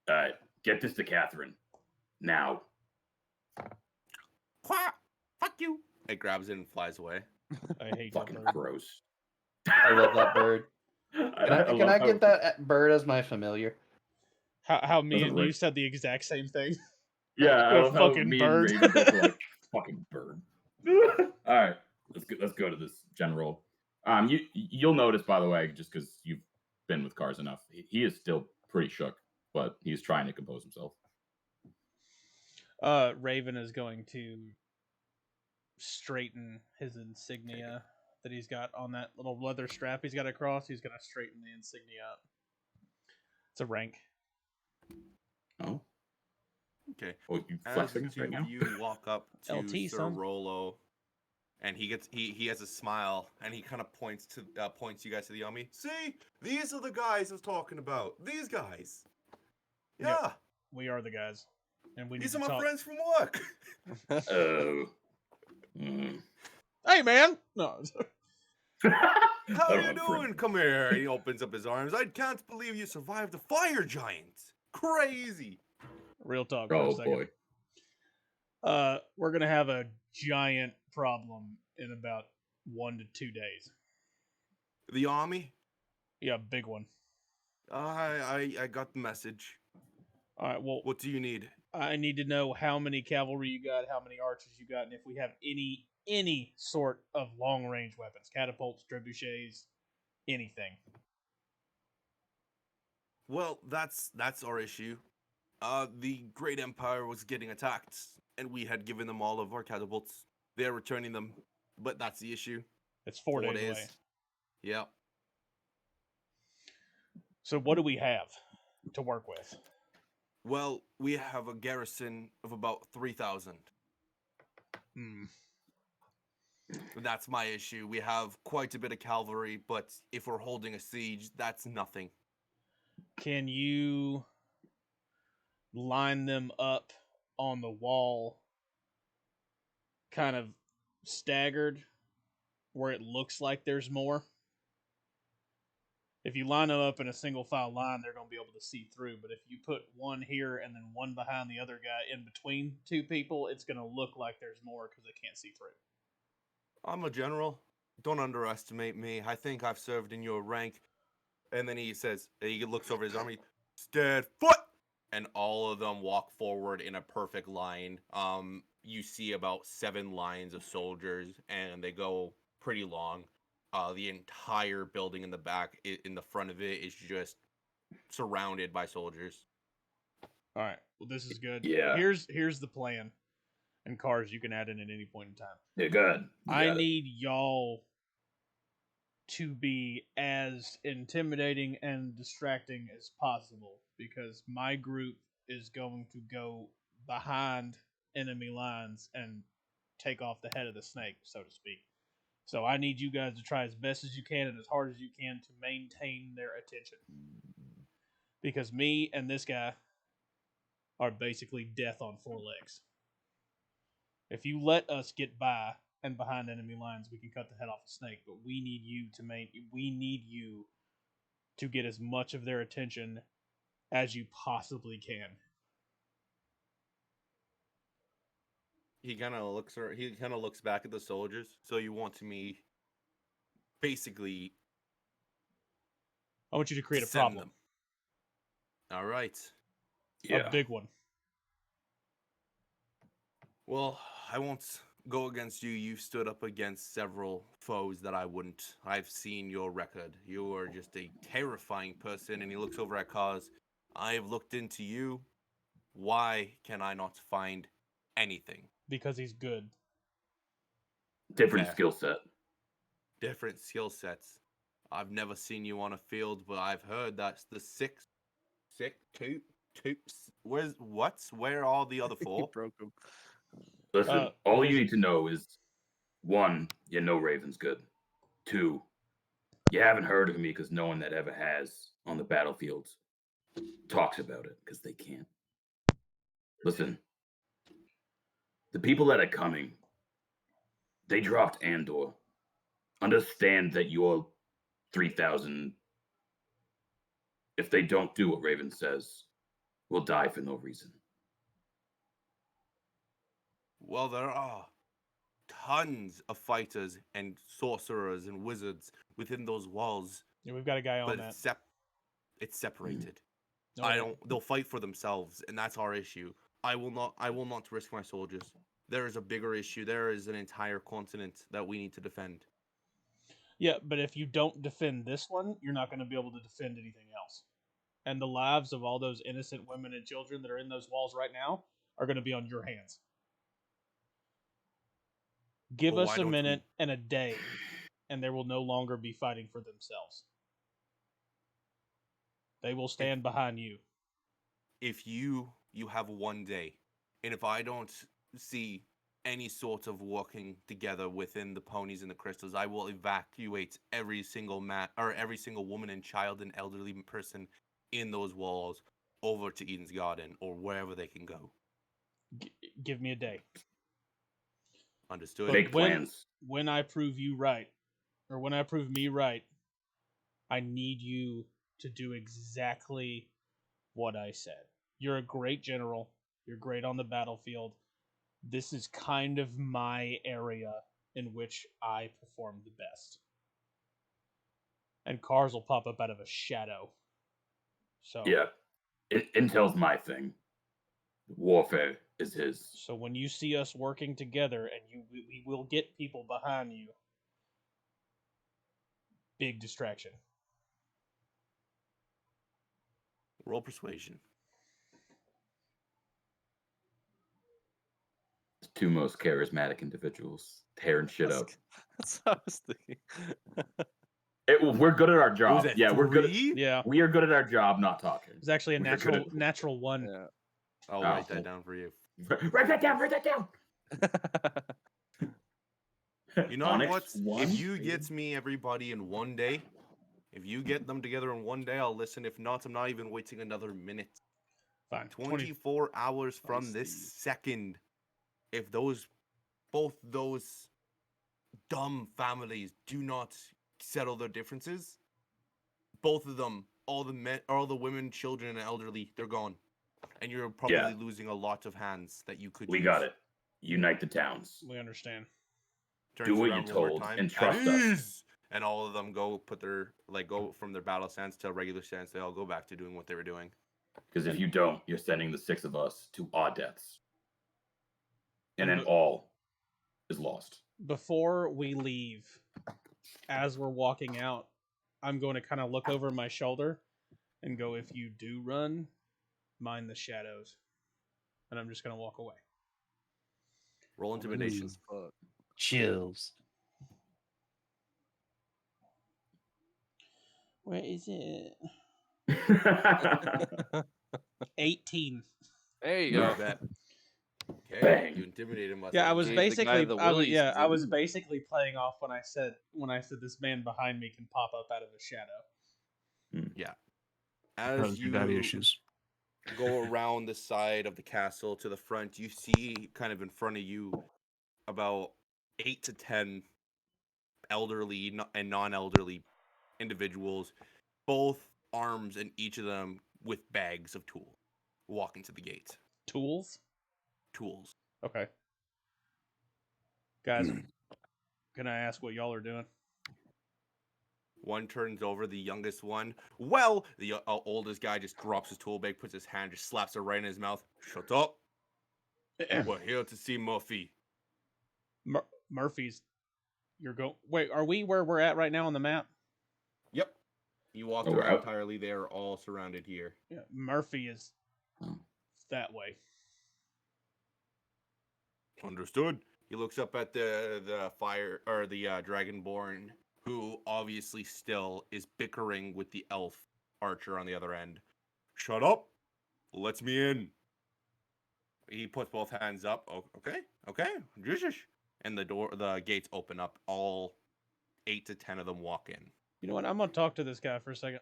right, get this to Catherine now. Quack! Fuck you! It grabs it and flies away. I hate Fucking that bird. gross. I love that bird. Can I get that bird as my familiar? How me Doesn't and work. you said the exact same thing. Yeah, I A love how fucking me bird. and Raven both were like, fucking bird. All right, let's go to this general. You'll notice, by the way, just because you've been with Cars enough, he is still pretty shook, but he's trying to compose himself. Raven is going to straighten his insignia that he's got on that little leather strap he's got across. He's gonna straighten the insignia up. It's a rank. Oh, Okay. oh, you As flexing the us two right of now? you walk up to LT, Sir son. Rolo, and he has a smile, and he kind of points you guys to the Yami. See, these are the guys I was talking about. These guys. Yeah, Yep. We are the guys, and we need these to are my talk. friends from work. Oh. Mm. Hey, man! No. How I are don't you have doing? friends. Come here. He opens up his arms. I can't believe you survived the fire giant. Crazy. Real talk for a Oh second. boy. We're gonna have a giant problem in about 1 to 2 days. The army? Yeah, big one. I got the message. All right. Well, What do you need? I need to know how many cavalry you got, how many archers you got, and if we have any sort of long range weapons, catapults, trebuchets, anything. Well, that's our issue. The Great Empire was getting attacked, and we had given them all of our catapults. They're returning them, but that's the issue. It's 4 days away. Yeah. So what do we have to work with? Well, we have a garrison of about 3,000. That's my issue. We have quite a bit of cavalry, but if we're holding a siege, that's nothing. Can you line them up on the wall kind of staggered where it looks like there's more? If you line them up in a single file line, they're going to be able to see through. But if you put one here and then one behind the other guy in between two people, it's going to look like there's more because they can't see through. I'm a general. Don't underestimate me. I think I've served in your rank. And then he says, he looks over his army, stead foot! And all of them walk forward in a perfect line. You see about 7 lines of soldiers, and they go pretty long. The entire building in the back, in the front of it, is just surrounded by soldiers. All right. Well, this is good. Yeah. Here's the plan. And cars you can add in at any point in time. Yeah, good. I need y'all to be as intimidating and distracting as possible because my group is going to go behind enemy lines and take off the head of the snake, so to speak. So I need you guys to try as best as you can and as hard as you can to maintain their attention. Because me and this guy are basically death on 4 legs. If you let us get by and behind enemy lines, we can cut the head off a snake. But we need you to get as much of their attention as you possibly can. He kind of looks back at the soldiers. So you want me basically I want you to create a send problem. them. All right. A big one. Well, I won't go against you. You've stood up against several foes that I wouldn't. I've seen your record. You are just a terrifying person. And he looks over at Kaz. I've looked into you. Why can I not find anything? Because he's good. Different Yeah. skill set. Different skill sets. I've never seen you on a field, but I've heard that's the where are all the other He 4? broke him. Listen, all you need to know is 1, you know Raven's good. 2, you haven't heard of me because no one that ever has on the battlefields talks about it because they can't. Listen, the people that are coming, they dropped Andor. Understand that your 3,000, if they don't do what Raven says, will die for no reason. Well, there are tons of fighters and sorcerers and wizards within those walls, Yeah, we've got a guy on but that. it's separated. Okay. They'll fight for themselves, and that's our issue. I will not risk my soldiers. There is a bigger issue. There is an entire continent that we need to defend. Yeah, but if you don't defend this one, you're not going to be able to defend anything else. And the lives of all those innocent women and children that are in those walls right now are going to be on your hands. Give Well, us why a don't we- minute and a day and they will no longer be fighting for themselves. They will stand behind you. If you have one day, and if I don't see any sort of working together within the ponies and the crystals, I will evacuate every single man or every single woman and child and elderly person in those walls over to Eden's Garden or wherever they can go. Give me a day. Understood. But Make plans. when I prove you right, or when I prove me right, I need you to do exactly what I said. You're a great general. You're great on the battlefield. This is kind of my area in which I perform the best. And cars will pop up out of a shadow. So Yeah. Intel's my thing. Warfare is his. So when you see us working together, and we will get people behind you. Big distraction. Roll persuasion. The two most charismatic individuals tearing shit up. That's what I was thinking. We're good at our job. Was it Yeah, we're good. three? Yeah. We are good at our job, not talking. It's actually a We're good at- natural one. Yeah. I'll Oh. write that down for you. Write that down. Write that down. You know Onyx what? one? If you get me everybody in one day, if you get them together in one day, I'll listen. If not, I'm not even waiting another minute. Fine. 24 hours from this second, if both those dumb families do not settle their differences, both of them, all the men, all the women, children, and elderly, they're gone. And you're probably Yeah. losing a lot of hands that you could We use. got it. Unite the towns. We understand. Turns Do what around you're one more told time, and "At trust us." ease!" And all of them go go from their battle stance to a regular stance. They all go back to doing what they were doing. Because if you don't, you're sending the 6 of us to our deaths. And then And all is lost. Before we leave, as we're walking out, I'm going to kind of look over my shoulder and go, if you do run, mind the shadows. And I'm just going to walk away. Roll intimidation. Chills. Where is it? 18. There you You go. bet. Okay, Bang. you intimidate him. Yeah, I was Gave the guy basically the I was, willies, yeah, I dude. was basically playing off when I said this man behind me can pop up out of the shadow. Yeah. That As was your daddy you issues. go around the side of the castle to the front, you see kind of in front of you about 8 to 10 elderly and non-elderly individuals, both arms and each of them with bags of tools, walking to the gate. Tools? Tools. Okay. Guys, can I ask what y'all are doing? One turns over, the youngest one. Well, the oldest guy just drops his tool bag, puts his hand, just slaps it right in his mouth. Shut up. We're here to see Murphy. Murphy's. Wait, are we where we're at right now on the map? Yep. You walked Oh, we're around out? entirely. They are all surrounded here. Yeah, Murphy is Oh. that way. Understood. He looks up at the fire or the dragonborn, who obviously still is bickering with the elf archer on the other end. Shut up. Lets me in. He puts both hands up. Oh, okay. Jesus. And the gates open up. All 8 to 10 of them walk in. You know what? I'm gonna talk to this guy for a second.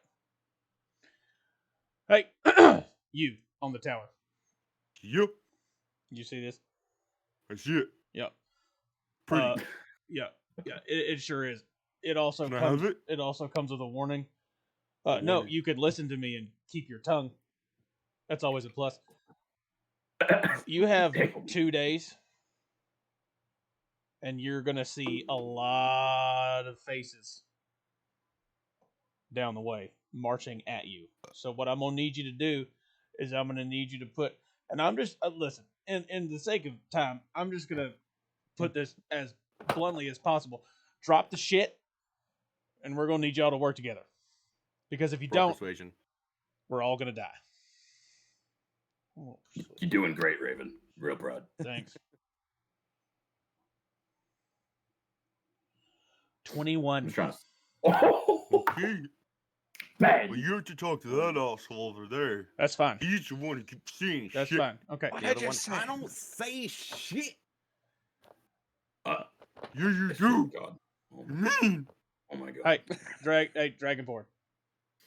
Hey, you on the tower. Yep. You see this? I see it. Yeah. Pretty. Yeah. It sure is. It also Can I comes. have it? It also comes with a warning. A No, warning. you could listen to me and keep your tongue. That's always a plus. You have Damn. 2 days, and you're gonna see a lot of faces down the way marching at you. So what I'm gonna need you to do is I'm gonna need you to put, and I'm just listen. In the sake of time, I'm just gonna put this as bluntly as possible. Drop the shit, and we're gonna need y'all to work together. Because if you Roll don't, persuasion. we're all gonna die. Oh, You're doing great, Raven. Real proud. thanks. 21. I'm trying to. Oh, Okay. bang. Well, you have to talk to that asshole over there. That's fine. He's the one who keeps saying That's shit. fine. Okay. What The I other just one- say? I don't say shit. Uh, Yeah, you I swear to do. God. Oh You my, mean? oh my God. Hey, Dragonborn.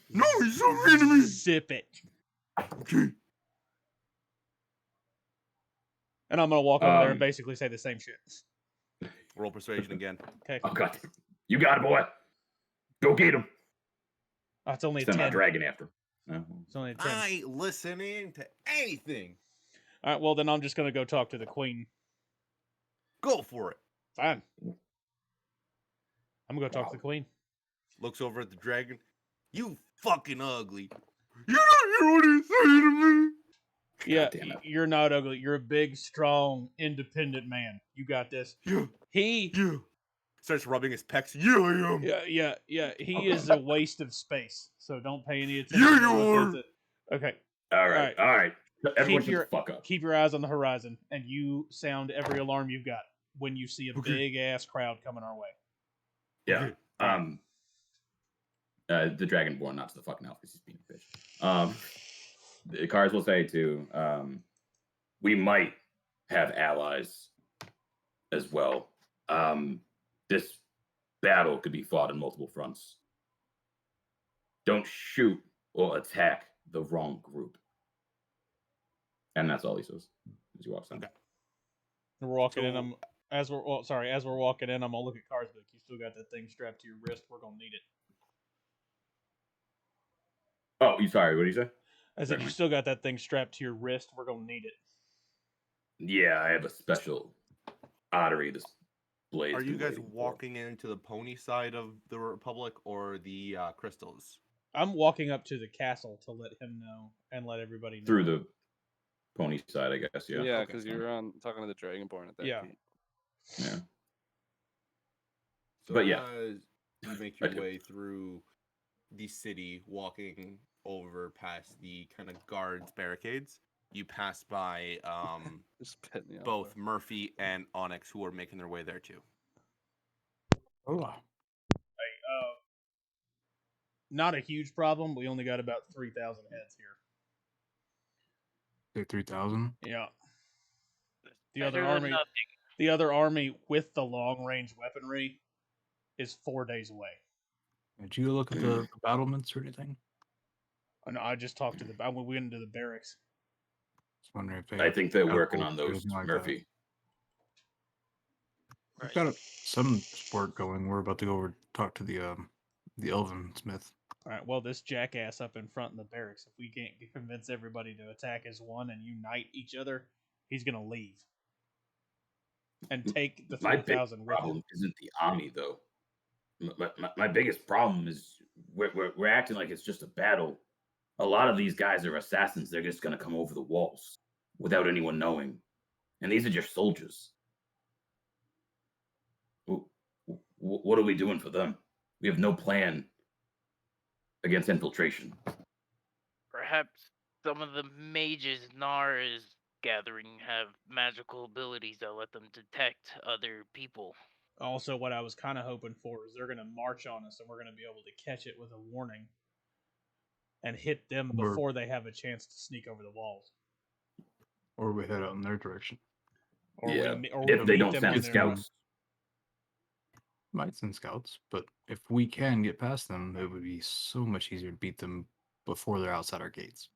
No, he's so mean to me. Zip it. Okay. And I'm gonna walk over there and basically say the same shit. Roll persuasion again. Okay. Oh God. You got it, boy. Go get him. Oh, it's only a Send my 10. dragon after. No. It's only a 10. I ain't listening to anything. All right. Well, then I'm just gonna go talk to the queen. Go for it. Fine. I'm gonna go talk to Wow. the queen. Looks over at the dragon. You fucking ugly. You don't hear what he's saying to me. Yeah, damn it. you're not ugly. You're a big, strong, independent man. You got this. Yeah, He, yeah. Starts rubbing his pecs. Yeah, I am. yeah. He is a waste of space. So don't pay any attention. Yeah, to you what are. this is. Okay. All right. All All right. Everyone shut your- the fuck up. Keep your eyes on the horizon, and you sound every alarm you've got when you see a Okay. big ass crowd coming our way. Yeah. Okay. The Dragonborn, not to the fucking elf because he's being a bitch. The cards will say too. We might have allies as well. This battle could be fought on multiple fronts. Don't shoot or attack the wrong group. And that's all he says as he walks in. Okay. We're walking in. So- As we're walking in, I'm gonna look at cards. But you still got that thing strapped to your wrist. We're gonna need it. Oh, you sorry. What did you say? I said you Certainly. still got that thing strapped to your wrist. We're gonna need it. Yeah, I have a special artery. This blade. Are you guys walking into the pony side of the Republic or the crystals? I'm walking up to the castle to let him know and let everybody know. through the pony side? I guess. Yeah. Yeah, okay, because fine. you're on talking to the Dragonborn at that Yeah. point. Yeah. So But yeah. as you make I your do. way through the city, walking over past the kind of guards barricades, you pass by Just pit me off, both bro. Murphy and Onyx, who are making their way there too. Oh, Not a huge problem. We only got about 3,000 heads here. say 3,000. Yeah. The Better other than army, nothing. the other army with the long range weaponry, is 4 days away. Did you look at the battlements or anything? And I just talked to the. I went into the barracks. Just wondering if they. I have think they're working catapults on or those, anything like that. Murphy. We've got some sport going. We're about to go over talk to the Elven Smith. All right. Well, this jackass up in front in the barracks. If we can't convince everybody to attack as one and unite each other, he's gonna leave and take the My big 3,000 with him. problem isn't the army, though. My biggest problem is we're acting like it's just a battle. A lot of these guys are assassins. They're just going to come over the walls without anyone knowing. And these are just soldiers. What are we doing for them? We have no plan against infiltration. Perhaps some of the mages Nar is gathering have magical abilities that let them detect other people. Also, what I was kind of hoping for is they're gonna march on us, and we're gonna be able to catch it with a warning and hit them Or- before they have a chance to sneak over the walls. Or we head out in their direction. Or Yeah, we if they meet don't them send on their- scouts. Might send scouts, but if we can get past them, it would be so much easier to beat them before they're outside our gates.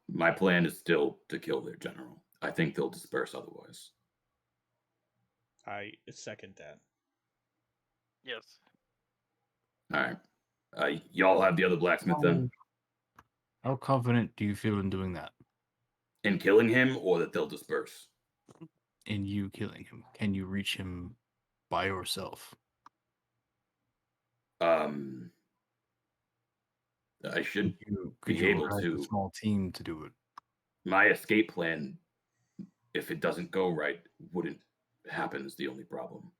My plan is still to kill their general. I think they'll disperse otherwise. I second that. Yes. All right. Y'all have the other blacksmith then? How confident do you feel in doing that? In killing him, or that they'll disperse? In you killing him? Can you reach him by yourself? I should Could be you able organize to. a small team to do it? My escape plan, if it doesn't go right, wouldn't happen is the only problem.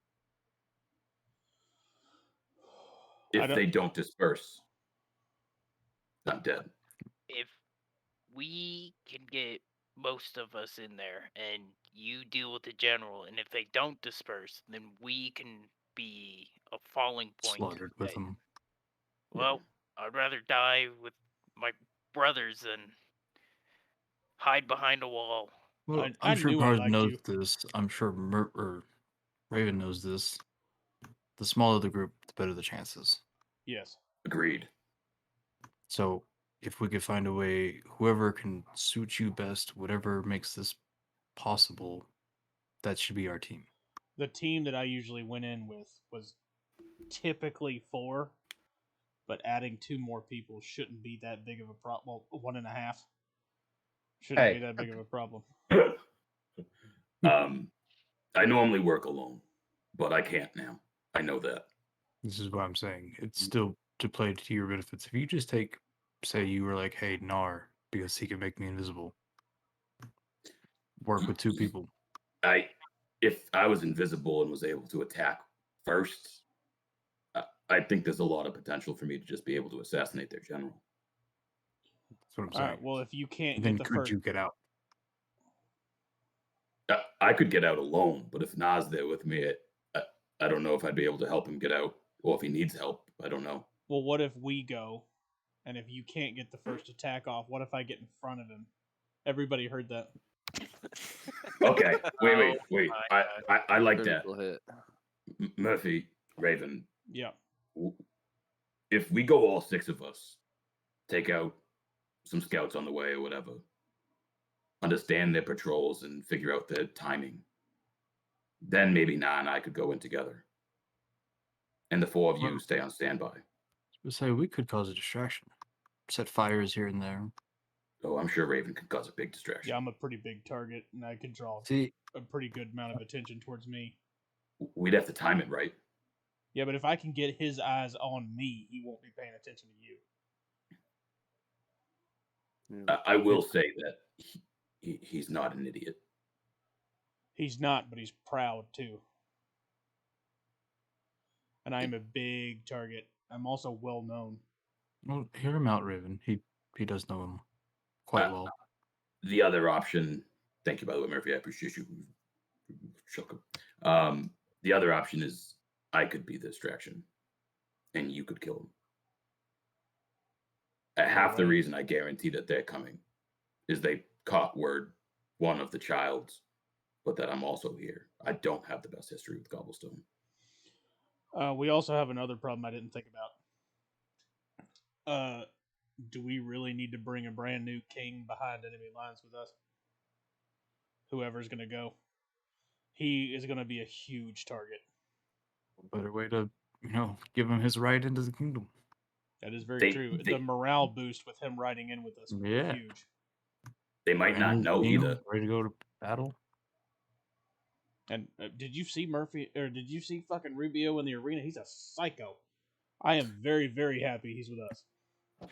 If they don't disperse, I'm dead. If we can get most of us in there and you deal with the general, and if they don't disperse, then we can be a falling point. Slaughtered with that- them. Well, I'd rather die with my brothers than hide behind a wall. Well, I I'm sure knew I Bard liked knows you. this. I'm sure Raven knows this. The smaller the group, the better the chances. Yes. Agreed. So if we could find a way, whoever can suit you best, whatever makes this possible, that should be our team. The team that I usually went in with was typically 4, but adding 2 more people shouldn't be that big of a problem. Well, 1.5 shouldn't be Hey. that big of a problem. I normally work alone, but I can't now. I know that. This is what I'm saying. It's still to play to your benefits. If you just take, say, you were like, hey, Nar, because he can make me invisible. Work with 2 people. If I was invisible and was able to attack first, I think there's a lot of potential for me to just be able to assassinate their general. That's what I'm All saying. right. Well, if you can't Then get the could first, you get out? I could get out alone, but if Nas there with me, I don't know if I'd be able to help him get out, or if he needs help. I don't know. well, what if we go, and if you can't get the first attack off, what if I get in front of him? Everybody heard that. Okay, wait. my I like that. Critical hit. Murphy, Raven. Yeah. If we go all 6 of us, take out some scouts on the way or whatever, understand their patrols and figure out their timing, then maybe Na and I could go in together. And the 4 of you stay on standby. So we could cause a distraction. Set fires here and there. Oh, I'm sure Raven could cause a big distraction. Yeah, I'm a pretty big target, and I could draw See, a pretty good amount of attention towards me. We'd have to time it right. Yeah, but if I can get his eyes on me, he won't be paying attention to you. I will say that he's not an idiot. He's not, but he's proud too. And I am a big target. I'm also well known. well, hear him out, Raven. He does know him quite well. The other option, thank you by the way, Murphy, I appreciate you. The other option is I could be the distraction and you could kill him. Half the reason I guarantee that they're coming is they caught word, one of the childs, but that I'm also here. I don't have the best history with Cobblestone. We also have another problem I didn't think about. Do we really need to bring a brand new king behind enemy lines with us? Whoever's going to go. He is going to be a huge target. Better way to, give him his right into the kingdom. That is very true. The morale boost with him riding in with us would be huge. They might not know either. Ready to go to battle? And did you see Murphy, or did you see fucking Rubio in the arena? He's a psycho. I am very, very happy he's with us.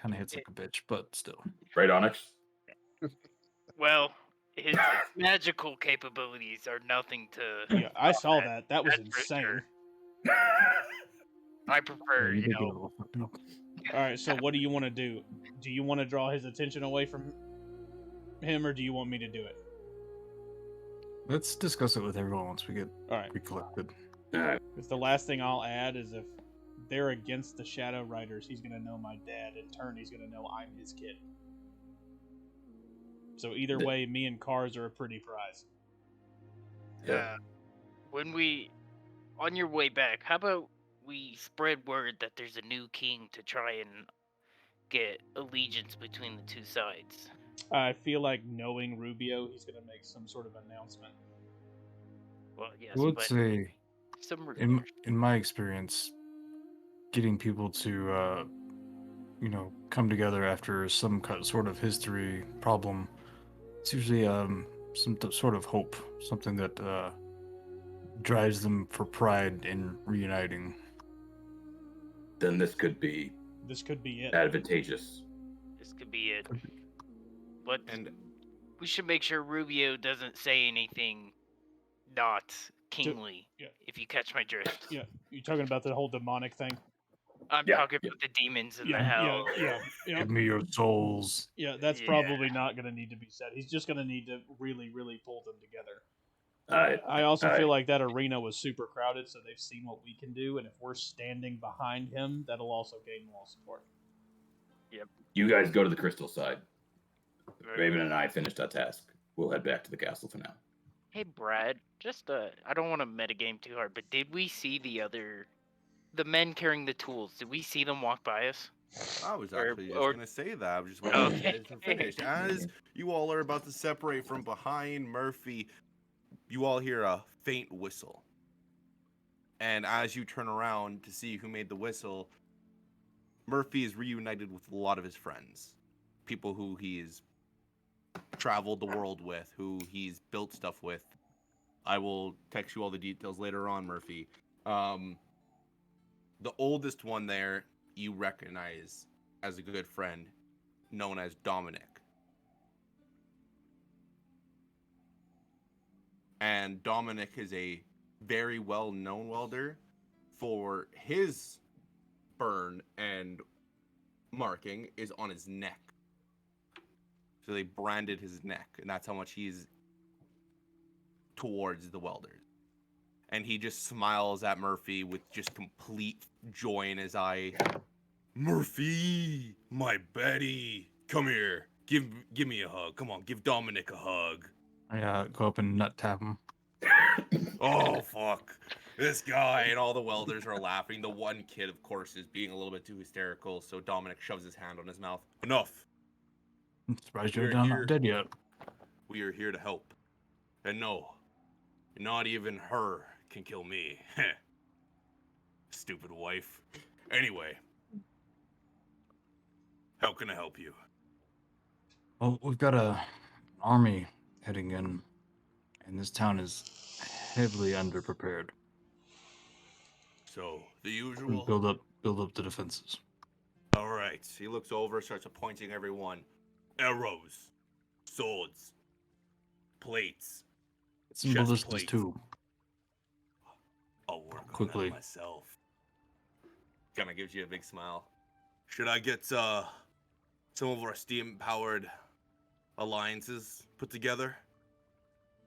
Kind of hits like a bitch, but still. Right, Onyx? Well, his magical capabilities are nothing to. Yeah, I saw that. That was That's for insane. sure. I prefer, You did get a little fucked up. All right, so what do you want to do? Do you want to draw his attention away from him, or do you want me to do it? Let's discuss it with everyone once we get All right. recollected. Because the last thing I'll add is if they're against the Shadow Riders, he's going to know my dad. In turn, he's going to know I'm his kid. So either way, me and Cars are a pretty prize. Yeah. On your way back, how about we spread word that there's a new king to try and get allegiance between the two sides? I feel like knowing Rubio, he's going to make some sort of announcement. Well, yes, I would but say, some in my experience, getting people to, come together after some sort of history problem, it's usually some sort of hope, something that drives them for pride in reuniting. Then this could be it. Advantageous. This could be it. But we should make sure Rubio doesn't say anything not kingly. If you catch my drift. Yeah, you talking about the whole demonic thing? I'm talking about the demons in the hell. Yeah. Give me your souls. Yeah, that's probably not going to need to be said. He's just going to need to really, really pull them together. I also feel like that arena was super crowded, so they've seen what we can do, and if we're standing behind him, that'll also gain more support. You guys go to the crystal side. Raven and I finished that task. We'll head back to the castle for now. Hey, Brad, just I don't want to metagame too hard, but did we see the men carrying the tools? Did we see them walk by us? I was Or- actually just or- gonna say that. I was just waiting for you Okay. guys to finish. As you all are about to separate from behind Murphy, you all hear a faint whistle. And as you turn around to see who made the whistle, Murphy is reunited with a lot of his friends. People who he's traveled the world with, who he's built stuff with. I will text you all the details later on, Murphy. The oldest one there you recognize as a good friend, known as Dominic. And Dominic is a very well-known welder for his burn and marking is on his neck. So they branded his neck, and that's how much he's towards the welders. And he just smiles at Murphy with just complete joy in his eye. Murphy, my Betty, come here. Give me a hug. Come on, give Dominic a hug. I go up and nut tap him. Oh, fuck. This guy, and all the welders are laughing. The one kid, of course, is being a little bit too hysterical, so Dominic shoves his hand on his mouth. Enough. I'm surprised you're We're not here. dead yet. We are here to help. And no, not even her can kill me. Stupid wife. Anyway, how can I help you? Well, we've got an army heading in, and this town is heavily underprepared. So, the We usual? build up the defenses. All right. He looks over, starts appointing everyone. Arrows, swords, plates. Some Chest ballistas plates. too. I'll work Quickly. on that myself. Kind of gives you a big smile. Should I get some of our steam-powered alliances put together?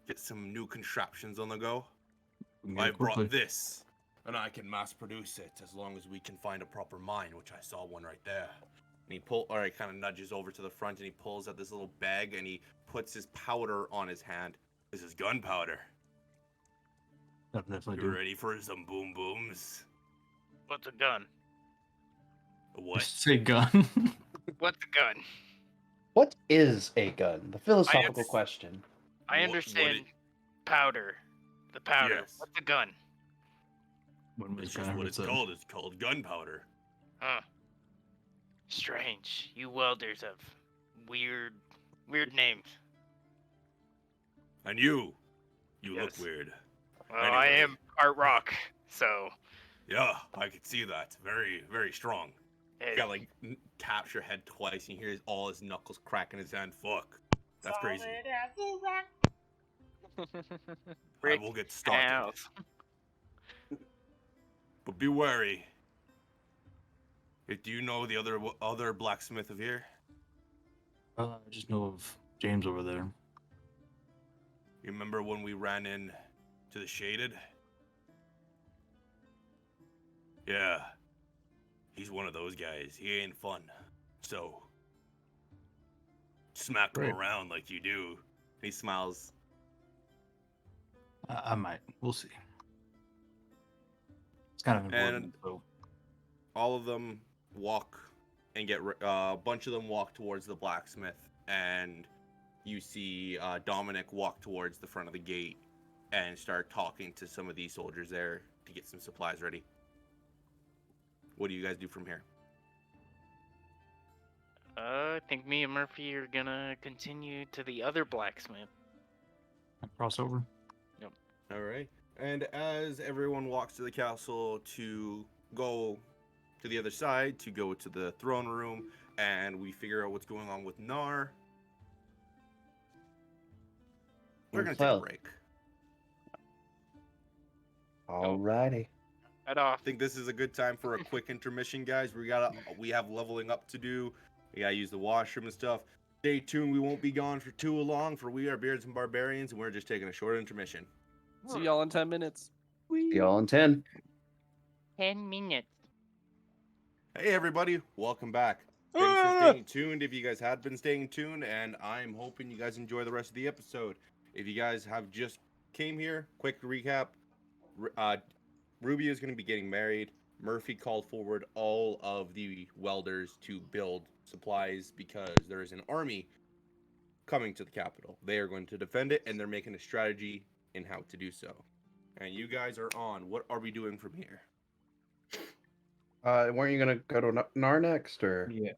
Get some new contraptions on the go? We can get I it quickly. brought this, and I can mass produce it as long as we can find a proper mine, which I saw one right there. And he kind of nudges over to the front, and he pulls out this little bag, and he puts his powder on his hand. This is gunpowder. That definitely You do. ready for some boom booms? What's a gun? What? Say gun. What's a gun? What is a gun? The philosophical just- question. I What understand it- powder. The powder. Yes. What's a gun? When was It's just what it's said. called. It's called gunpowder. Huh. Strange. You welders have weird names. And you Yes. look weird. Well, I Anyway. am art rock, so Yeah, I could see that. Very, very strong. hey, Got like taps your head twice, and you hear all his knuckles crack in his hand. Fuck, that's crazy. I will get started, house. but be wary. Do you know the other blacksmith of here? I just know of James over there. You remember when we ran in to the Shaded? Yeah. He's one of those guys. He ain't fun. So, smack him Great. around like you do. He smiles. I might. We'll see. It's kind of important. And- So All of them walk and a bunch of them walk towards the blacksmith, and you see Dominic walk towards the front of the gate and start talking to some of these soldiers there to get some supplies ready. What do you guys do from here? I think me and Murphy are gonna continue to the other blacksmith. crossover. All right. And as everyone walks to the castle to go to the other side, to go to the throne room, and we figure out what's going on with Nar, we're going to take a Well. break. Alrighty. Head off. I think this is a good time for a quick intermission, guys. We have leveling up to do. We gotta use the washroom and stuff. Stay tuned. We won't be gone for too long, for we are Beards and Barbarians, and we're just taking a short intermission. See y'all in 10 minutes. See y'all in 10. 10 minutes. Hey everybody, welcome back. Thanks for staying tuned if you guys had been staying tuned, and I'm hoping you guys enjoy the rest of the episode. If you guys have just came here, quick recap. Ruby is going to be getting married. Murphy called forward all of the welders to build supplies because there is an army coming to the capital. They are going to defend it, and they're making a strategy in how to do so. And you guys are on. What are we doing from here? Weren't you gonna go to Nar next, or? Yeah.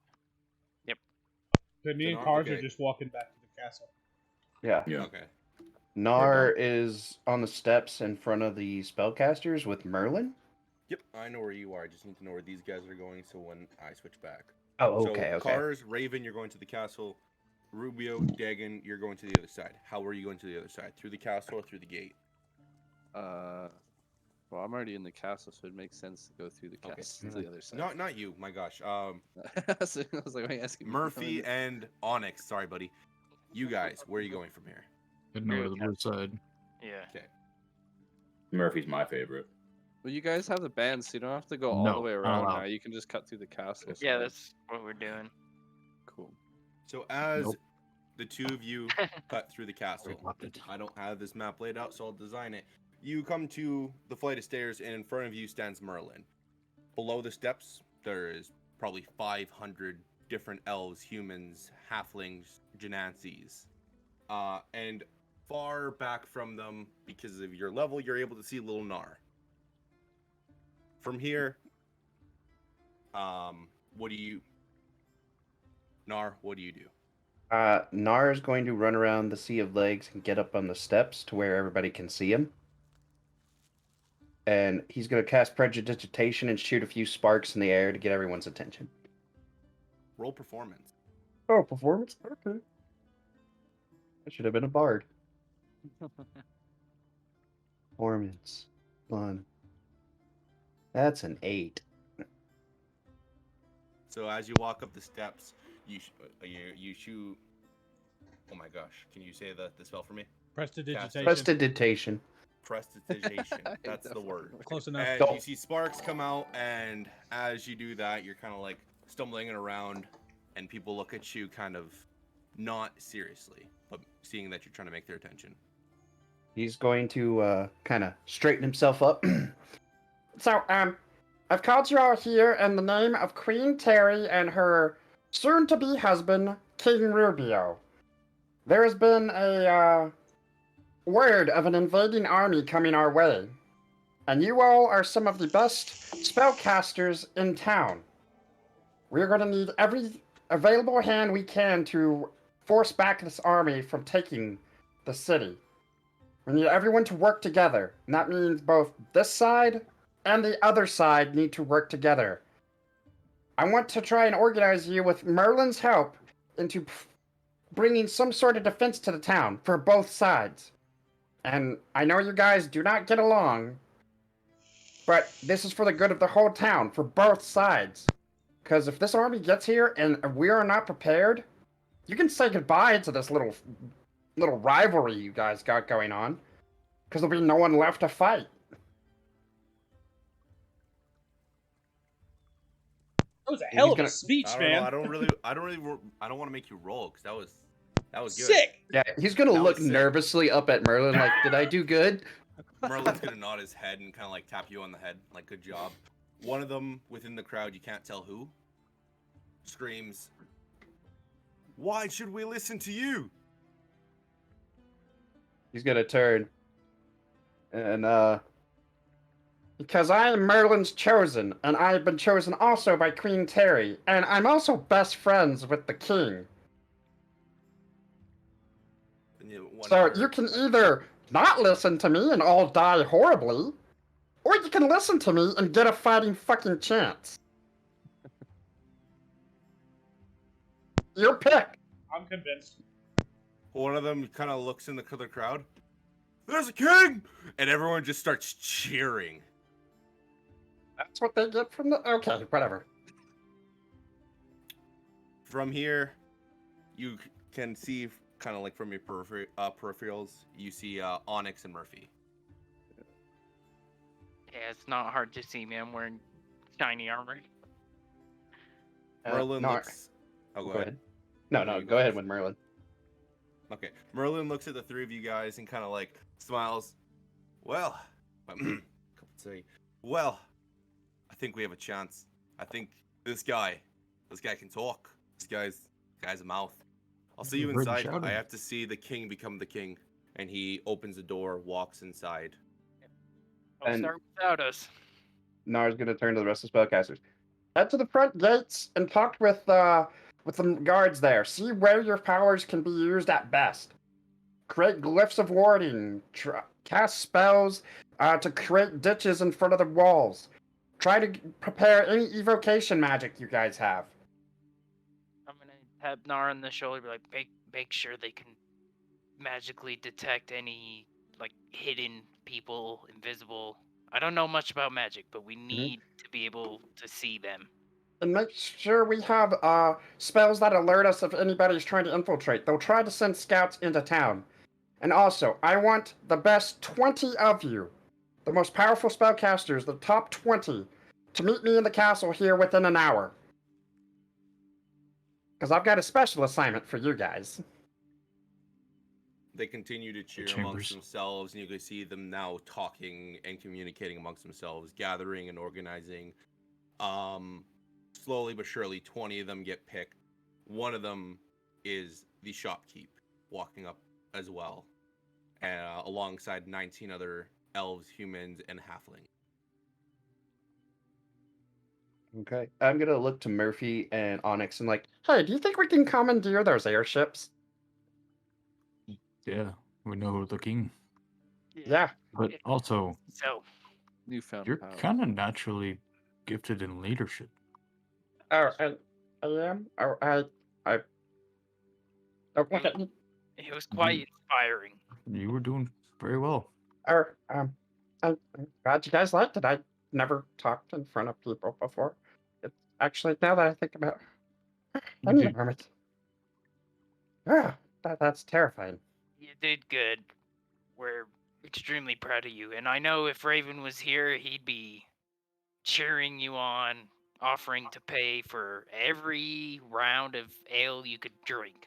But me and Then, Cars okay. are just walking back to the castle. Yeah. Yeah. Okay. Nar is on the steps in front of the spellcasters with Merlin. Yep, I know where you are. I just need to know where these guys are going so when I switch back. Oh, So, okay. Cars, Raven, you're going to the castle. Rubio, Dagon, you're going to the other side. How are you going to the other side? Through the castle or through the gate? Well, I'm already in the castle, so it makes sense to go through the castle to the other side. Not you, my gosh. So I was like, why are you asking me? Murphy and Onyx, sorry, buddy. You guys, where are you going from here? Heading over to the blue side. Yeah. Okay. Murphy's my favorite. Well, you guys have the band, so you don't have to go all No, the way not around allowed. now. You can just cut through the castle. Yeah, side. that's what we're doing. Cool. So as Nope. the two of you cut through the castle, Adopted. I don't have this map laid out, so I'll design it. You come to the flight of stairs, and in front of you stands Merlin. Below the steps, there is probably 500 different elves, humans, halflings, genancies. And far back from them, because of your level, you're able to see little Nar. From here, what do you... Nar, what do you do? Nar is going to run around the Sea of Legs and get up on the steps to where everybody can see him. And he's going to cast Prestidigitation and shoot a few sparks in the air to get everyone's attention. Roll performance. Oh, performance? Okay. I should have been a bard. Performance. Fun. That's an 8. So as you walk up the steps, you shoot... Oh my gosh, can you say the spell for me? Prestidigitation. Prestidigitation. Prestidigitation. That's the word. Close enough. And you see sparks come out, and as you do that, you're kind of like stumbling around, and people look at you kind of not seriously, but seeing that you're trying to make their attention. He's going to kind of straighten himself up. So, I've called you all here in the name of Queen Terry and her soon-to-be husband, King Rubio. There has been a word of an invading army coming our way, and you all are some of the best spellcasters in town. We're going to need every available hand we can to force back this army from taking the city. We need everyone to work together, and that means both this side and the other side need to work together. I want to try and organize you with Merlin's help into bringing some sort of defense to the town for both sides. And I know you guys do not get along, but this is for the good of the whole town, for both sides. Because if this army gets here and we are not prepared, you can say goodbye to this little rivalry you guys got going on. Because there'll be no one left to fight. That was a hell of gonna- a speech, I don't man. know. I don't want to make you roll because that was good. Sick. Yeah, he's gonna That look was sick. nervously up at Merlin like, did I do good? Merlin's gonna nod his head and kind of like tap you on the head, like good job. One of them within the crowd, you can't tell who, screams, "Why should we listen to you?" He's gonna turn. And, because I am Merlin's chosen, and I have been chosen also by Queen Terry, and I'm also best friends with the king. And one So of her- you can either not listen to me and all die horribly, or you can listen to me and get a fighting fucking chance. Your pick. I'm convinced. One of them kind of looks in the other crowd. There's a king, and everyone just starts cheering. That's what they get from the... Okay, whatever. From here, you can see kind of like from your peripherals, you see Onyx and Murphy. Yeah, it's not hard to see me. I'm wearing shiny armor. Merlin no, looks. Oh, go ahead. No, No, you go ahead first. with Merlin. Okay. Merlin looks at the three of you guys and kind of like smiles. Well, say, well, I think we have a chance. I think this guy can talk. This guy's a mouth. I'll see you We've heard you inside. I shouting. have to see the king become the king. And he opens the door, walks inside. Don't And- start without us. Nar's gonna turn to the rest of the spellcasters. Head to the front gates and talk with the guards there. See where your powers can be used at best. Create glyphs of warding. Cast spells to create ditches in front of the walls. Try to prepare any evocation magic you guys have. I'm gonna tap Nar on the shoulder, be like, make sure they can magically detect any like hidden people, invisible. I don't know much about magic, but we need to be able to see them. And make sure we have spells that alert us if anybody's trying to infiltrate. They'll try to send scouts into town. And also, I want the best 20 of you, the most powerful spellcasters, the top 20, to meet me in the castle here within an hour. Because I've got a special assignment for you guys. They continue to cheer chambers. amongst themselves, and you can see them now talking and communicating amongst themselves, gathering and organizing. Slowly but surely, 20 of them get picked. One of them is the shopkeep, walking up as well, alongside 19 other elves, humans, and halfling. Okay. I'm going to look to Murphy and Onyx and like, hey, do you think we can commandeer those airships? Yeah, we know the king. Yeah. But also, So Newfound you're power. kind of naturally gifted in leadership. Oh, I am? Oh, oh, look at me. it was quite inspiring. You were doing very well. Oh, I'm glad you guys liked it. I never talked in front of people before. It's actually, now that I think about it, I need a moment. Ah, that's terrifying. You did good. We're extremely proud of you, and I know if Raven was here, he'd be cheering you on, offering to pay for every round of ale you could drink.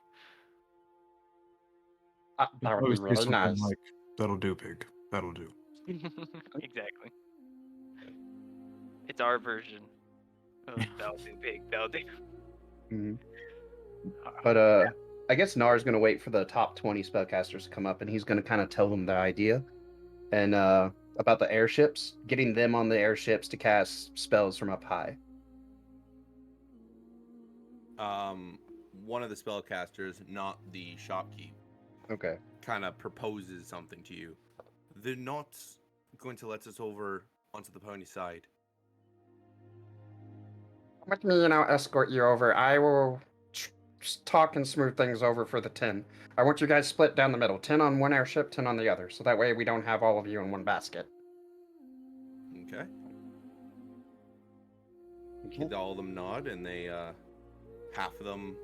That would Probably be say really something nice. like, "That'll do, pig. That'll do." Exactly. It's our version of that'll do, pig. That'll do. Mhm. But I guess Nar's gonna wait for the top 20 spellcasters to come up, and he's gonna kind of tell them the idea and about the airships, getting them on the airships to cast spells from up high. One of the spellcasters, not the shopkeep, Okay. kind of proposes something to you. They're not going to let us over onto the pony side. Come with me, and I'll escort you over. I will talk and smooth things over for the 10. I want you guys split down the middle, 10 on one airship, 10 on the other, so that way we don't have all of you in one basket. Okay. All of them nod, and they, half of them,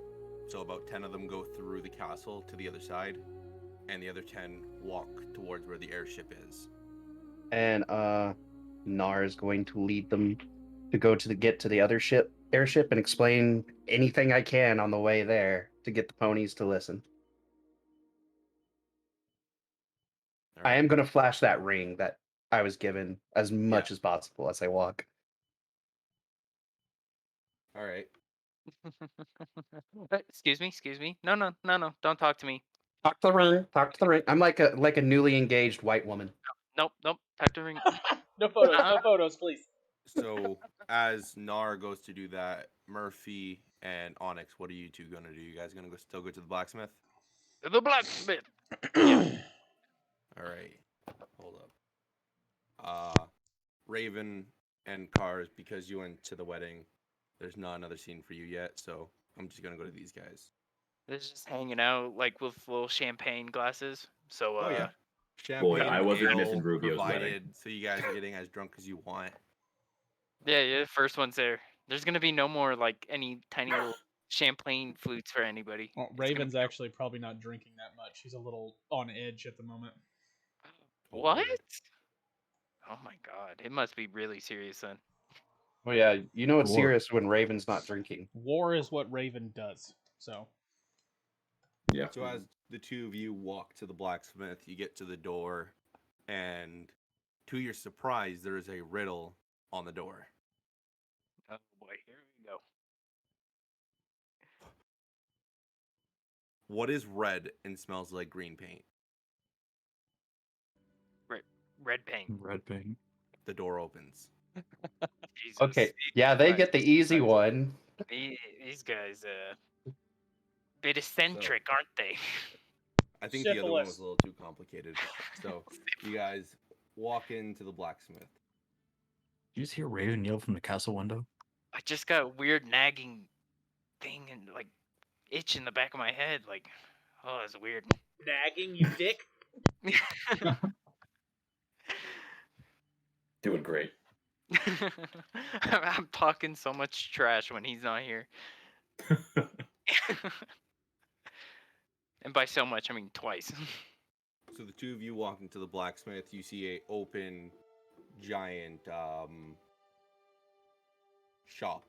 so about 10 of them go through the castle to the other side, and the other 10 walk towards where the airship is. And Nar is going to lead them to go to get to the other airship and explain anything I can on the way there to get the ponies to listen. All I right. am going to flash that ring that I was given as much as possible as I walk. All right. Excuse me. No, don't talk to me. Talk to the ring. Talk to the ring. I'm like a newly engaged white woman. Nope, talk to the ring. No photos, no photos, please. So as Nar goes to do that, Murphy and Onyx, what are you two gonna do? You guys gonna still go to the blacksmith? The blacksmith. All right. Hold up. Raven and Cars, because you went to the wedding, there's not another scene for you yet, so I'm just gonna go to these guys. They're just hanging out like with little champagne glasses. So Oh yeah. Boy, Champagne, I wasn't ale missing Rubio's provided, wedding. so you guys are getting as drunk as you want. yeah, the first one's there. There's gonna be no more like any tiny little champagne flutes for anybody. Well, It's gonna Raven's be- actually probably not drinking that much. He's a little on edge at the moment. What? Oh my god, it must be really serious then. Oh yeah, you know it's War. serious when Raven's not drinking. War is what Raven does. So Yeah. So as the two of you walk to the blacksmith, you get to the door, and to your surprise, there is a riddle on the door. Oh boy, here we go. What is red and smells like green paint? Red paint. Red paint. The door opens. Jesus. Okay, yeah, they get the easy one. These guys, bit eccentric, aren't they? I think the other one was Syphilis. a little too complicated. So you guys walk into the blacksmith. Did you just hear Raven yell from the castle window? I just got a weird nagging thing and like itch in the back of my head. Like, oh, it's weird. nagging, you dick. Doing great. I'm talking so much trash when he's not here. And by so much, I mean twice. So the two of you walk into the blacksmith. You see a open, giant shop.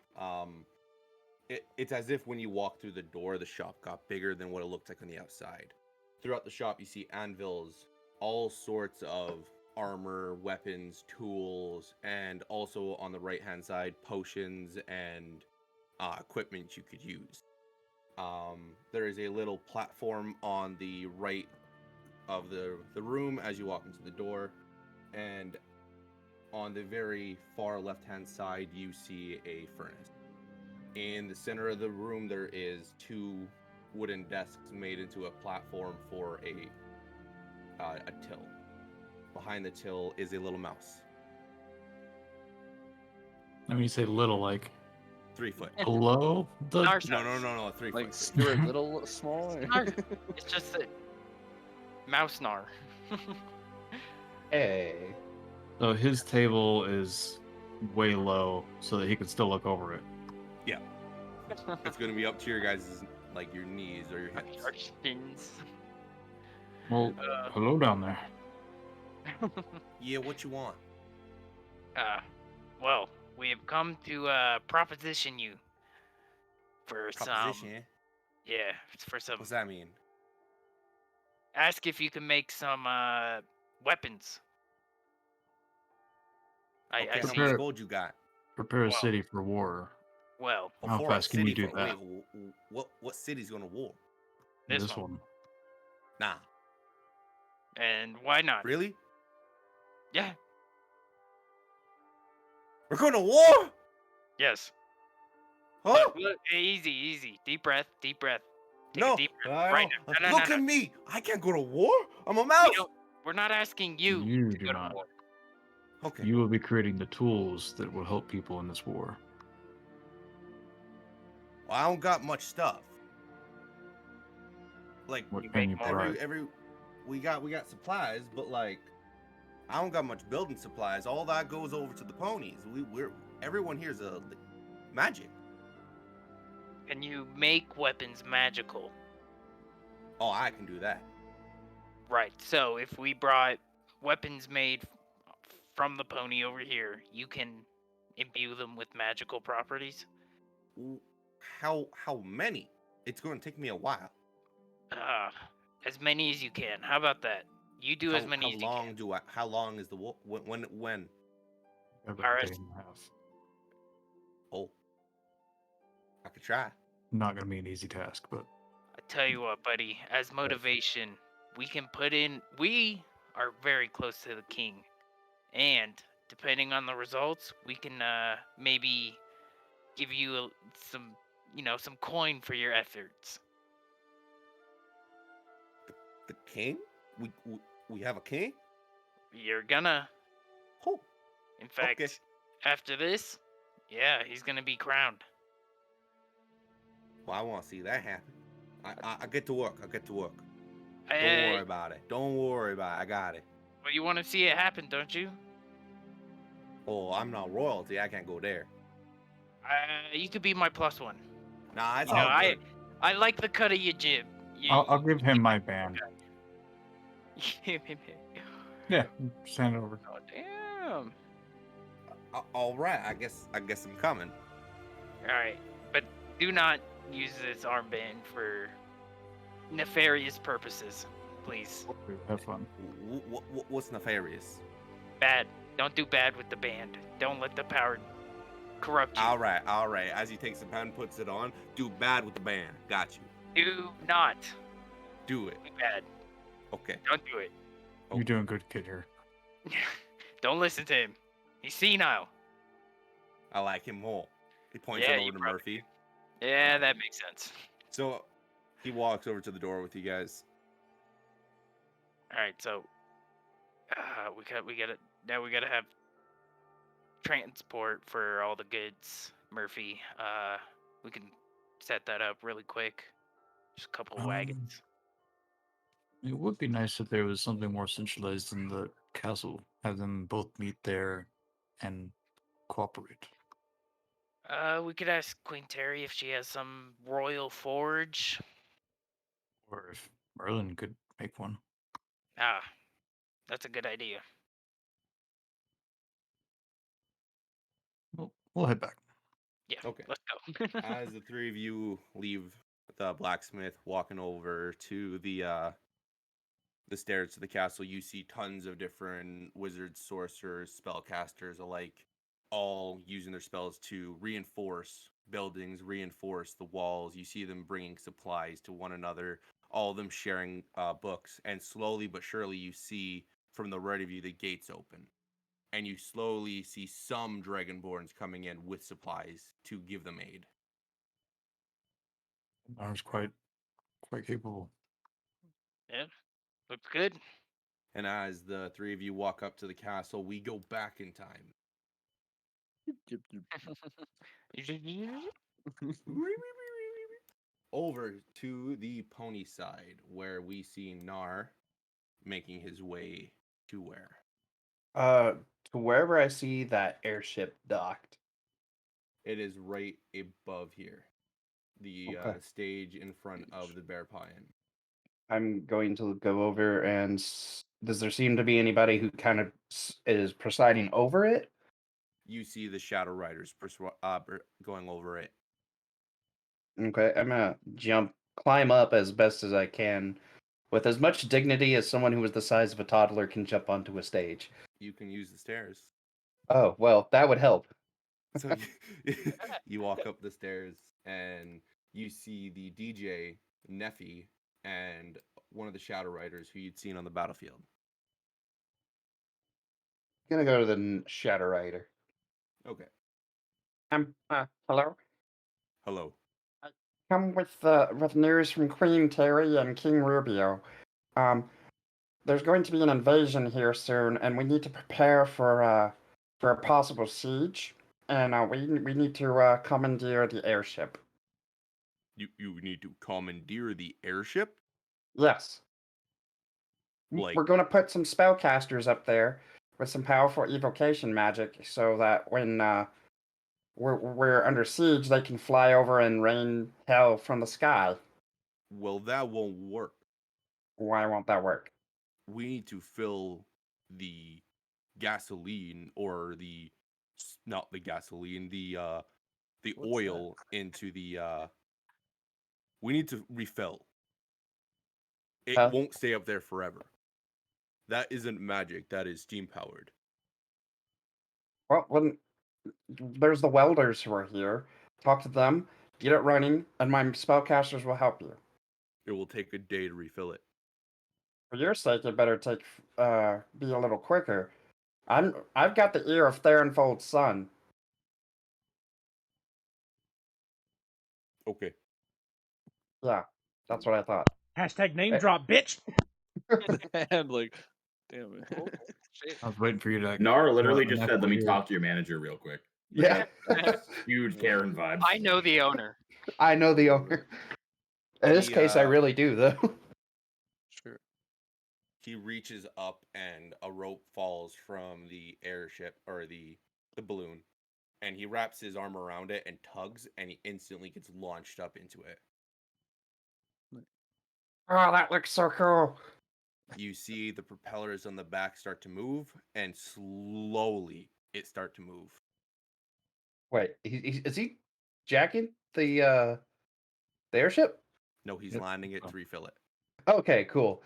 It's as if when you walk through the door, the shop got bigger than what it looked like on the outside. Throughout the shop, you see anvils, all sorts of armor, weapons, tools, and also on the right-hand side, potions and equipment you could use. There is a little platform on the right of the room as you walk into the door, and on the very far left-hand side, you see a furnace. In the center of the room, there is two wooden desks made into a platform for a till. Behind the till is a little mouse. I mean, you say little, like 3 foot. below the. Our No, 3 Like foot. Stuart Little smaller. It's just a mouse gnar. Hey. So his table is way low, so that he can still look over it. It's gonna be up to your guys' like your knees or your hips. Our shins. Well, hello down there. Yeah, what you want? Well, we have come to proposition you for Proposition? some. Yeah, it's for some. What's that mean? Ask if you can make some weapons. Okay, I how see. much gold you got? Prepare a Wow. city for war. Well, How For a fast can you city do for- that? Wait, what city's gonna war? this one. Nah. And why not? Really? Yeah. We're going to war? Yes. Huh? Look, easy. Deep breath. Take No. a deep breath right now. No, Look no. at me. I can't go to war. I'm a mouse. We're not asking you You to do go to not. war. Okay. You will be creating the tools that will help people in this war. Well, I don't got much stuff. Like What You can make you more. provide? every we got supplies, but like I don't got much building supplies. All that goes over to the ponies. We're everyone here's a magic. Can you make weapons magical? Oh, I can do that. Right. So if we brought weapons made from the pony over here, you can imbue them with magical properties. How many? It's going to take me a while. As many as you can. How about that? You do as many as you can. How long is the war? When? About Alright. a day and a half. Oh, I could try. Not going to be an easy task, but I tell you what, buddy, as motivation, we can put in. We are very close to the king, and depending on the results, we can maybe give you some, some coin for your efforts. The king? We have a king? You're gonna. Oh, In fact, okay. after this, yeah, he's gonna be crowned. Well, I want to see that happen. I get to work. Don't worry Hey, about it. Don't worry about it. I got it. well, you want to see it happen, don't you? Oh, I'm not royalty. I can't go there. You could be my plus one. Nah, it's You know, all good. I like the cut of your jib. I'll give him my band. Yeah, just hand it over. Oh, damn. am. All right, I guess I'm coming. All right, but do not use this armband for nefarious purposes, please. Have fun. What's nefarious? Bad. Don't do bad with the band. Don't let the power corrupt you. All right. As he takes the pen, puts it on. Do bad with the band. Got you. Do not Do it. do bad. Okay. Don't do it. You're doing good, kid. Here. Don't listen to him. He's senile. I like him more. He points Yeah, it over you to probably Murphy. Yeah, that makes sense. So he walks over to the door with you guys. All right, so we gotta have transport for all the goods, Murphy. We can set that up really quick. Just a couple of wagons. It would be nice if there was something more centralized in the castle. Have them both meet there and cooperate. We could ask Queen Terry if she has some royal forge. Or if Merlin could make one. Ah, that's a good idea. We'll head back. Yeah. Okay. Let's go. As the three of you leave the blacksmith, walking over to the stairs to the castle, you see tons of different wizards, sorcerers, spellcasters alike, all using their spells to reinforce buildings, reinforce the walls. You see them bringing supplies to one another, all of them sharing books, and slowly but surely you see from the right of you the gates open. And you slowly see some dragonborns coming in with supplies to give them aid. Arm's quite capable. Yeah. Looks good. And as the three of you walk up to the castle, we go back in time. Over to the pony side, where we see Nar making his way to where? To wherever I see that airship docked. It is right above here. The Okay. stage in front of the Bear Pie Inn. I'm going to go over and does there seem to be anybody who kind of is presiding over it? You see the Shadow Riders going over it. Okay, I'm gonna climb up as best as I can, with as much dignity as someone who is the size of a toddler can jump onto a stage. You can use the stairs. Oh, well, that would help. So you walk up the stairs and you see the DJ, Neffy, and one of the Shadow Riders who you'd seen on the battlefield. I'm gonna go to the Shadow Rider. Okay. Hello? Hello. Come with news from Queen Terry and King Rubio. There's going to be an invasion here soon, and we need to prepare for a possible siege. And we need to commandeer the airship. You need to commandeer the airship? Yes. Like, We're going to put some spellcasters up there with some powerful evocation magic, so that when we're under siege, they can fly over and rain hell from the sky. well, that won't work. Why won't that work? We need to fill the gasoline or not the gasoline, the What's oil into the we need to refill. It Huh? won't stay up there forever. That isn't magic, that is steam powered. Well, when there's the welders who are here, talk to them, get it running, and my spellcasters will help you. It will take a day to refill it. For your sake, it better be a little quicker. I've got the ear of Theronfold's son. Okay. Yeah, that's what I thought. Hashtag name drop, bitch. And like, damn it. I was waiting for you to. Nar literally the just neck said, "Let me here. talk to your manager real quick." Yeah, That's huge Karen vibes. I know the owner. I know the owner. In this case, I really do, though. Sure. He reaches up and a rope falls from the airship or the balloon, and he wraps his arm around it and tugs, and he instantly gets launched up into it. Oh, that looks so cool. you see the propellers on the back start to move, and slowly it start to move. Wait, is he jacking the airship? No, he's Yep. landing it Oh. to refill it. Okay, cool.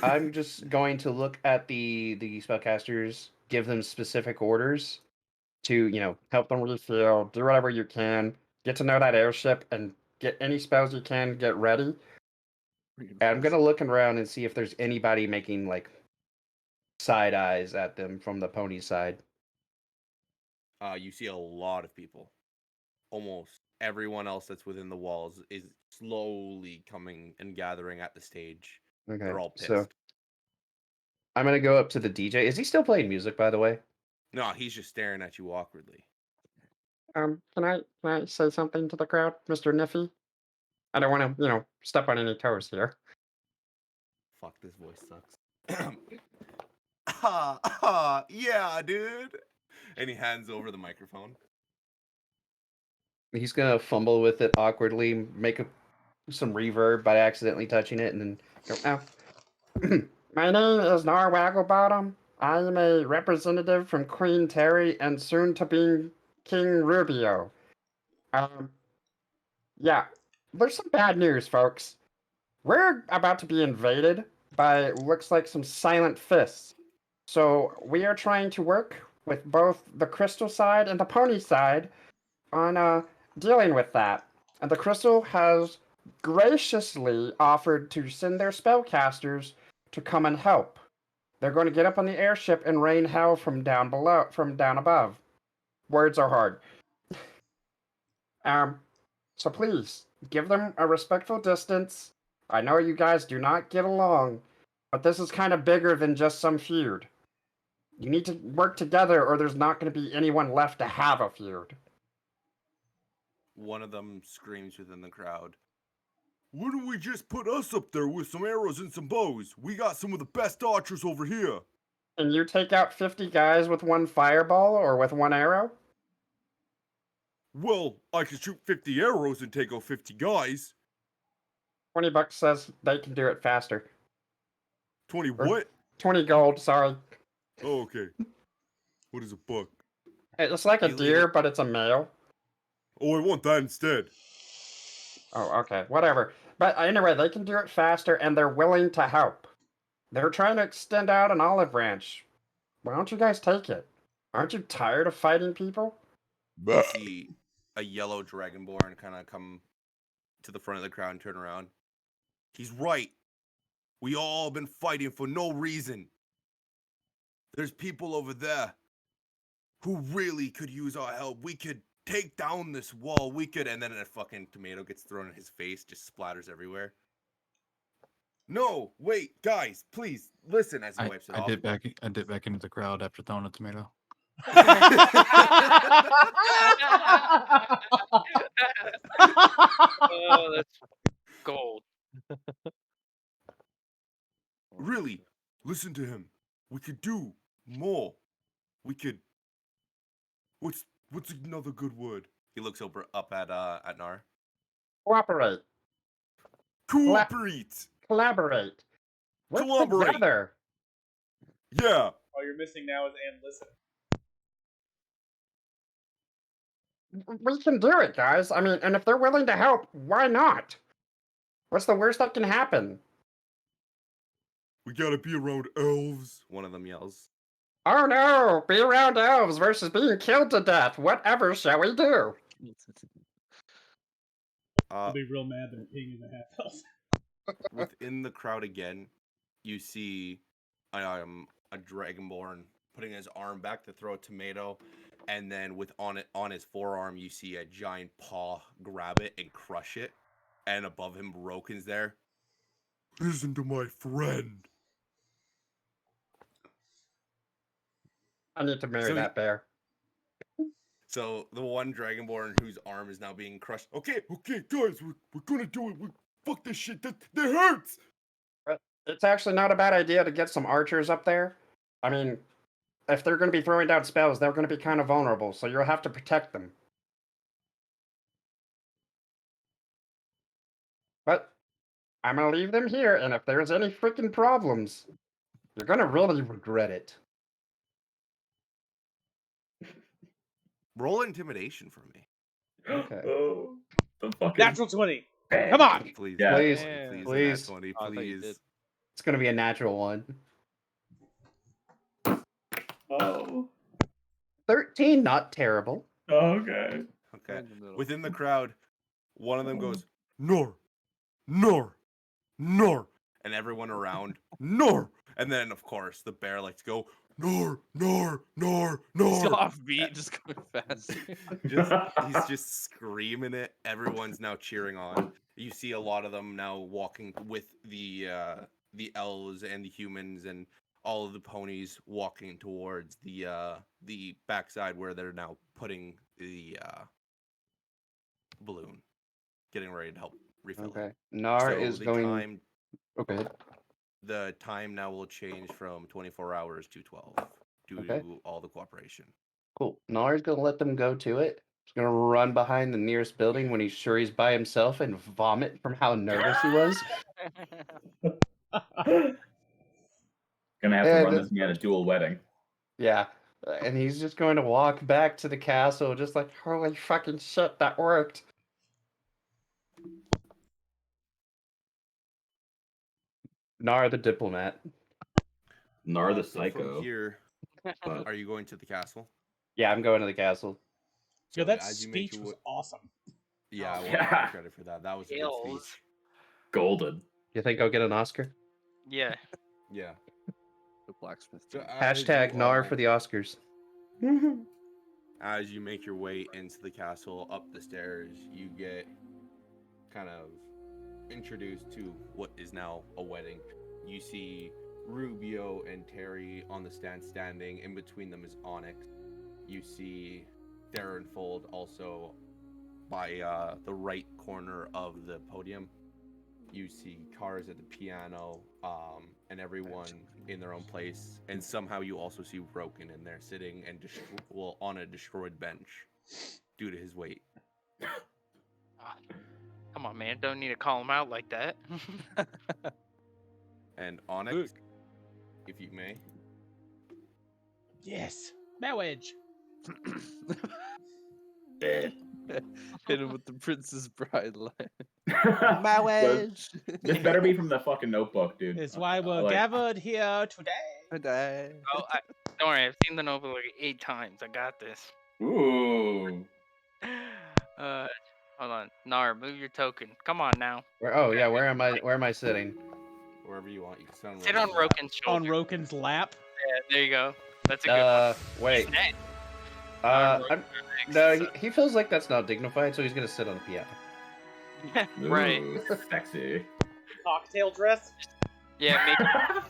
I'm just going to look at the spellcasters, give them specific orders to, help them refill, do whatever you can, get to know that airship, and get any spells you can, get ready. And I'm gonna look around and see if there's anybody making like side eyes at them from the pony side. You see a lot of people. Almost everyone else that's within the walls is slowly coming and gathering at the stage. Okay, They're all pissed. so I'm gonna go up to the DJ. Is he still playing music, by the way? No, he's just staring at you awkwardly. Can I say something to the crowd, Mr. Niffy? I don't want to, step on any toes here. Fuck, this voice sucks. Yeah, dude. And he hands over the microphone. He's gonna fumble with it awkwardly, make some reverb by accidentally touching it, and then go, "Oh, My name is Nar Wagglebottom. I am a representative from Queen Terry and soon to be King Rubio. Yeah, there's some bad news, folks. We're about to be invaded by looks like some silent fists. So we are trying to work with both the crystal side and the pony side on dealing with that. And the crystal has graciously offered to send their spellcasters to come and help. They're going to get up on the airship and rain hell from down below, from down above. Words are hard. So please give them a respectful distance. I know you guys do not get along, but this is kind of bigger than just some feud. You need to work together, or there's not going to be anyone left to have a feud. One of them screams within the crowd. Why don't we just put us up there with some arrows and some bows? We got some of the best archers over here. And you take out 50 guys with one fireball or with one arrow? Well, I can shoot 50 arrows and take out 50 guys. $20 says they can do it faster. 20 Or- what? 20 gold, sorry. Oh, okay. What is a buck? It's like a You leave deer, it- but it's a male. Oh, I want that instead. Oh, okay, whatever. But anyway, they can do it faster and they're willing to help. They're trying to extend out an olive branch. Why don't you guys take it? Aren't you tired of fighting people? You see a yellow dragonborn kind of come to the front of the crowd and turn around. He's right. We all been fighting for no reason. There's people over there who really could use our help. We could take down this wall. We could, and then a fucking tomato gets thrown in his face, just splatters everywhere. No, wait, guys, please listen as he wipes it I off. dip back into the crowd after throwing a tomato. Oh, that's gold. Really, listen to him. We could do more. We could. What's another good word? He looks up at Nar. Cooperate. Cooperate. Collaborate. Work Collaborate. together. Yeah. All you're missing now is and listen. We can do it, guys. I mean, and if they're willing to help, why not? What's the worst that can happen? We gotta be around elves. One of them yells. Oh no! Be around elves versus being killed to death. Whatever shall we do? I'll be real mad that King is a half elf. Within the crowd again, you see a dragonborn putting his arm back to throw a tomato, and then on his forearm you see a giant paw grab it and crush it, and above him Roken's there. Listen to my friend. I need to marry that bear. So the one dragonborn whose arm is now being crushed. Okay, guys, we're gonna do it. Fuck this shit. That hurts. It's actually not a bad idea to get some archers up there. I mean, if they're going to be throwing down spells, they're going to be kind of vulnerable, so you'll have to protect them. But I'm gonna leave them here, and if there's any freaking problems, you're gonna really regret it. Roll intimidation for me. Okay. Oh, the fucking Natural 20. Come on. Please, Yeah. Please, please, please. nat 20, Oh, I thought you did. please. It's gonna be a natural one. Oh. 13, not terrible. Okay. Okay. In the middle. Within the crowd, one of them goes, Nor, Nor, Nor. And everyone around, Nor. And then, of course, the bear likes to go, Nor, Nor, Nor, He's Nor. off beat, just going fast. He's just screaming it. Everyone's now cheering on. You see a lot of them now walking with the elves and the humans and all of the ponies walking towards the backside where they're now putting the balloon, getting ready to help refill Okay. it. Nar So is the going. time Okay. the time now will change from 24 hours to 12 due Okay. to all the cooperation. Cool. Nar is gonna let them go to it. He's gonna run behind the nearest building when he's sure he's by himself and vomit from how nervous he was. Gonna have to And run this man a dual wedding. yeah, and he's just going to walk back to the castle, just like, holy fucking shit, that worked. Nar the diplomat. Nar the So psycho. from here, But are you going to the castle? Yeah, I'm going to the castle. Yo, So that as you make speech your was way- awesome. Yeah, I want to Yeah. give you credit for that. That was a good Hills. speech. golden. You think I'll get an Oscar? Yeah. Yeah. The blacksmith. So dude. Hashtag Nar for the Oscars. As you make your way into the castle, up the stairs, you get kind of introduced to what is now a wedding. You see Rubio and Terry on the stand standing. In between them is Onyx. You see Darren Fold also by the right corner of the podium. You see cars at the piano, and everyone in their own place. And somehow you also see Roken in there sitting and on a destroyed bench due to his weight. Ah, come on, man. Don't need to call him out like that. And Onyx, if you may. Yes. Marriage. Hit him with the Princess Bride line. Marriage. This better be from the fucking Notebook, dude. Is why we're Like- gathered here today. Oh, don't worry. I've seen the Notebook like 8 times. I got this. Ooh. Hold on. Nar, move your token. Come on now. Yeah, where am I? Where am I sitting? Wherever you want. You can sit on Sit on Roken's lap. Roken's On shoulder. Roken's lap. Yeah, there you go. That's a good one. Wait. He's dead. No, he feels like that's not dignified, so he's gonna sit on the piano. Right. Ooh, sexy. Cocktail dress. Yeah,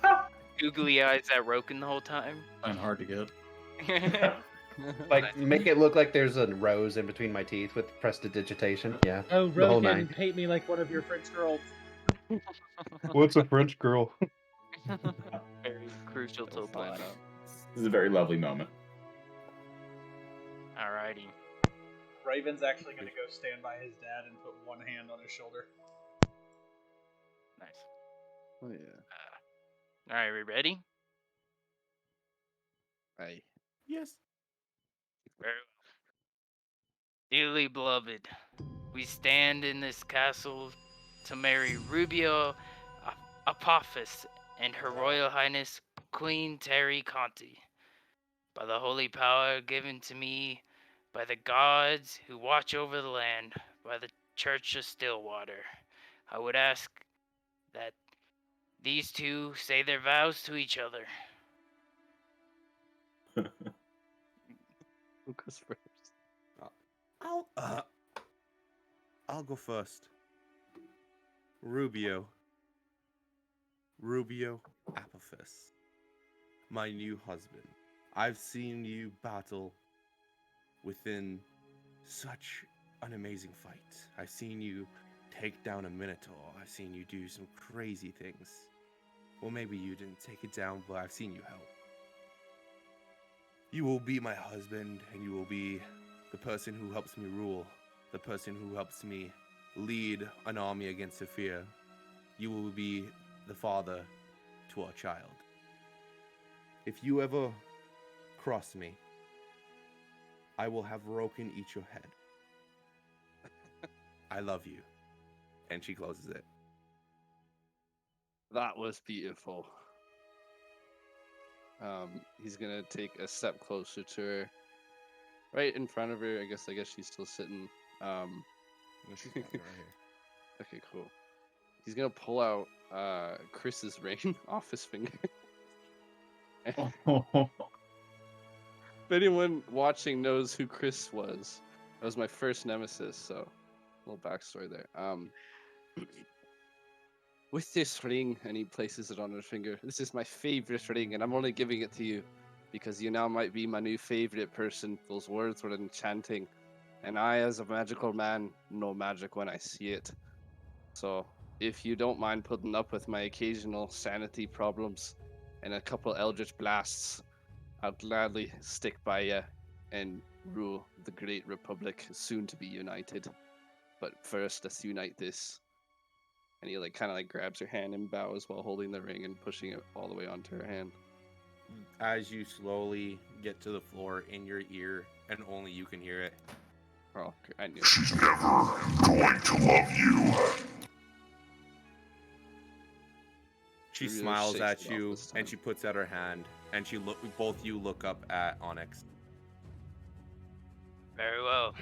make googly eyes at Roken the whole time. And hard to get. Like, make it look like there's a rose in between my teeth with prestidigitation. Yeah. Oh, The whole Roken, nine. paint me like one of your French girls. What's a French girl? Very crucial to the Find plot. out. This is a very lovely moment. Alrighty. Raven's actually going to go stand by his dad and put one hand on his shoulder. Nice. Oh yeah. Alright, we ready? Aye. Yes. Very well. Dearly beloved, we stand in this castle to marry Rubio Apophis and Her Royal Highness Queen Terry Conti. By the holy power given to me by the gods who watch over the land, by the Church of Stillwater, I would ask that these two say their vows to each other. Who goes first? I'll go first. Rubio Apophis, my new husband. I've seen you battle within such an amazing fight. I've seen you take down a Minotaur. I've seen you do some crazy things. Well, maybe you didn't take it down, but I've seen you help. You will be my husband, and you will be the person who helps me rule, the person who helps me lead an army against Sophia. you will be the father to our child. If you ever cross me, I will have Roken eat your head. I love you. And she closes it. That was beautiful. He's gonna take a step closer to her, right in front of her. I guess she's still sitting. No, she's not right here. Okay, cool. He's gonna pull out Chris's ring off his finger. If anyone watching knows who Chris was, that was my first nemesis. So, a little backstory there. With this ring, and he places it on her finger. This is my favorite ring, and I'm only giving it to you because you now might be my new favorite person. Those words were enchanting, and I, as a magical man, know magic when I see it. So, if you don't mind putting up with my occasional sanity problems and a couple eldritch blasts, I'll gladly stick by you and rule the great republic, soon to be united. But first, let's unite this. And he kind of grabs her hand and bows while holding the ring and pushing it all the way onto her hand. As you slowly get to the floor in your ear, and only you can hear it. Oh, I knew. She's never going to love you. She really smiles shakes at it off you, this time. and she puts out her hand, and both you look up at Onyx. Very well.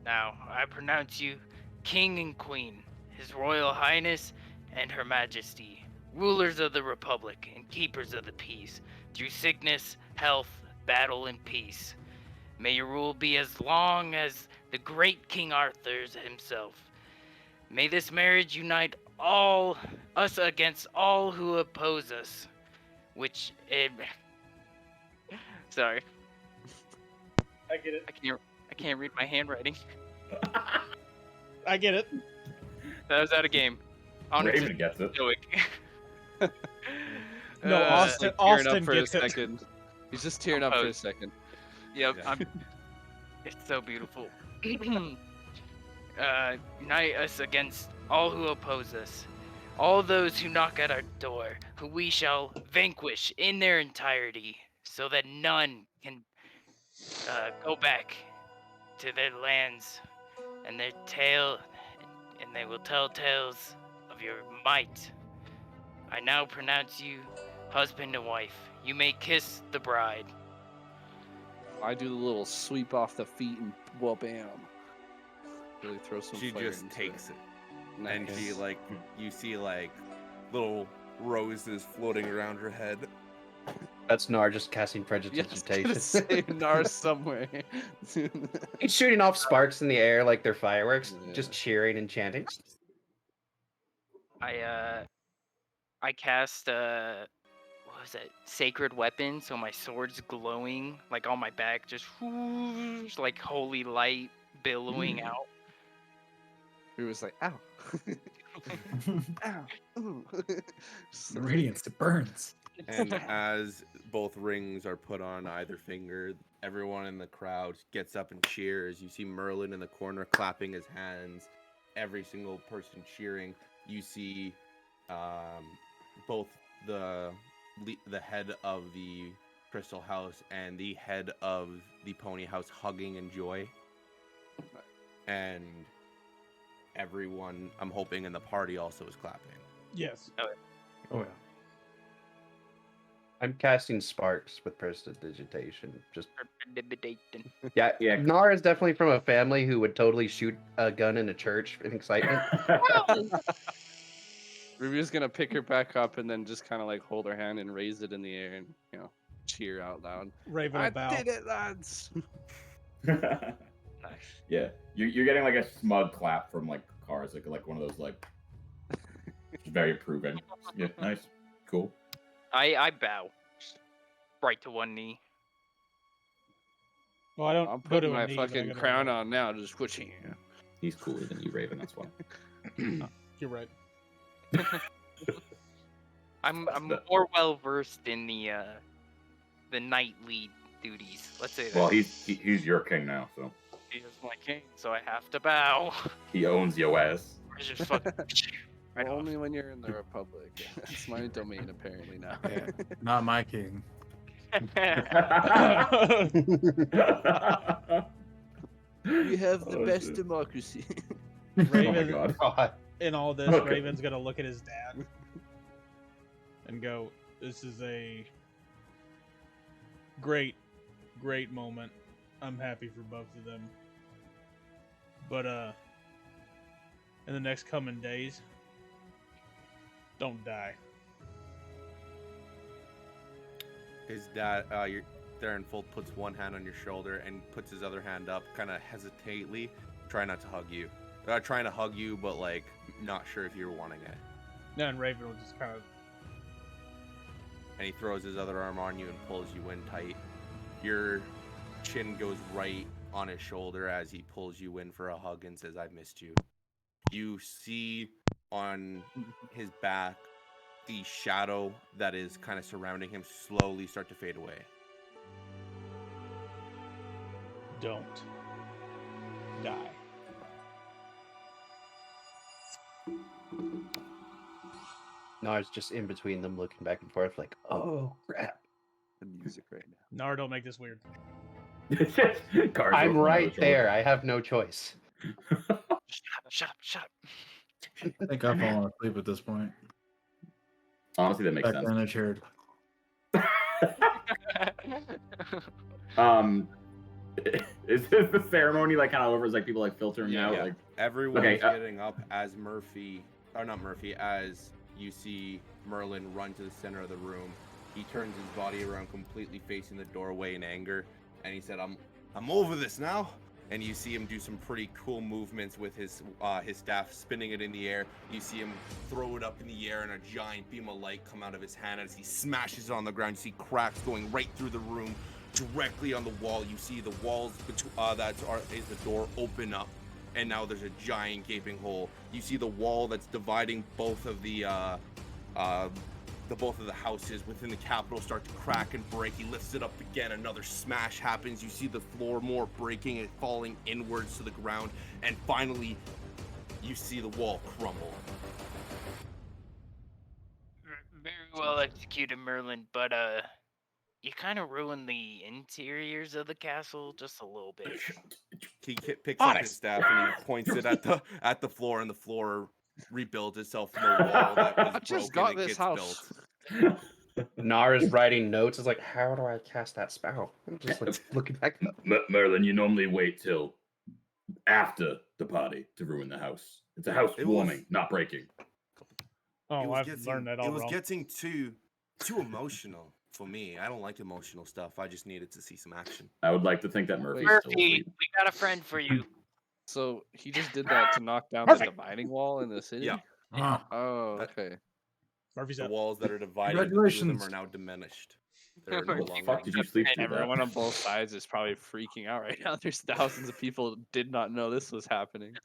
Now, I pronounce you King and Queen, His Royal Highness and Her Majesty, rulers of the Republic and keepers of the peace, through sickness, health, battle, and peace. May your rule be as long as the great King Arthur's himself. May this marriage unite us against all who oppose us, sorry. I get it. I can't read my handwriting. I get it. That was out of game. Raven gets it. Stoic. No, He's Austin- just, tearing Austin up for gets a it. second. He's just tearing up for a second. Yep, Yeah. it's so beautiful. Unite us against all who oppose us, all those who knock at our door, who we shall vanquish in their entirety, so that none can go back to their lands and their tale, and they will tell tales of your might. I now pronounce you husband and wife. You may kiss the bride. I do the little sweep off the feet and well, bam. Really throw some She flair just into takes it. Nice. And she you see little roses floating around her head. That's Nar just casting Yes, I was prestidigitation. gonna say Nar somewhere. He's shooting off sparks in the air like they're fireworks, just Yeah. cheering and chanting. I cast what was it? Sacred weapon, so my sword's glowing like on my back, just whoosh, like holy light billowing out. He was like, ow. Ow. Ooh. The radiance, it burns. And as both rings are put on either finger, everyone in the crowd gets up and cheers. You see Merlin in the corner clapping his hands. Every single person cheering. You see both the head of the Crystal House and the head of the Pony House hugging in joy. And everyone, I'm hoping, in the party also is clapping. Yes. Oh yeah. I'm casting sparks with prestidigitation. Just Intimidating. yeah, Yeah. Nar is definitely from a family who would totally shoot a gun in a church in excitement. Ruby's gonna pick her back up and then just kind of hold her hand and raise it in the air and cheer out loud. Raven I will bow. did it, lads! Yeah, you're getting a smug clap from cars, like one of those very approving. Yeah, nice, cool. I bow right to one knee. Well, I don't I'm go to putting a my knee, but I fucking go to a crown knee. on now, just switching. He's cooler than you, Raven. That's why. You're right. I'm the- more well versed in the knightly duties. Let's say that. Well, he's your king now, so He is my king, so I have to bow. he owns your ass. I just fucking Right off. Only when you're in the Republic. It's my domain apparently now. Yeah, not my king. We have the Oh, best shit. democracy. Raven, Oh my god. in all this, Okay. Raven's gonna look at his dad and go, "This is a great, great moment. I'm happy for both of them. But in the next coming days, don't die." His dad, Darrenfold puts one hand on your shoulder and puts his other hand up, kind of hesitantly, trying not to hug you. Trying to hug you, but like not sure if you're wanting it. And Raven will just kind of. And he throws his other arm on you and pulls you in tight. Your chin goes right on his shoulder as he pulls you in for a hug and says, "I've missed you." You see on his back the shadow that is kind of surrounding him slowly start to fade away. Don't die. Nar's just in between them, looking back and forth, like, "Oh crap!" The music right now. Nar, don't make this weird. I'm right there. I have no choice. Shut up. I think I've fallen asleep at this point. Honestly, that makes Back sense. then I cheered. Is this the ceremony like kind of over? Is like people like filtering out? Yeah. Like, Everyone Okay, is getting up as as you see Merlin run to the center of the room. He turns his body around, completely facing the doorway in anger, and he said, I'm over this now." And you see him do some pretty cool movements with his staff, spinning it in the air. You see him throw it up in the air, and a giant beam of light come out of his hand as he smashes it on the ground. You see cracks going right through the room, directly on the wall. You see the walls is the door open up, and now there's a giant gaping hole. You see the wall that's dividing both of the houses within the capital start to crack and break. He lifts it up again. Another smash happens. You see the floor more breaking and falling inwards to the ground, and finally, you see the wall crumble. Very well executed, Merlin, but you kind of ruined the interiors of the castle just a little bit. He picks up his staff and he points it at the floor, and the floor rebuilds itself from the wall that was I just broken. got It this gets house. built. Nar is writing notes. Is like, "How do I cast that spell?" I'm just like looking back up. Merlin, you normally wait till after the party to ruin the house. It's a house It warming, was- not breaking. Oh, I've learned that all It was wrong. getting too emotional for me. I don't like emotional stuff. I just needed to see some action. I would like to think that Murphy's Wait. still Murphy, asleep. we got a friend for you. So he just did that to knock down the Perfect. dividing wall in the city? Yeah. Ah, Oh, That- okay. Murphy's The up. walls that are dividing the two of them Congratulations. are now diminished. They're no How the longer. fuck did you sleep through Everyone that? on both sides is probably freaking out right now. There's thousands of people who did not know this was happening.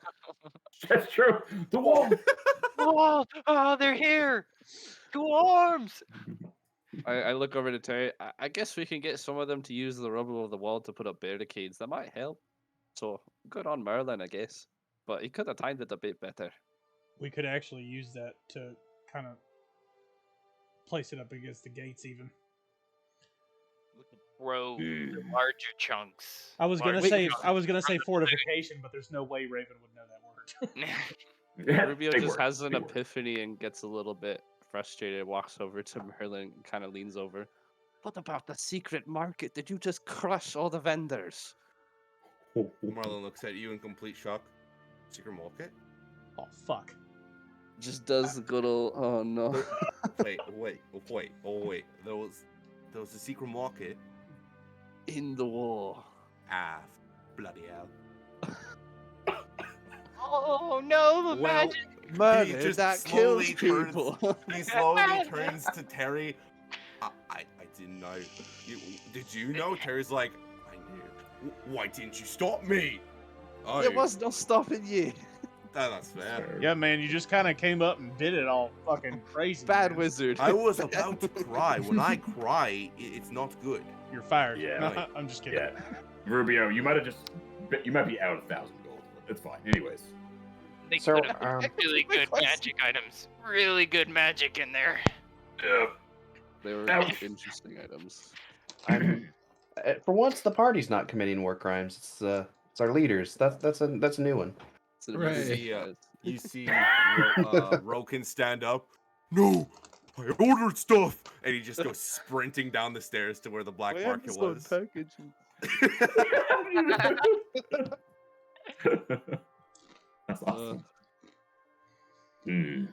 That's true. The wall. Oh, they're here. Two arms. I look over to Terry. I guess we can get some of them to use the rubble of the wall to put up barricades. That might help. So good on Merlin, I guess. But he could have timed it a bit better. We could actually use that to kind of place it up against the gates, even. Bro, the larger chunks. I was gonna Larger say chunks. fortification, but there's no way Raven would know that word. Yeah, Rubio big just word, has an big word. epiphany and gets a little bit frustrated, walks over to Merlin and kind of leans over. What about the secret market? Did you just crush all the vendors? Marlon looks at you in complete shock. Secret market? Oh fuck! Just does the good old, oh no. Wait. There was a secret market. In the war. Ah, bloody hell. Oh no, the Well, magic. Murder just that kills slowly turns- people. He slowly turns to Terry. I didn't know. Did you know? Terry's like, I knew. Why didn't you stop me? Oh, There was no stopping you. that's fair. Yeah, man, you just kind of came up and did it all fucking crazy. Bad man. wizard. I was about to cry. When I cry, it's not good. You're fired. Yeah, No, like- I'm just kidding. Yeah. Rubio, you might be out 1,000 gold. It's fine. Anyways. They So, could have really good magic items. Really good magic in there. They were Ouch. interesting items. For once, the party's not committing war crimes. It's our leaders. That's a new one. It's an Right. amazing You see Roken stand up. No, I ordered stuff, and he just goes sprinting down the stairs to where the black market was. packaging. That's awesome. Hmm.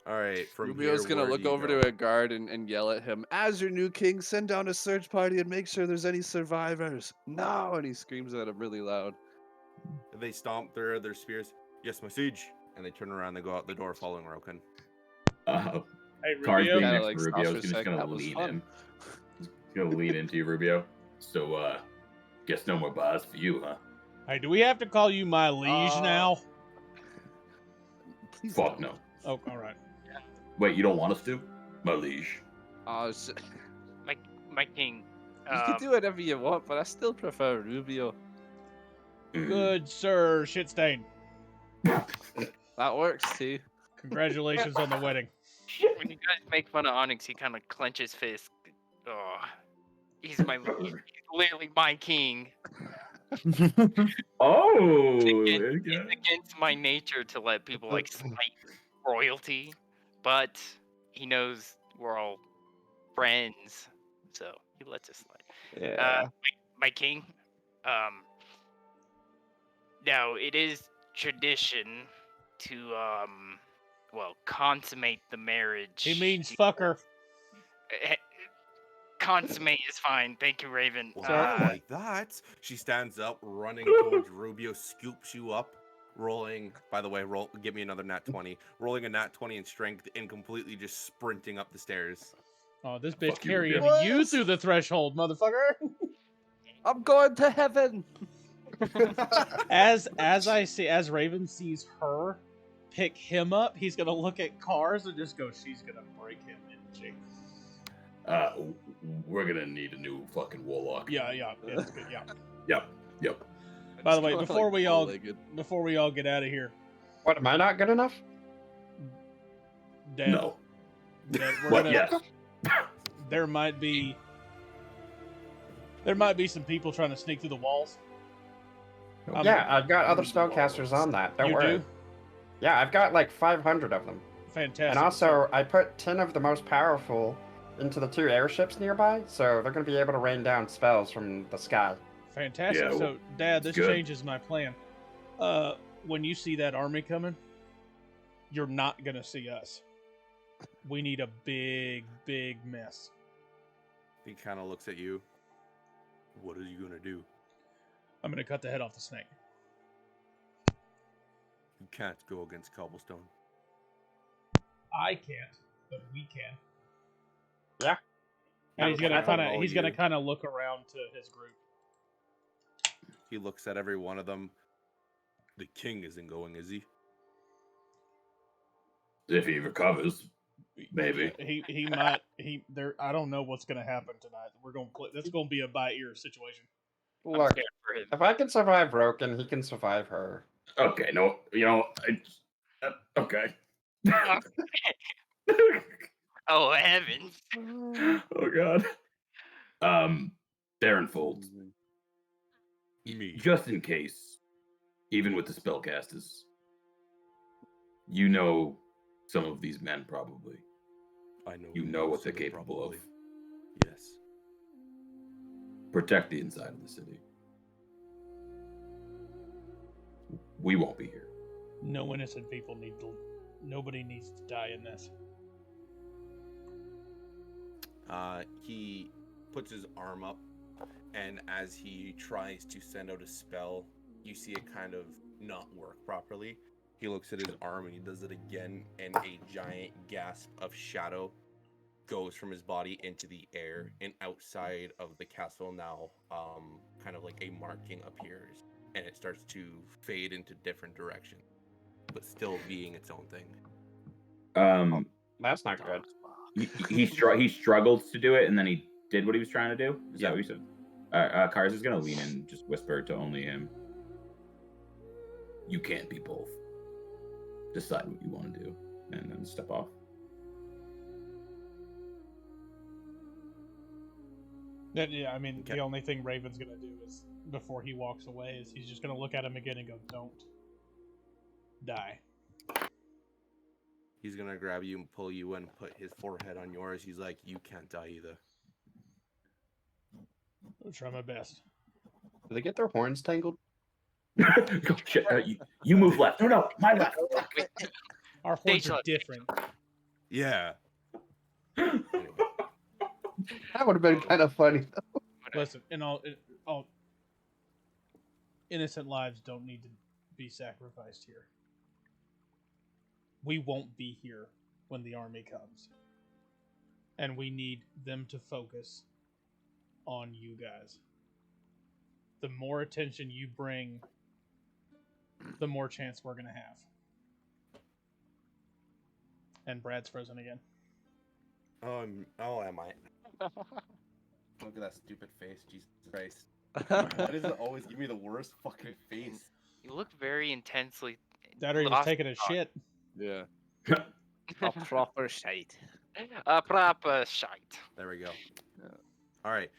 All right, from Rubio's here, gonna where look do you over go? to a guard and yell at him, "As your new king, send down a search party and make sure there's any survivors." No, and he screams at him really loud. They stomp their spears. Yes, my siege. And they turn around and go out the door following Roken. Hey, Cars Rubio. being Kinda next like to stops Rubio for a is just sec, gonna that was lean fun. in. He's gonna lean into you, Rubio. So, guess no more bars for you, huh? Hey, do we have to call you my liege now? Please Fuck don't. no. Oh, all right. Wait, you don't want us to? My liege. My king. You can do whatever you want, but I still prefer Rubio. Good sir, Shitstain. That works too. Congratulations on the wedding. When you guys make fun of Onyx, he kind of clenches fist. Oh, he's literally my king. Oh, It's against my nature to let people like slight royalty, but he knows we're all friends, so he lets us slide. Yeah. My king. Now it is tradition to consummate the marriage. He means fucker. Consummate is fine. Thank you, Raven. Well, not like that. She stands up, running towards Rubio, scoops you up, rolling. By the way, give me another nat 20. Rolling a nat 20 in strength and completely just sprinting up the stairs. Oh, this bitch Fuck you, carrying Rubio. you through the threshold, motherfucker. I'm going to heaven. As Raven sees her pick him up, he's gonna look at Cars and just go, "She's gonna break him, isn't she?" We're gonna need a new fucking warlock. Yeah, it's good. Yeah. Yep. By the way, Just before we all bow-legged. get out of here, What, am I not good enough? Dad, No. Dad, What? Yes. there might be some people trying to sneak through the walls. Yeah, I've got other spellcasters on that. Don't You worry. do? Yeah, I've got like 500 of them. Fantastic. And also, I put 10 of the most powerful into the 2 airships nearby, so they're going to be able to rain down spells from the sky. Fantastic. Yeah, So, Dad, this good. changes my plan. When you see that army coming, you're not gonna see us. We need a big, big mess. He kind of looks at you. What are you gonna do? I'm gonna cut the head off the snake. You can't go against Cobblestone. I can't, but we can. Yeah. And he's gonna I don't kind know of you. kind of look around to his group. He looks at every one of them. The king isn't going, is he? If he recovers, maybe. He might there. I don't know what's gonna happen tonight. We're gonna play. This is gonna be a by ear situation. Look, scared for him. if I can survive Roken, he can survive her. Okay, no, okay. Oh heavens! Oh god. Darren Folds. Me. Just in case, even with the spellcasters, you know some of these men probably. I know. You know what they're capable probably. of. Yes. Protect the inside of the city. We won't be here. No innocent people nobody needs to die in this. He puts his arm up, and as he tries to send out a spell, you see it kind of not work properly. He looks at his arm and he does it again, and a giant gasp of shadow goes from his body into the air, and outside of the castle now, kind of like a marking appears, and it starts to fade into different directions, but still being its own thing. That's not good. He struggles to do it, and then he did what he was trying to do. Is that what you said? Kars is gonna lean in and just whisper to only him. You can't be both. decide what you want to do, and then step off. Yeah, I mean, Okay. the only thing Raven's gonna do is, before he walks away, is he's just gonna look at him again and go, "Don't die." He's gonna grab you and pull you in, put his forehead on yours. He's like, "You can't die either." I'll try my best. Do they get their horns tangled? Oh, shit, you move left. No, my left. Our horns Stage are left. different. Yeah. That would have been kind of funny. Listen, all innocent lives don't need to be sacrificed here. We won't be here when the army comes. And we need them to focus on you guys. The more attention you bring, the more chance we're going to have. And Brad's frozen again. Oh, am I? Look at that stupid face, Jesus Christ. Why does it always give me the worst fucking face? You look very intensely. That or he was lost taking a thought. shit. Yeah. A proper shite. A proper shite. There we go. Yeah. All right.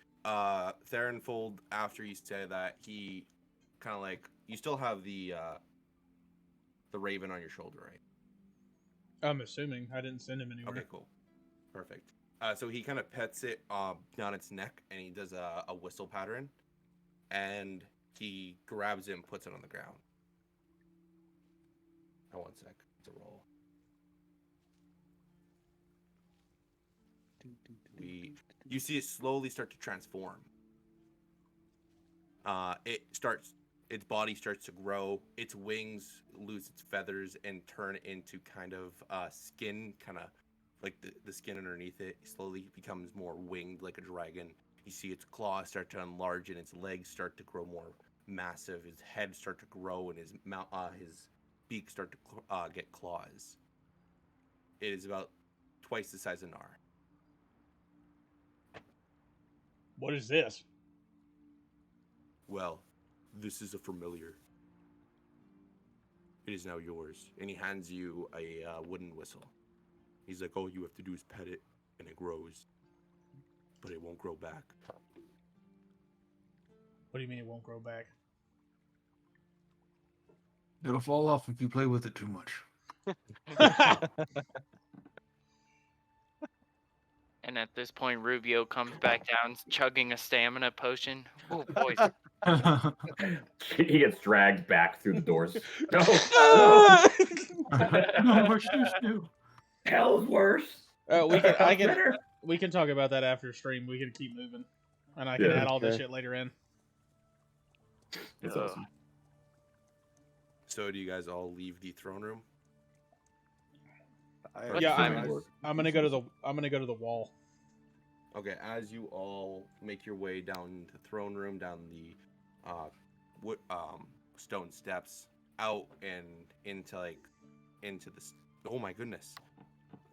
Theronfold, after you say that, he kind of like, you still have the raven on your shoulder, right? I'm assuming. I didn't send him anywhere. Okay, cool. Perfect. So he kind of pets it down its neck, and he does a whistle pattern, and he grabs it and puts it on the ground. Oh, 1 sec. It's a roll. You see it slowly start to transform. Its body starts to grow, its wings lose its feathers and turn into kind of skin, kind of like the skin underneath it slowly becomes more winged like a dragon. You see its claws start to enlarge and its legs start to grow more massive. His head start to grow and his beak start to get claws. It is about twice the size of Nar. What is this? Well, this is a familiar. It is now yours. And he hands you a wooden whistle. He's like, all you have to do is pet it, and it grows. But it won't grow back. What do you mean it won't grow back? It'll fall off if you play with it too much. And at this point, Rubio comes back down, chugging a stamina potion. Oh, boy. He gets dragged back through the doors. No, No more shoo-shoo. hell's worse. We can talk about that after stream. We can keep moving, and I can add all this shit later in. It's awesome. So do you guys all leave the throne room? I'm gonna go to the wall. Okay, as you all make your way down the throne room, down the stone steps, out and into the oh my goodness,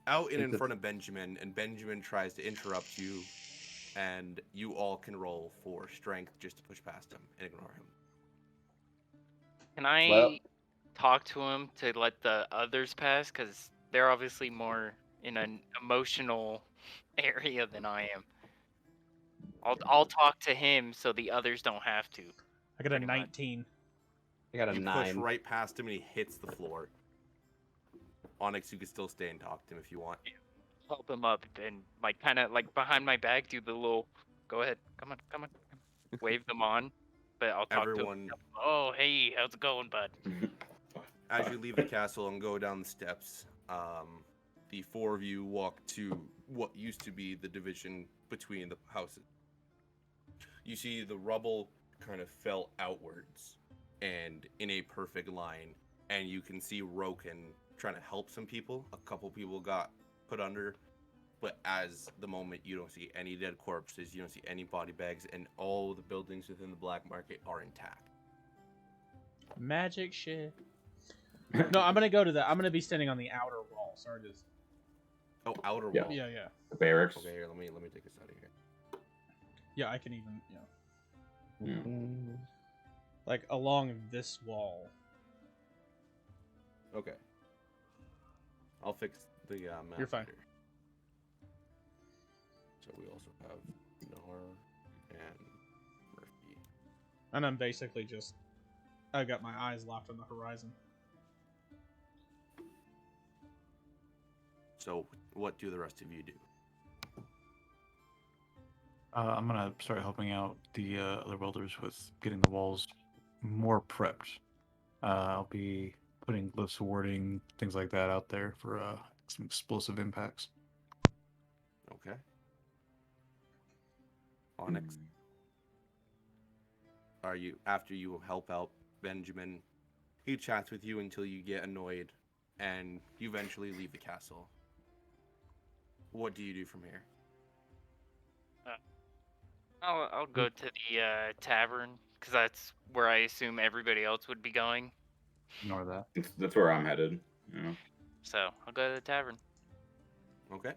out and in front of Benjamin, and Benjamin tries to interrupt you, and you all can roll for strength just to push past him and ignore him. Can I talk to him to let the others pass? Because they're obviously more in an emotional area than I am. I'll talk to him so the others don't have to. I got a 19. I got a You 9. push right past him and he hits the floor. Onyx, you can still stay and talk to him if you want. Help him up and like kind of like behind my back do the little. Go ahead, come on. Wave them on, but I'll talk to him. Oh, hey, how's it going, bud? As you leave the castle and go down the steps, the four of you walk to what used to be the division between the houses. You see the rubble kind of fell outwards and in a perfect line, and you can see Roken trying to help some people. A couple people got put under, but as the moment, you don't see any dead corpses, you don't see any body bags, and all the buildings within the black market are intact. Magic shit. No, I'm gonna be standing on the outer wall. Sorry, just. Oh, outer Yeah. wall. Yeah. The barracks. Okay, here, let me take this out of here. Yeah, I can even, like along this wall. Okay. I'll fix the map. You're fine. later. So we also have Nor and Murphy. And I'm basically just, I got my eyes locked on the horizon. So what do the rest of you do? I'm gonna start helping out the other welders with getting the walls more prepped. I'll be putting close warding, things like that out there for some explosive impacts. Okay. Onyx, are you after you help out Benjamin? He chats with you until you get annoyed, and you eventually leave the castle. What do you do from here? I'll go to the tavern because that's where I assume everybody else would be going. Ignore that. That's where I'm headed. Yeah. So I'll go to the tavern. Okay.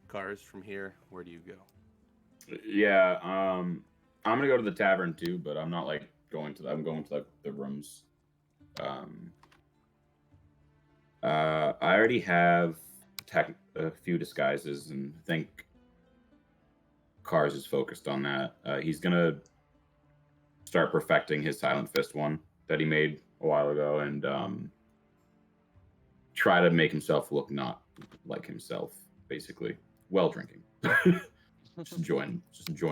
Cars, from here, where do you go? Yeah. I'm gonna go to the tavern too, but I'm not like going to. I'm going to like the rooms. I already have a few disguises, and I think Cars is focused on that. He's gonna start perfecting his Silent Fist one that he made a while ago, and try to make himself look not like himself, basically. While drinking, just enjoying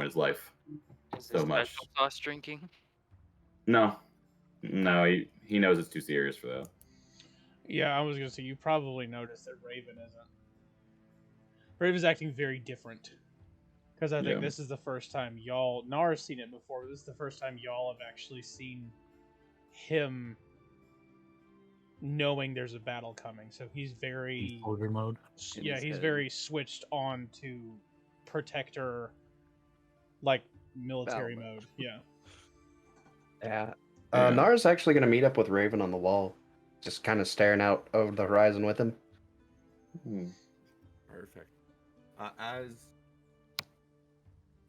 his life Is so this much. special sauce drinking? No, he knows it's too serious for that. Yeah, I was gonna say you probably noticed that Raven isn't. Raven's acting very different. Because I think Yeah. this is the first time y'all, Nara's seen it before, but this is the first time y'all have actually seen him knowing there's a battle coming. So he's very, Soldier mode. In yeah, his he's head. very switched on to protector, like military Battle mode. Yeah. Yeah. Yeah. Nara's actually going to meet up with Raven on the wall, just kind of staring out over the horizon with him. Perfect.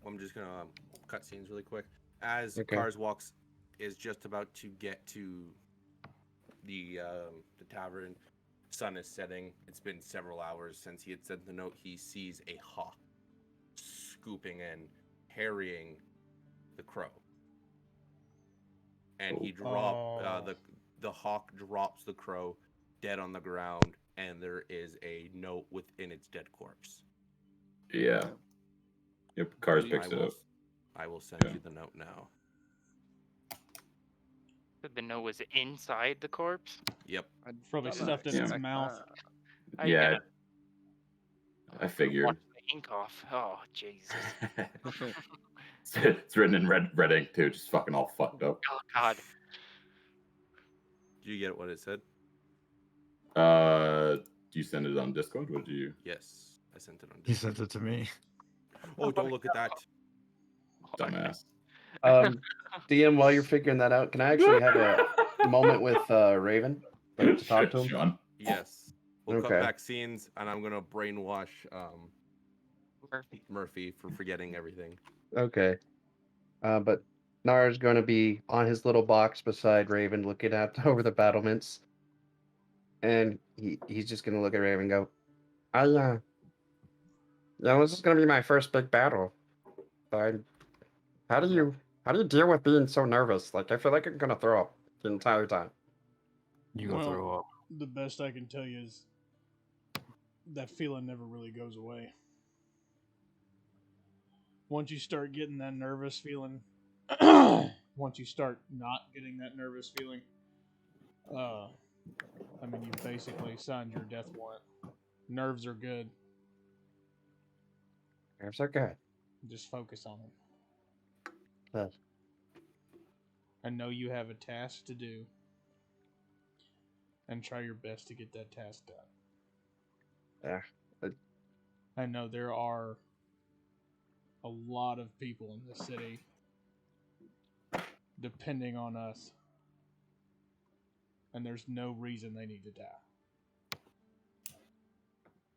I'm just gonna cut scenes really quick. As Okay. Cars walks is just about to get to the tavern. Sun is setting. It's been several hours since he had sent the note. He sees a hawk scooping in, harrying the crow, and he the hawk drops the crow dead on the ground, and there is a note within its dead corpse. Yeah. Yep. Cars I picks it up. I will send Yeah. you the note now. The note was inside the corpse. Yep. Probably Don't stuffed in its expect mouth. that. Yeah. gotta I figured. wash the ink off. Oh Jesus! It's written in red ink too, just fucking all fucked up. Oh God! Did you get what it said? Do you send it on Discord? What do you? Yes, I sent it on He Discord. sent it to me. Oh, don't look at that. Dumbass. DM, while you're figuring that out, can I actually have a moment with Raven to talk to him? Sean. Yes. We'll cut Okay. back scenes, and I'm gonna brainwash Murphy. Murphy for forgetting everything. Okay. But Nara's going to be on his little box beside Raven, looking out over the battlements, and he's just going to look at Raven and go, this is going to be my first big battle. How do you deal with being so nervous? Like, I feel like I'm going to throw up the entire time. You go Well, throw up. The best I can tell you is that feeling never really goes away. Once you start getting that nervous feeling, once you start not getting that nervous feeling, you basically signed your death warrant. Nerves are good. Nerves are good. Just focus on them. Yes. I know you have a task to do, and try your best to get that task done. Yeah. I know there are a lot of people in the city depending on us, and there's no reason they need to die.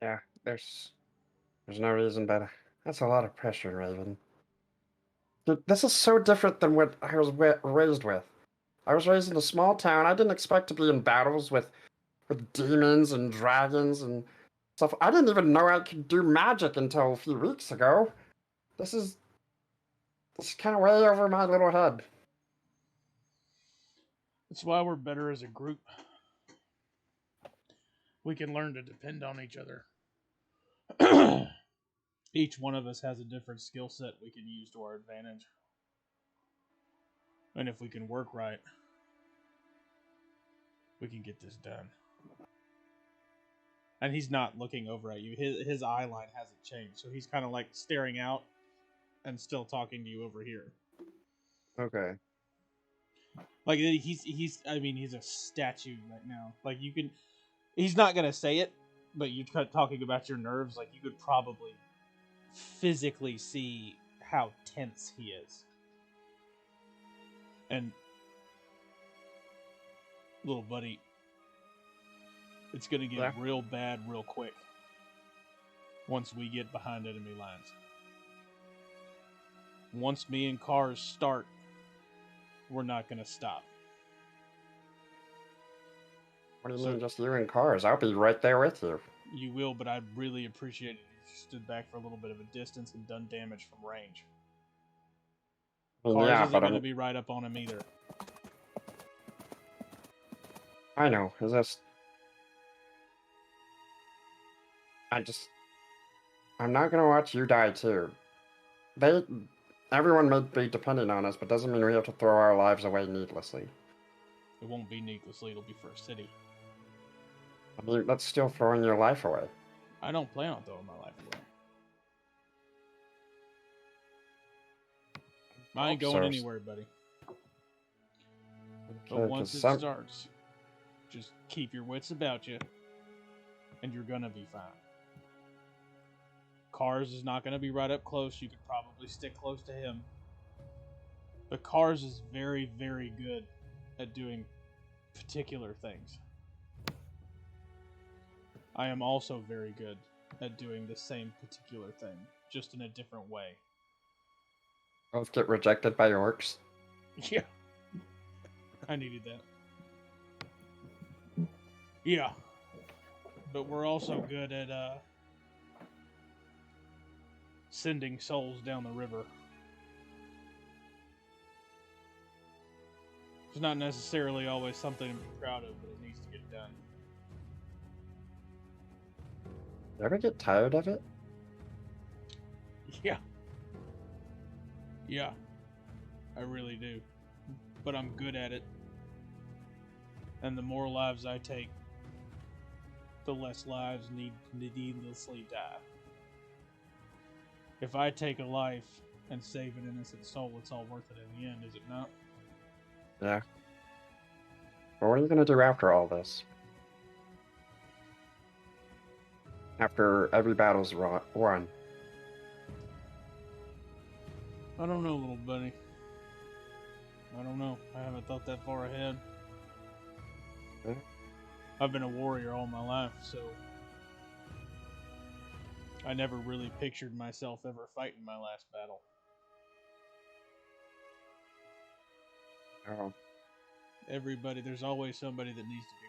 Yeah, there's no reason, but that's a lot of pressure, Raven. Dude, this is so different than what I was raised with. I was raised in a small town. I didn't expect to be in battles with with demons and dragons and stuff. I didn't even know I could do magic until a few weeks ago. This is kind of way over my little head. That's why we're better as a group. We can learn to depend on each other. Each one of us has a different skill set we can use to our advantage. And if we can work right, we can get this done. And he's not looking over at you. His eye line hasn't changed. So he's kind of like staring out and still talking to you over here. Okay. Like he's a statue right now. Like you can, he's not gonna say it, but you talking about your nerves. Like you could probably physically see how tense he is. And little buddy, it's gonna get real bad real quick once we get behind enemy lines. Once me and Cars start, we're not gonna stop. What do you mean, just you and Cars? I'll be right there with you. You will, but I'd really appreciate it if you stood back for a little bit of a distance and done damage from range. Cars isn't going to be right up on him either. I know. Is this? I'm not gonna watch you die too. Everyone may be depending on us, but doesn't mean we have to throw our lives away needlessly. It won't be needlessly. It'll be for a city. I mean, that's still throwing your life away. I don't plan on throwing my life away. I ain't going anywhere, buddy. But once it starts, just keep your wits about you, and you're gonna be fine. Cars is not gonna be right up close. You could probably stick close to him. But Cars is very, very good at doing particular things. I am also very good at doing the same particular thing, just in a different way. Both get rejected by orcs. Yeah. I needed that. Yeah. But we're also good at sending souls down the river. It's not necessarily always something to be proud of, but it needs to get done. You ever get tired of it? Yeah. Yeah. I really do. But I'm good at it. And the more lives I take, the less lives need needlessly die. If I take a life and save an innocent soul, it's all worth it in the end, is it not? Yeah. Well, what are you gonna do after all this? After every battle's won? I don't know, little buddy. I don't know. I haven't thought that far ahead. Yeah. I've been a warrior all my life, so I never really pictured myself ever fighting my last battle. Oh. Everybody, there's always somebody that needs to be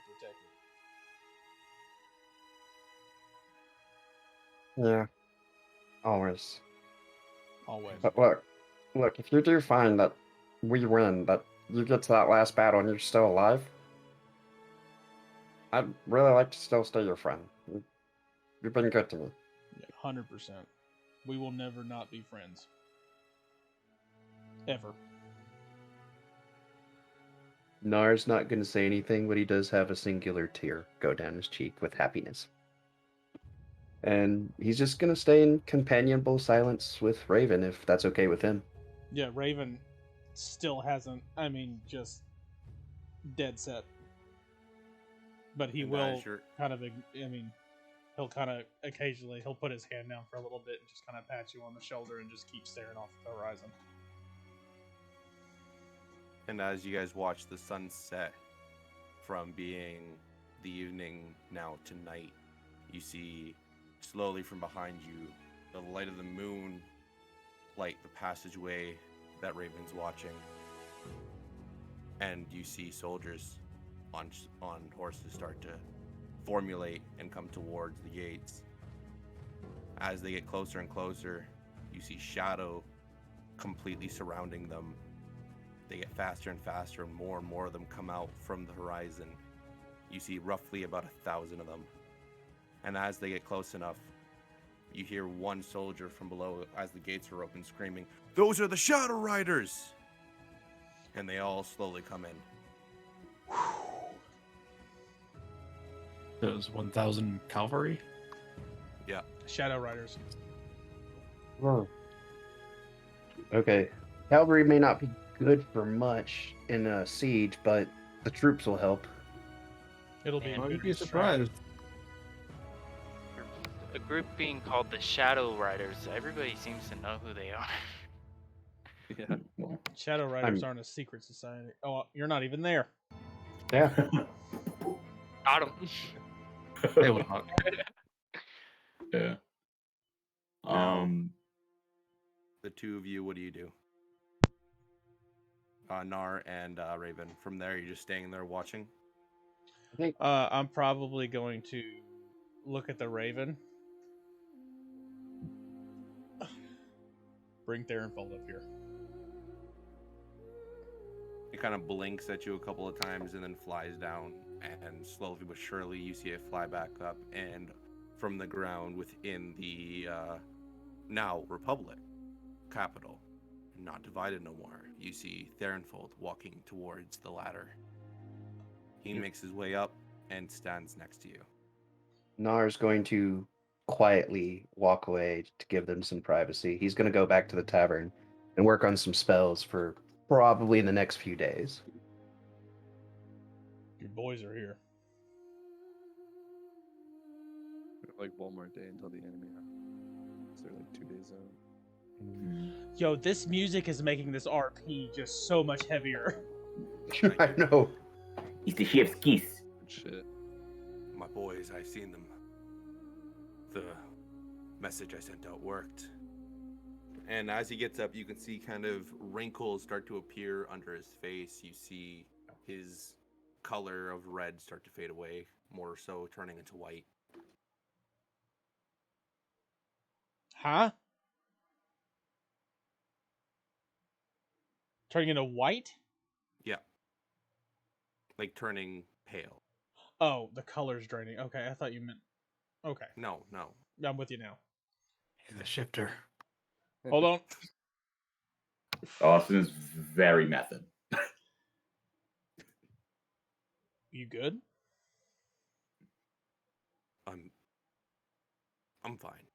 protected. Yeah. Always. Always. But look, if you do find that we win, that you get to that last battle and you're still alive, I'd really like to still stay your friend. You've been good to me. Yeah, 100%. We will never not be friends. Ever. Nar's not going to say anything, but he does have a singular tear go down his cheek with happiness. And he's just going to stay in companionable silence with Raven, if that's okay with him. Yeah, Raven still hasn't, just dead set. But he will kind of, he'll kind of occasionally, he'll put his hand down for a little bit and just kind of pat you on the shoulder and just keep staring off the horizon. And as you guys watch the sun set from being the evening now to night, you see slowly from behind you the light of the moon light the passageway that Raven's watching. And you see soldiers on horses start to formulate and come towards the gates. As they get closer and closer, you see shadow completely surrounding them. They get faster and faster, and more of them come out from the horizon. You see roughly about 1,000 of them. And as they get close enough, you hear one soldier from below, as the gates are open, screaming, "Those are the Shadow Riders!" And they all slowly come in. Those 1,000 cavalry? Yeah. Shadow Riders. Oh. Okay. Cavalry may not be good for much in a siege, but the troops will help. It'll be. And a Oh, good you'd be distraction. surprised. A group being called the Shadow Riders. Everybody seems to know who they are. Yeah. Well, Shadow Riders aren't a secret society. Oh, you're not even there. Yeah. Got 'em. They would not. yeah. Now, the two of you, what do? Nar and Raven. From there, you're just staying there watching? I think I'm probably going to look at the Raven. Bring Theronfold up here. It kind of blinks at you a couple of times and then flies down. And slowly but surely, you see it fly back up. And from the ground within the now Republic capital, not divided no more, you see Theronfold walking towards the ladder. He makes his way up and stands next to you. Nar's going to quietly walk away to give them some privacy. He's going to go back to the tavern and work on some spells for probably in the next few days. Your boys are here. Like one more day until the enemy. So they're like 2 days out. Yo, this music is making this RP just so much heavier. I know. It's the chef's kiss. Good shit. My boys, I've seen them. The message I sent out worked. And as he gets up, you can see kind of wrinkles start to appear under his face. You see his color of red start to fade away, more so turning into white. Huh? Turning into white? Yeah. Like turning pale. Oh, the color's draining. Okay, I thought you meant. Okay, No. I'm with you now. He's a shifter. Hold on. Austin is very method. You good? I'm fine.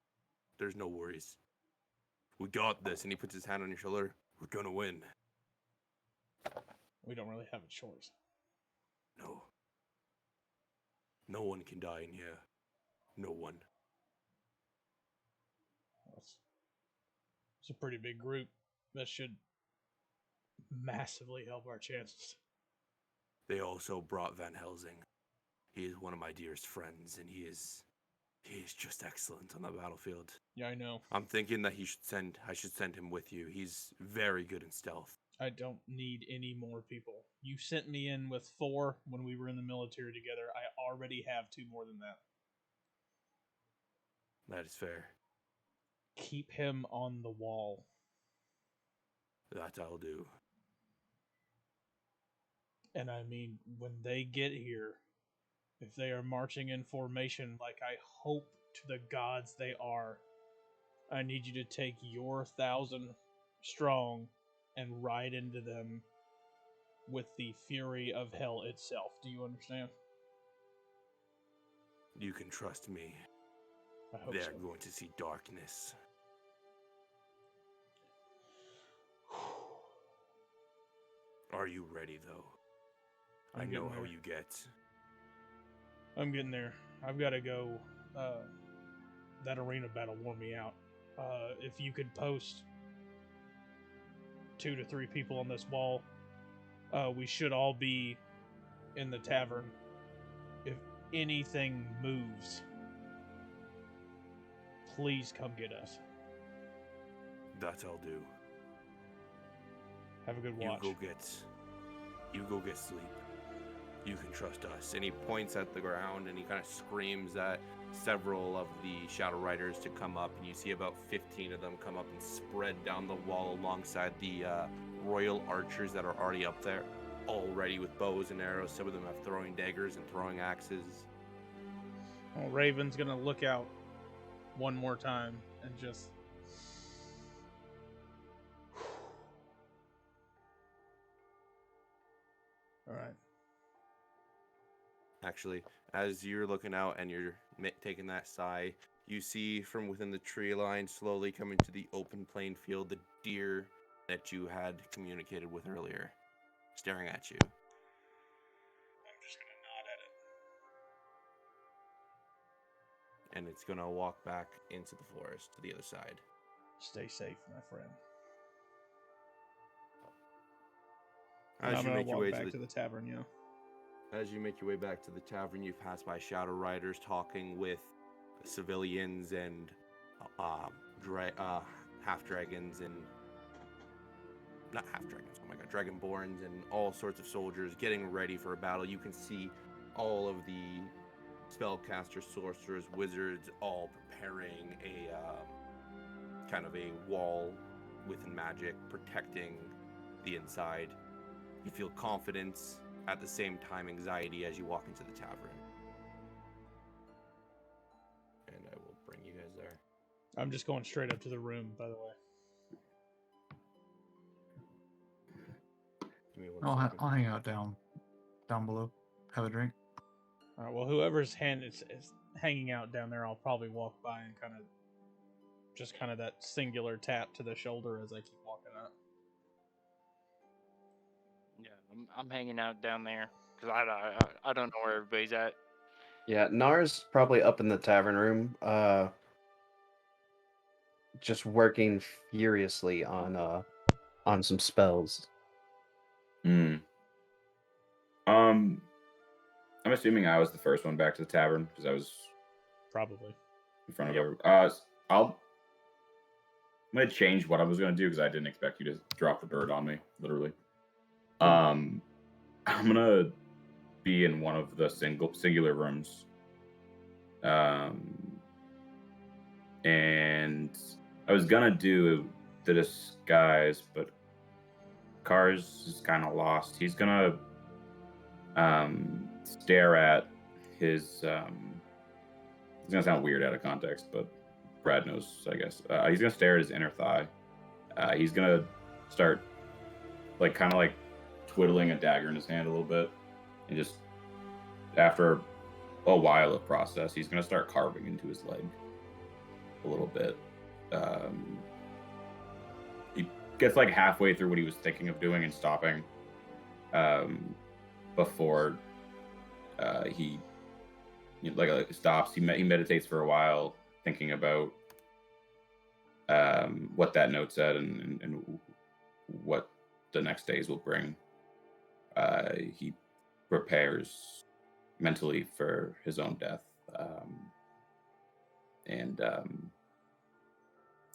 There's no worries. We got this. And he puts his hand on your shoulder. We're gonna win. We don't really have a choice. No. No one can die in here. No one. It's a pretty big group. That should massively help our chances. They also brought Van Helsing. He is one of my dearest friends, and he is just excellent on the battlefield. Yeah, I know. I'm thinking that I should send him with you. He's very good in stealth. I don't need any more people. You sent me in with 4 when we were in the military together. I already have 2 more than that. That is fair. Keep him on the wall. That I'll do. And I mean, when they get here, if they are marching in formation like I hope to the gods they are, I need you to take your 1,000 strong and ride into them with the fury of hell itself. Do you understand? You can trust me. I hope They're so. going to see darkness. Are you ready, though? I I'm know getting how there. you get. I'm getting there. I've got to go. That arena battle wore me out. If you could post 2 to 3 people on this wall, we should all be in the tavern. If anything moves, please come get us. That I'll do. Have a good watch. You go get sleep. You can trust us. And he points at the ground and he kind of screams at several of the Shadow Riders to come up. And you see about 15 of them come up and spread down the wall alongside the royal archers that are already up there, all ready with bows and arrows. Some of them have throwing daggers and throwing axes. Well, Raven's gonna look out one more time and just. All right. Actually, as you're looking out and you're taking that sigh, you see from within the tree line, slowly coming to the open plain field, the deer that you had communicated with earlier, staring at you. I'm just gonna nod at it. And it's gonna walk back into the forest to the other side. Stay safe, my friend. As I'm you gonna make your walk way back to the tavern, yeah. As you make your way back to the tavern, you pass by Shadow Riders talking with civilians and half dragons and not half dragons. Oh my god, dragonborns and all sorts of soldiers getting ready for a battle. You can see all of the spellcasters, sorcerers, wizards all preparing a kind of a wall with magic protecting the inside. You feel confidence, at the same time anxiety as you walk into the tavern. And I will bring you guys there. I'm just going straight up to the room, by the way. Give me one second. I'll hang out down below, have a drink. All right. Well, whoever's hand is hanging out down there, I'll probably walk by and kind of that singular tap to the shoulder as I keep walking up. Yeah, I'm hanging out down there because I don't know where everybody's at. Yeah, Nar's probably up in the tavern room, just working furiously on some spells. I'm assuming I was the first one back to the tavern because I was Probably in front of everyone. I'm gonna change what I was gonna do because I didn't expect you to drop the bird on me, literally. I'm gonna be in one of the singular rooms. And I was gonna do the disguise, but Cars is kind of lost. He's gonna stare at his. It's gonna sound weird out of context, but Brad knows, I guess. He's gonna stare at his inner thigh. He's gonna start, kind of twiddling a dagger in his hand a little bit, and just after a while of process, he's gonna start carving into his leg a little bit. He gets halfway through what he was thinking of doing and stopping before he stops. He meditates for a while, thinking about what that note said and what the next days will bring. He prepares mentally for his own death, and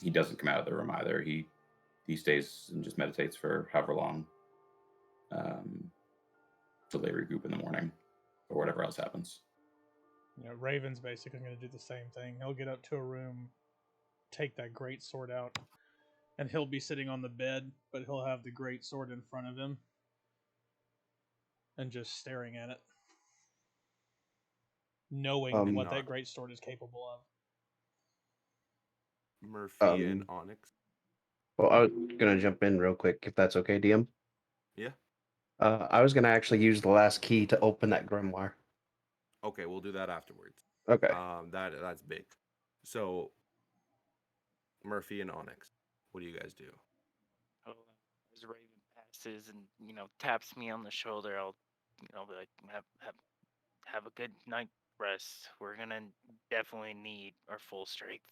he doesn't come out of the room either. He stays and just meditates for however long, till they regroup in the morning or whatever else happens. Raven's basically going to do the same thing. He'll get up to a room, take that great sword out, and he'll be sitting on the bed, but he'll have the great sword in front of him and just staring at it, knowing what that great sword is capable of. Murphy and Onyx. Well, I was gonna jump in real quick, if that's okay, DM. Yeah. I was gonna actually use the last key to open that grimoire. Okay, we'll do that afterwards. Okay. That's big. So, Murphy and Onyx, what do you guys do? Oh, as Raven passes and taps me on the shoulder, I'll be like, have a good night rest. We're gonna definitely need our full strength.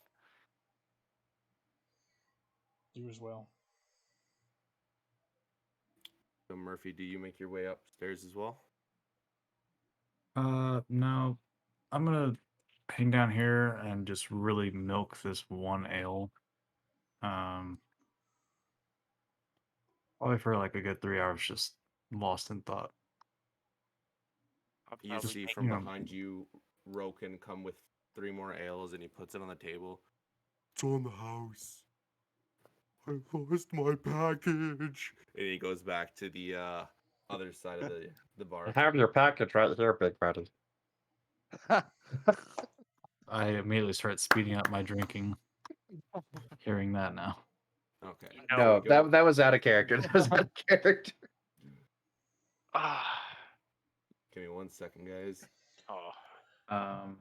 You as well. So, Murphy, do you make your way upstairs as well? No. I'm gonna hang down here and just really milk this one ale. Probably for a good 3 hours, just lost in thought. I'll You probably see make from you know, behind you, Roken come with 3 more ales, and he puts it on the table. It's on the house. I lost my package. And he goes back to the other side of the bar. I have your package right here, big buddy. I immediately start speeding up my drinking. Hearing that now. Okay. You here No, we go. that was out of character. That was out of character. Ah. Give me 1 second, guys. Oh. Um,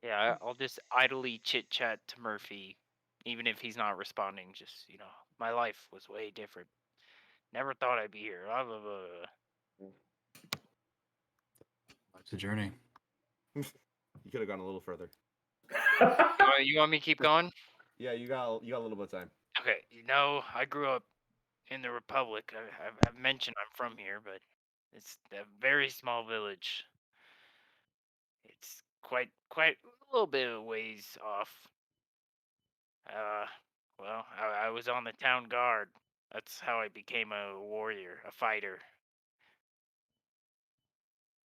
Yeah, I'll just idly chit chat to Murphy, even if he's not responding. Just, my life was way different. Never thought I'd be here. Blah, blah, blah. life's a journey. You could have gone a little further. You want me to keep going? Yeah, you got a little bit of time. Okay, I grew up in the Republic. I've mentioned I'm from here, but it's a very small village. It's quite a little bit of ways off. Well, I was on the town guard. That's how I became a warrior, a fighter.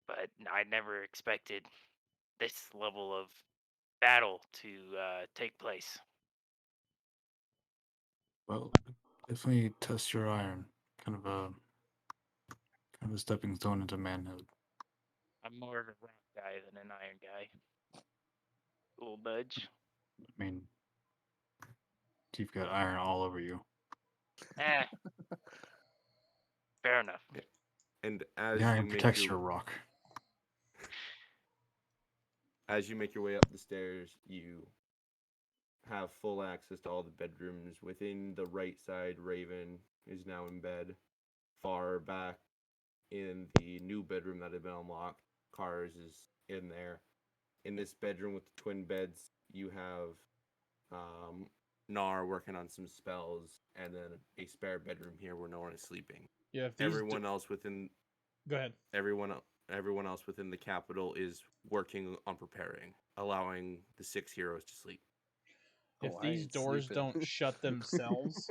But I never expected this level of battle to take place. Well, definitely test your iron. Kind of a stepping stone into manhood. I'm more of a rock guy than an iron guy. Little budge. I mean, you've got iron all over you. Eh, fair enough. And as The you iron make protects your your rock. as you make your way up the stairs, you have full access to all the bedrooms. Within the right side, Raven is now in bed. Far back in the new bedroom that had been unlocked, Cars is in there. In this bedroom with the twin beds, you have Nar working on some spells, and then a spare bedroom here where no one is sleeping. Yeah, if these Everyone else within go ahead. everyone else within the capital is working on preparing, allowing the 6 heroes to sleep. If Oh, I these ain't doors sleeping. don't shut themselves,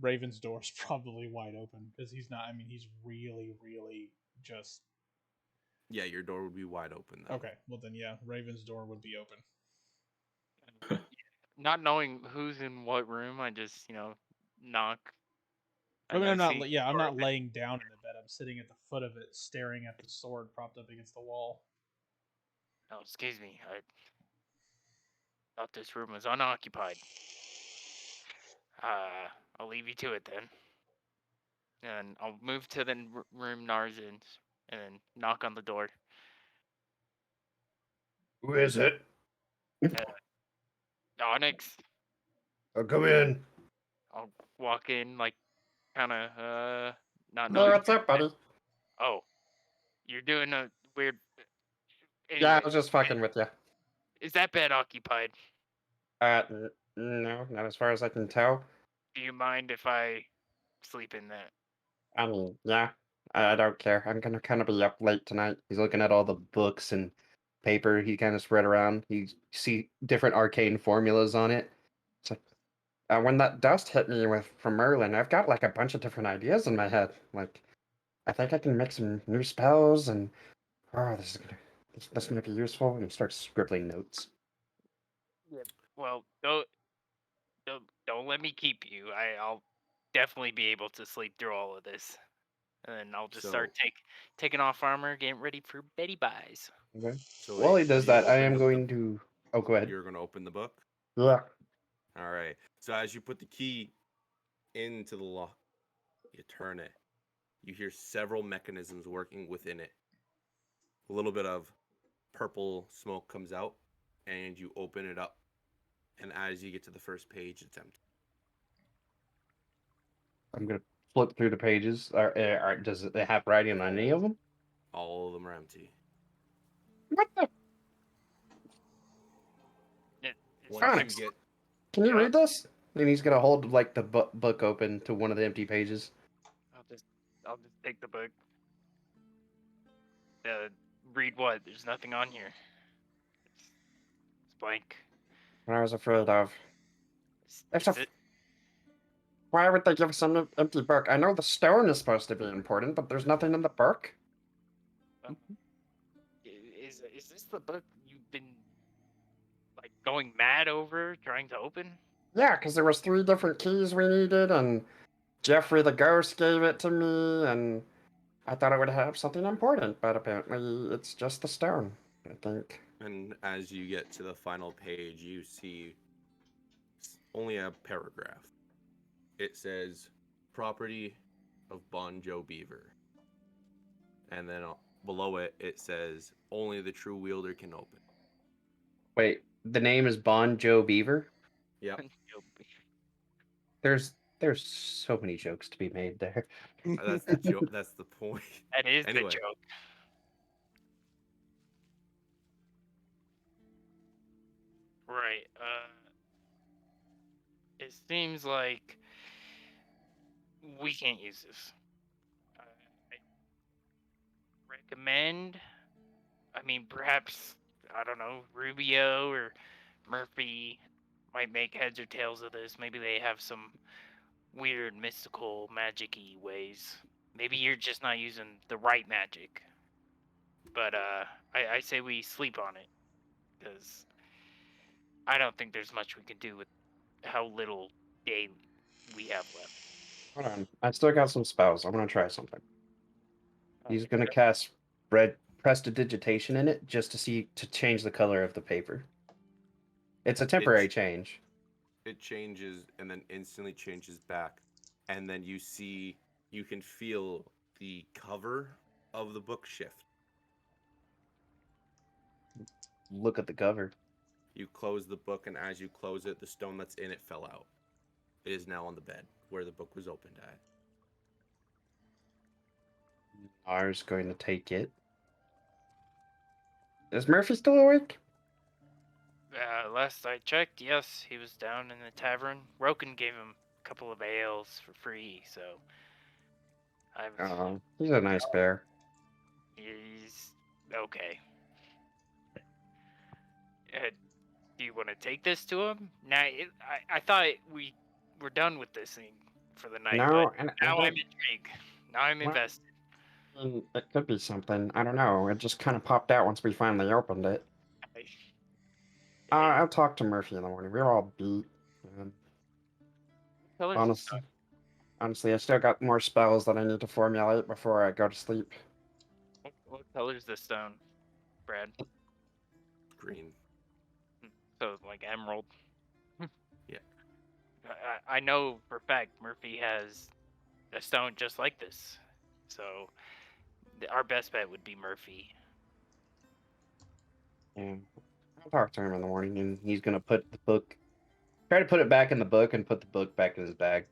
Raven's door's probably wide open because he's not. I mean, he's really, really just. Yeah, your door would be wide open then. Okay, well then, yeah, Raven's door would be open. Not knowing who's in what room, I just, knock. I mean, and I'm not. see Yeah, I'm not Corbin. laying down in the bed. I'm sitting at the foot of it, staring at the sword propped up against the wall. Oh, excuse me. I thought this room was unoccupied. I'll leave you to it then. And I'll move to the room Nars in and then knock on the door. Who is it? Onyx, Oh, come in. I'll walk in, like, kind of, not Hey, knowing. what's up, buddy? Oh, you're doing a weird. Yeah, I Anyway, was just fucking with you. is that bed occupied? No, not as far as I can tell. Do you mind if I sleep in that? I mean, yeah, I don't care. I'm gonna kind of be up late tonight. He's looking at all the books and paper he kind of spread around. You see different arcane formulas on it. It's like, when that dust hit me from Merlin, I've got like a bunch of different ideas in my head. Like, I think I can make some new spells, and oh, this might be useful. And he starts scribbling notes. Yeah. Well, don't let me keep you. I'll definitely be able to sleep through all of this, and then I'll just start So, taking off armor, getting ready for Betty buys. Okay. so While he does you that, I open am the going to. Oh, go ahead. You're going to open the book? Yeah. All right. So as you put the key into the lock, you turn it. You hear several mechanisms working within it. A little bit of purple smoke comes out, and you open it up. And as you get to the first page, it's empty. I'm gonna flip through the pages. Does it have writing on any of them? All of them are empty. What the? It's Once not Onyx. you get Can you Yeah. read this? And he's gonna hold like the book open to one of the empty pages. I'll just take the book. Read what? There's nothing on here. It's blank. What I was afraid of. It's Is a. it? Why would they give us an empty book? I know the stone is supposed to be important, but there's nothing in the book. Is this the book you've been like going mad over trying to open? Yeah, because there was 3 different keys we needed, and Jeffrey the ghost gave it to me, and I thought it would have something important, but apparently it's just the stone, I think. And as you get to the final page, you see only a paragraph. It says, property of Bon Joe Beaver. And then below it, it says, only the true wielder can open. Wait, the name is Bon Joe Beaver? Yep. There's so many jokes to be made there. That's the joke. That's the point. That is Anyway. the joke. Right. It seems like we can't use this. I recommend. I mean, perhaps I don't know, Rubio or Murphy might make heads or tails of this. Maybe they have some weird mystical magic-y ways. Maybe you're just not using the right magic. But I say we sleep on it, because I don't think there's much we can do with how little day we have left. Hold on, I still got some spells. I'm gonna try something. He's gonna cast red prestidigitation in it just to change the color of the paper. It's a temporary change. It changes and then instantly changes back. And then you can feel the cover of the book shift. Look at the cover. You close the book, and as you close it, the stone that's in it fell out. It is now on the bed where the book was opened at. Ours going to take it. Is Murphy still awake? Last I checked, yes, he was down in the tavern. Roken gave him a couple of ales for free, so He's a nice bear. He's okay. Do you want to take this to him? Now, I thought we were done with this thing for the night, No, but and now I'm intrigued. Now I'm Well, invested. It could be something. I don't know. It just kind of popped out once we finally opened it. I'll talk to Murphy in the morning. We're all beat. And honestly, I still got more spells that I need to formulate before I go to sleep. What color's the stone, Brad? Green. So, like emerald. Yeah. I know for a fact Murphy has a stone just like this. So, our best bet would be Murphy. Yeah. I'll talk to him in the morning, and he's gonna put the book. Try to put it back in the book and put the book back in his bag.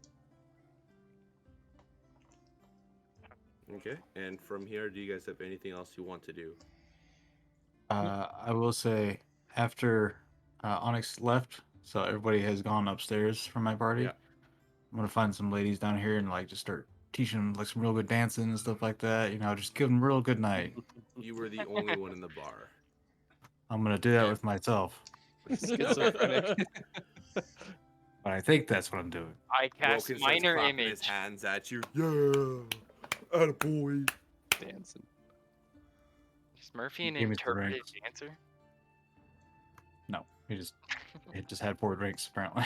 Okay. And from here, do you guys have anything else you want to do? I will say after Onyx left, so everybody has gone upstairs from my party. Yeah. I'm gonna find some ladies down here and like just start teaching them like some real good dancing and stuff like that. You know, just give them a real good night. You were the only one in the bar. I'm gonna do that with myself. Schizophrenic. But I think that's what I'm doing. I cast Roken starts minor clapping image. his hands at you. Yeah. Attaboy. Dancing. Is Murphy an Give me the interpretive drinks. dancer? No, he just had 4 drinks apparently.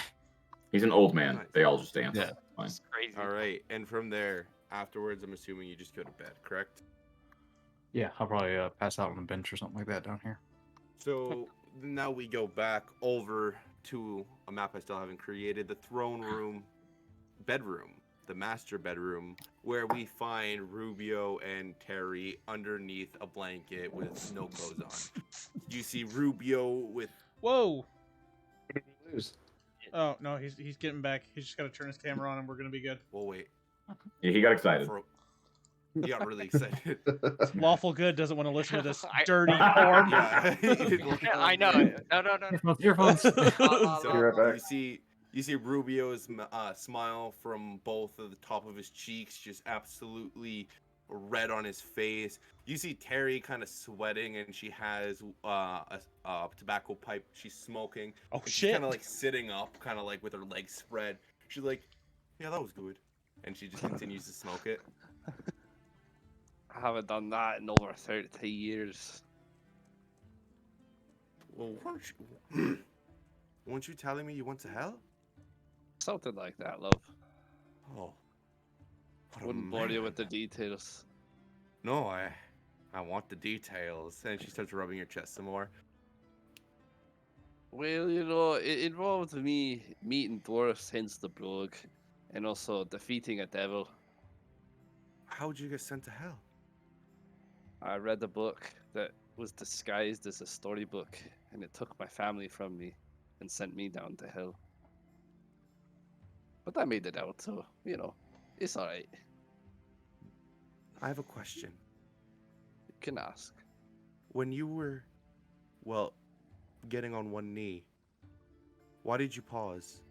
He's an old man. Nice. They all just dance. Yeah. Fine. It's crazy. All right. And from there, afterwards, I'm assuming you just go to bed, correct? Yeah, I'll probably pass out on a bench or something like that down here. So now we go back over to a map I still haven't created, the throne room, bedroom, the master bedroom, where we find Rubio and Terry underneath a blanket with no clothes on. You see Rubio with... Whoa! Lose. Oh no, he's getting back. He's just got to turn his camera on, and we're gonna be good. Well, wait. Yeah, he got excited. He got really excited. Lawful good doesn't want to listen to this I- dirty porn. Yeah. Yeah, I know. No. Earphones. So you see Rubio's smile from both of the top of his cheeks, just absolutely red on his face. You see Terry kind of sweating, and she has a tobacco pipe she's smoking. Oh And she's shit! kind of like sitting up, kind of like with her legs spread. She's like, "Yeah, that was good," and she just continues to smoke it. haven't done that in over 30 years. Well, weren't you telling me you went to hell? Something like that, love. Oh. What a Wouldn't bore you with the man. details. No, I want the details. And she starts rubbing your chest some more. Well, it involved me meeting dwarfs, hence the brogue, and also defeating a devil. How'd you get sent to hell? I read a book that was disguised as a storybook, and it took my family from me and sent me down to hell. But I made it out, so, it's alright. I have a question. You can ask. When you were, well, getting on one knee, why did you pause?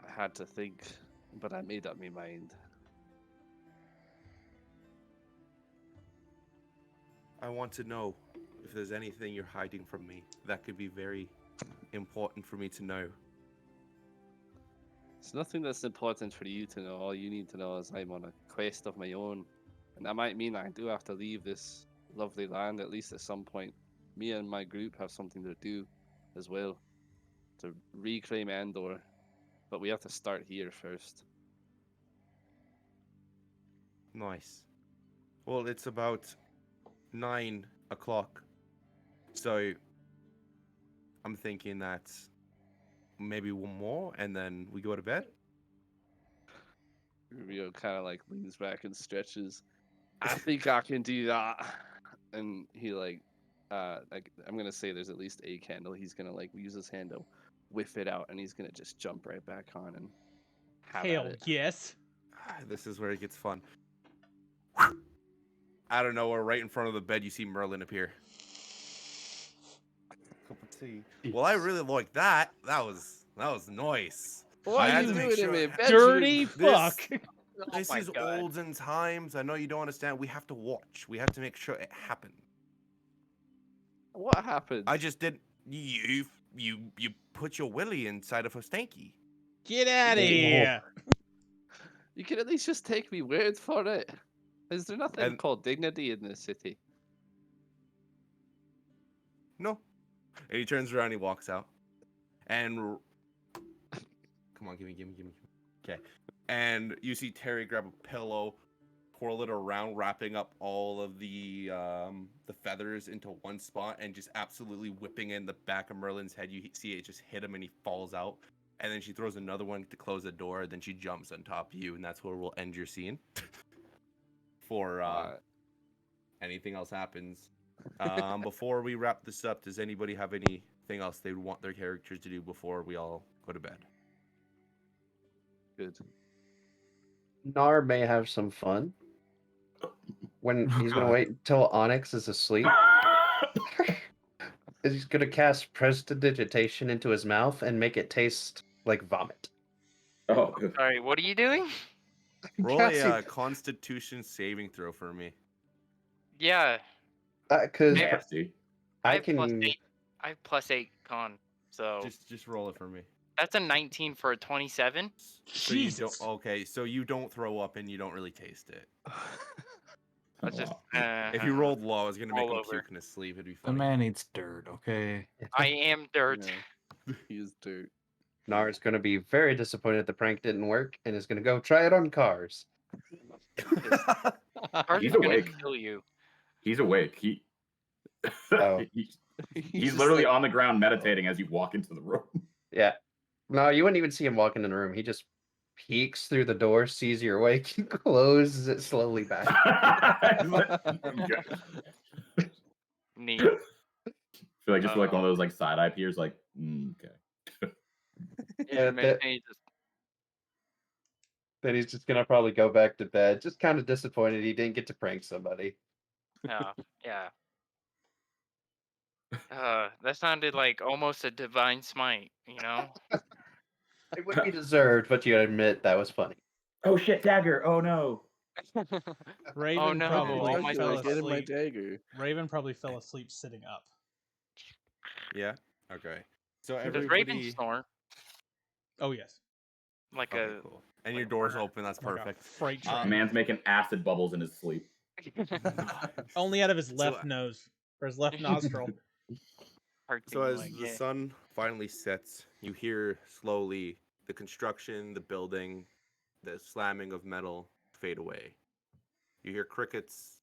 I had to think, but I made up my mind. I want to know if there's anything you're hiding from me. That could be very important for me to know. It's nothing that's important for you to know. All you need to know is I'm on a quest of my own. And that might mean I do have to leave this lovely land, at least at some point. Me and my group have something to do as well, to reclaim Endor. But we have to start here first. Nice. Well, it's about 9 o'clock. So I'm thinking that maybe one more and then we go to bed. Rio kind of like leans back and stretches. I think I can do that. And he I'm gonna say there's at least a candle. He's gonna use his hand to whiff it out, and he's gonna just jump right back on and have at Hell it. yes. This is where it gets fun. Out of nowhere, right in front of the bed, you see Merlin appear. Cup of tea. Well, I really like that. That was nice. What I are had you to make doing sure in my I- bedroom? Dirty fuck. Oh This my is God. olden times. I know you don't understand. We have to watch. We have to make sure it happened. What happened? I just didn't. You put your willy inside of a stanky. Get out of here. You can at least just take me word for it. Is there nothing And- called dignity in this city? No. And he turns around. He walks out. And come on, give me. Okay. And you see Terry grab a pillow, twirl it around, wrapping up all of the feathers into one spot, and just absolutely whipping in the back of Merlin's head. You see it just hit him, and he falls out. And then she throws another one to close the door. Then she jumps on top of you, and that's where we'll end your scene. For anything else happens. Before we wrap this up, does anybody have anything else they want their characters to do before we all go to bed? Good. Nar may have some fun. When he's gonna God. wait until Onyx is asleep. He's gonna cast prestidigitation into his mouth and make it taste like vomit. Oh, Sorry, what are you doing? Roll a Cassie- Constitution saving throw for me. Yeah, Because nasty. I I have plus can. 8. I have +8 con, so Just roll it for me. that's a 19 for a 27. So you Jesus. don't. Okay, so you don't throw up and you don't really taste it. That's just. If you rolled low, I was gonna make Roll him over. puke in his sleep. It'd be The funny. man eats dirt, okay? I am dirt. Yeah. He's dirt. Nar's gonna be very disappointed the prank didn't work and is gonna go try it on cars. Cars He's are gonna awake. kill you. He's awake. Oh. He's just literally like, on the ground meditating as you walk into the room. Yeah. No, you wouldn't even see him walk into the room. He just peeks through the door, sees you're awake, and closes it slowly back. I'm good. Neat. I feel like just like one of those like side eye peers, like okay. Yeah, Man, he just- Then he's just gonna probably go back to bed, just kind of disappointed he didn't get to prank somebody. yeah. That sounded like almost a divine smite, you know? It would be deserved, but you admit that was funny. Oh shit, dagger! Oh no. Raven no, probably oh my fell God. get in my asleep. dagger. Raven probably fell asleep sitting up. Yeah. Okay. So Does everybody. Raven snore? Oh yes. Like Okay, a cool. And your like a door's burner. open. That's Like a perfect. freight train. Man's making acid bubbles in his sleep. Only out of his So, left nose or his left nostril. So as Like, the yeah. sun finally sets, you hear slowly the construction, the building, the slamming of metal fade away. You hear crickets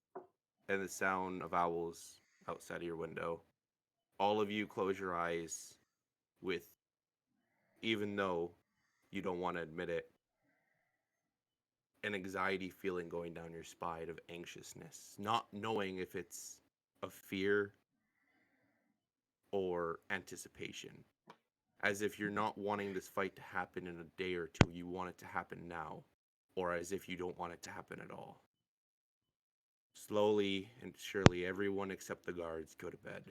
and the sound of owls outside of your window. All of you close your eyes with, even though you don't want to admit it, an anxiety feeling going down your spine of anxiousness, not knowing if it's of fear or anticipation. As if you're not wanting this fight to happen in a day or two, you want it to happen now, or as if you don't want it to happen at all. Slowly and surely, everyone except the guards go to bed.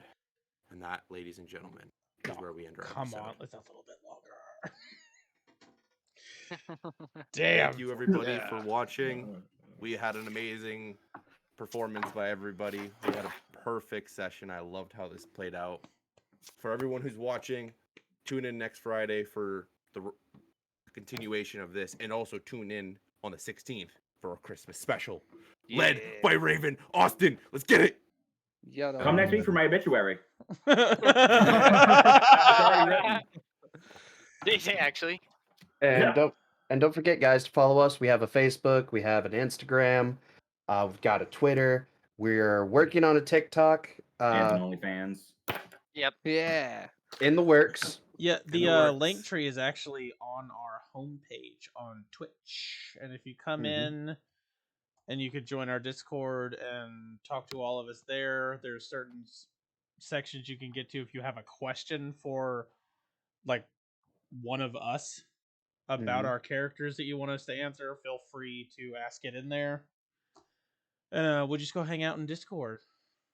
And that, ladies and gentlemen, is where we end our Come episode. on, let's have a little bit longer. Damn. Thank you, everybody, for watching. We had an amazing performance by everybody. We had a perfect session. I loved how this played out. For everyone who's watching, tune in next Friday for the continuation of this, and also tune in on the 16th for a Christmas special, led by Raven Austin. Let's get it. Yeah. Come next week for my obituary. It's already written. Actually. And Yeah. don't forget, guys, to follow us. We have a Facebook, we have an Instagram, we've got a Twitter. We're working on a TikTok. And an OnlyFans. Yep. Yeah. In the works. Yeah, In the the works. link tree is actually on our homepage on Twitch. And if you come in and you could join our Discord and talk to all of us there, there's certain sections you can get to if you have a question for like one of us about our characters that you want us to answer. Feel free to ask it in there. We'll just go hang out in Discord.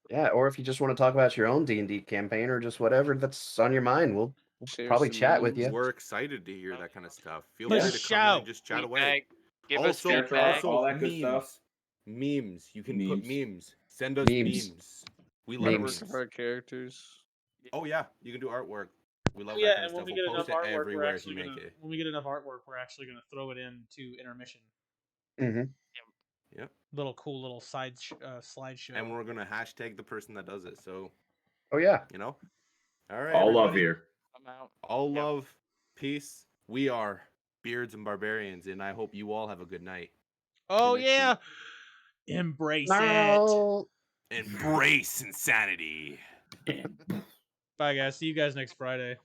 Yeah, or if you just want to talk about your own D&D campaign or just whatever that's on your mind, we'll Share probably some chat with memes. you. We're excited to hear that kind of stuff. Feel Yeah. free to come in and just chat Feedback. away. Give us Also, feedback. all that good stuff. Memes. You can put Memes. memes. Send us Memes. memes. We love Memes. Artwork of our characters. Oh yeah, you can do artwork. We love Yeah, that kind and of when stuff. we We'll get enough post it artwork, we're everywhere if actually you gonna make it. when we get enough artwork, we're actually gonna throw it into intermission. Yep. Little cool little slideshow. And we're gonna hashtag the person that does it. So Oh yeah. you know. All right. All love everybody. here. I'm out. All love, peace. We are Beards and Barbarians, and I hope you all have a good night. Oh Good night, yeah, embrace it. No. Embrace insanity. Bye guys. See you guys next Friday.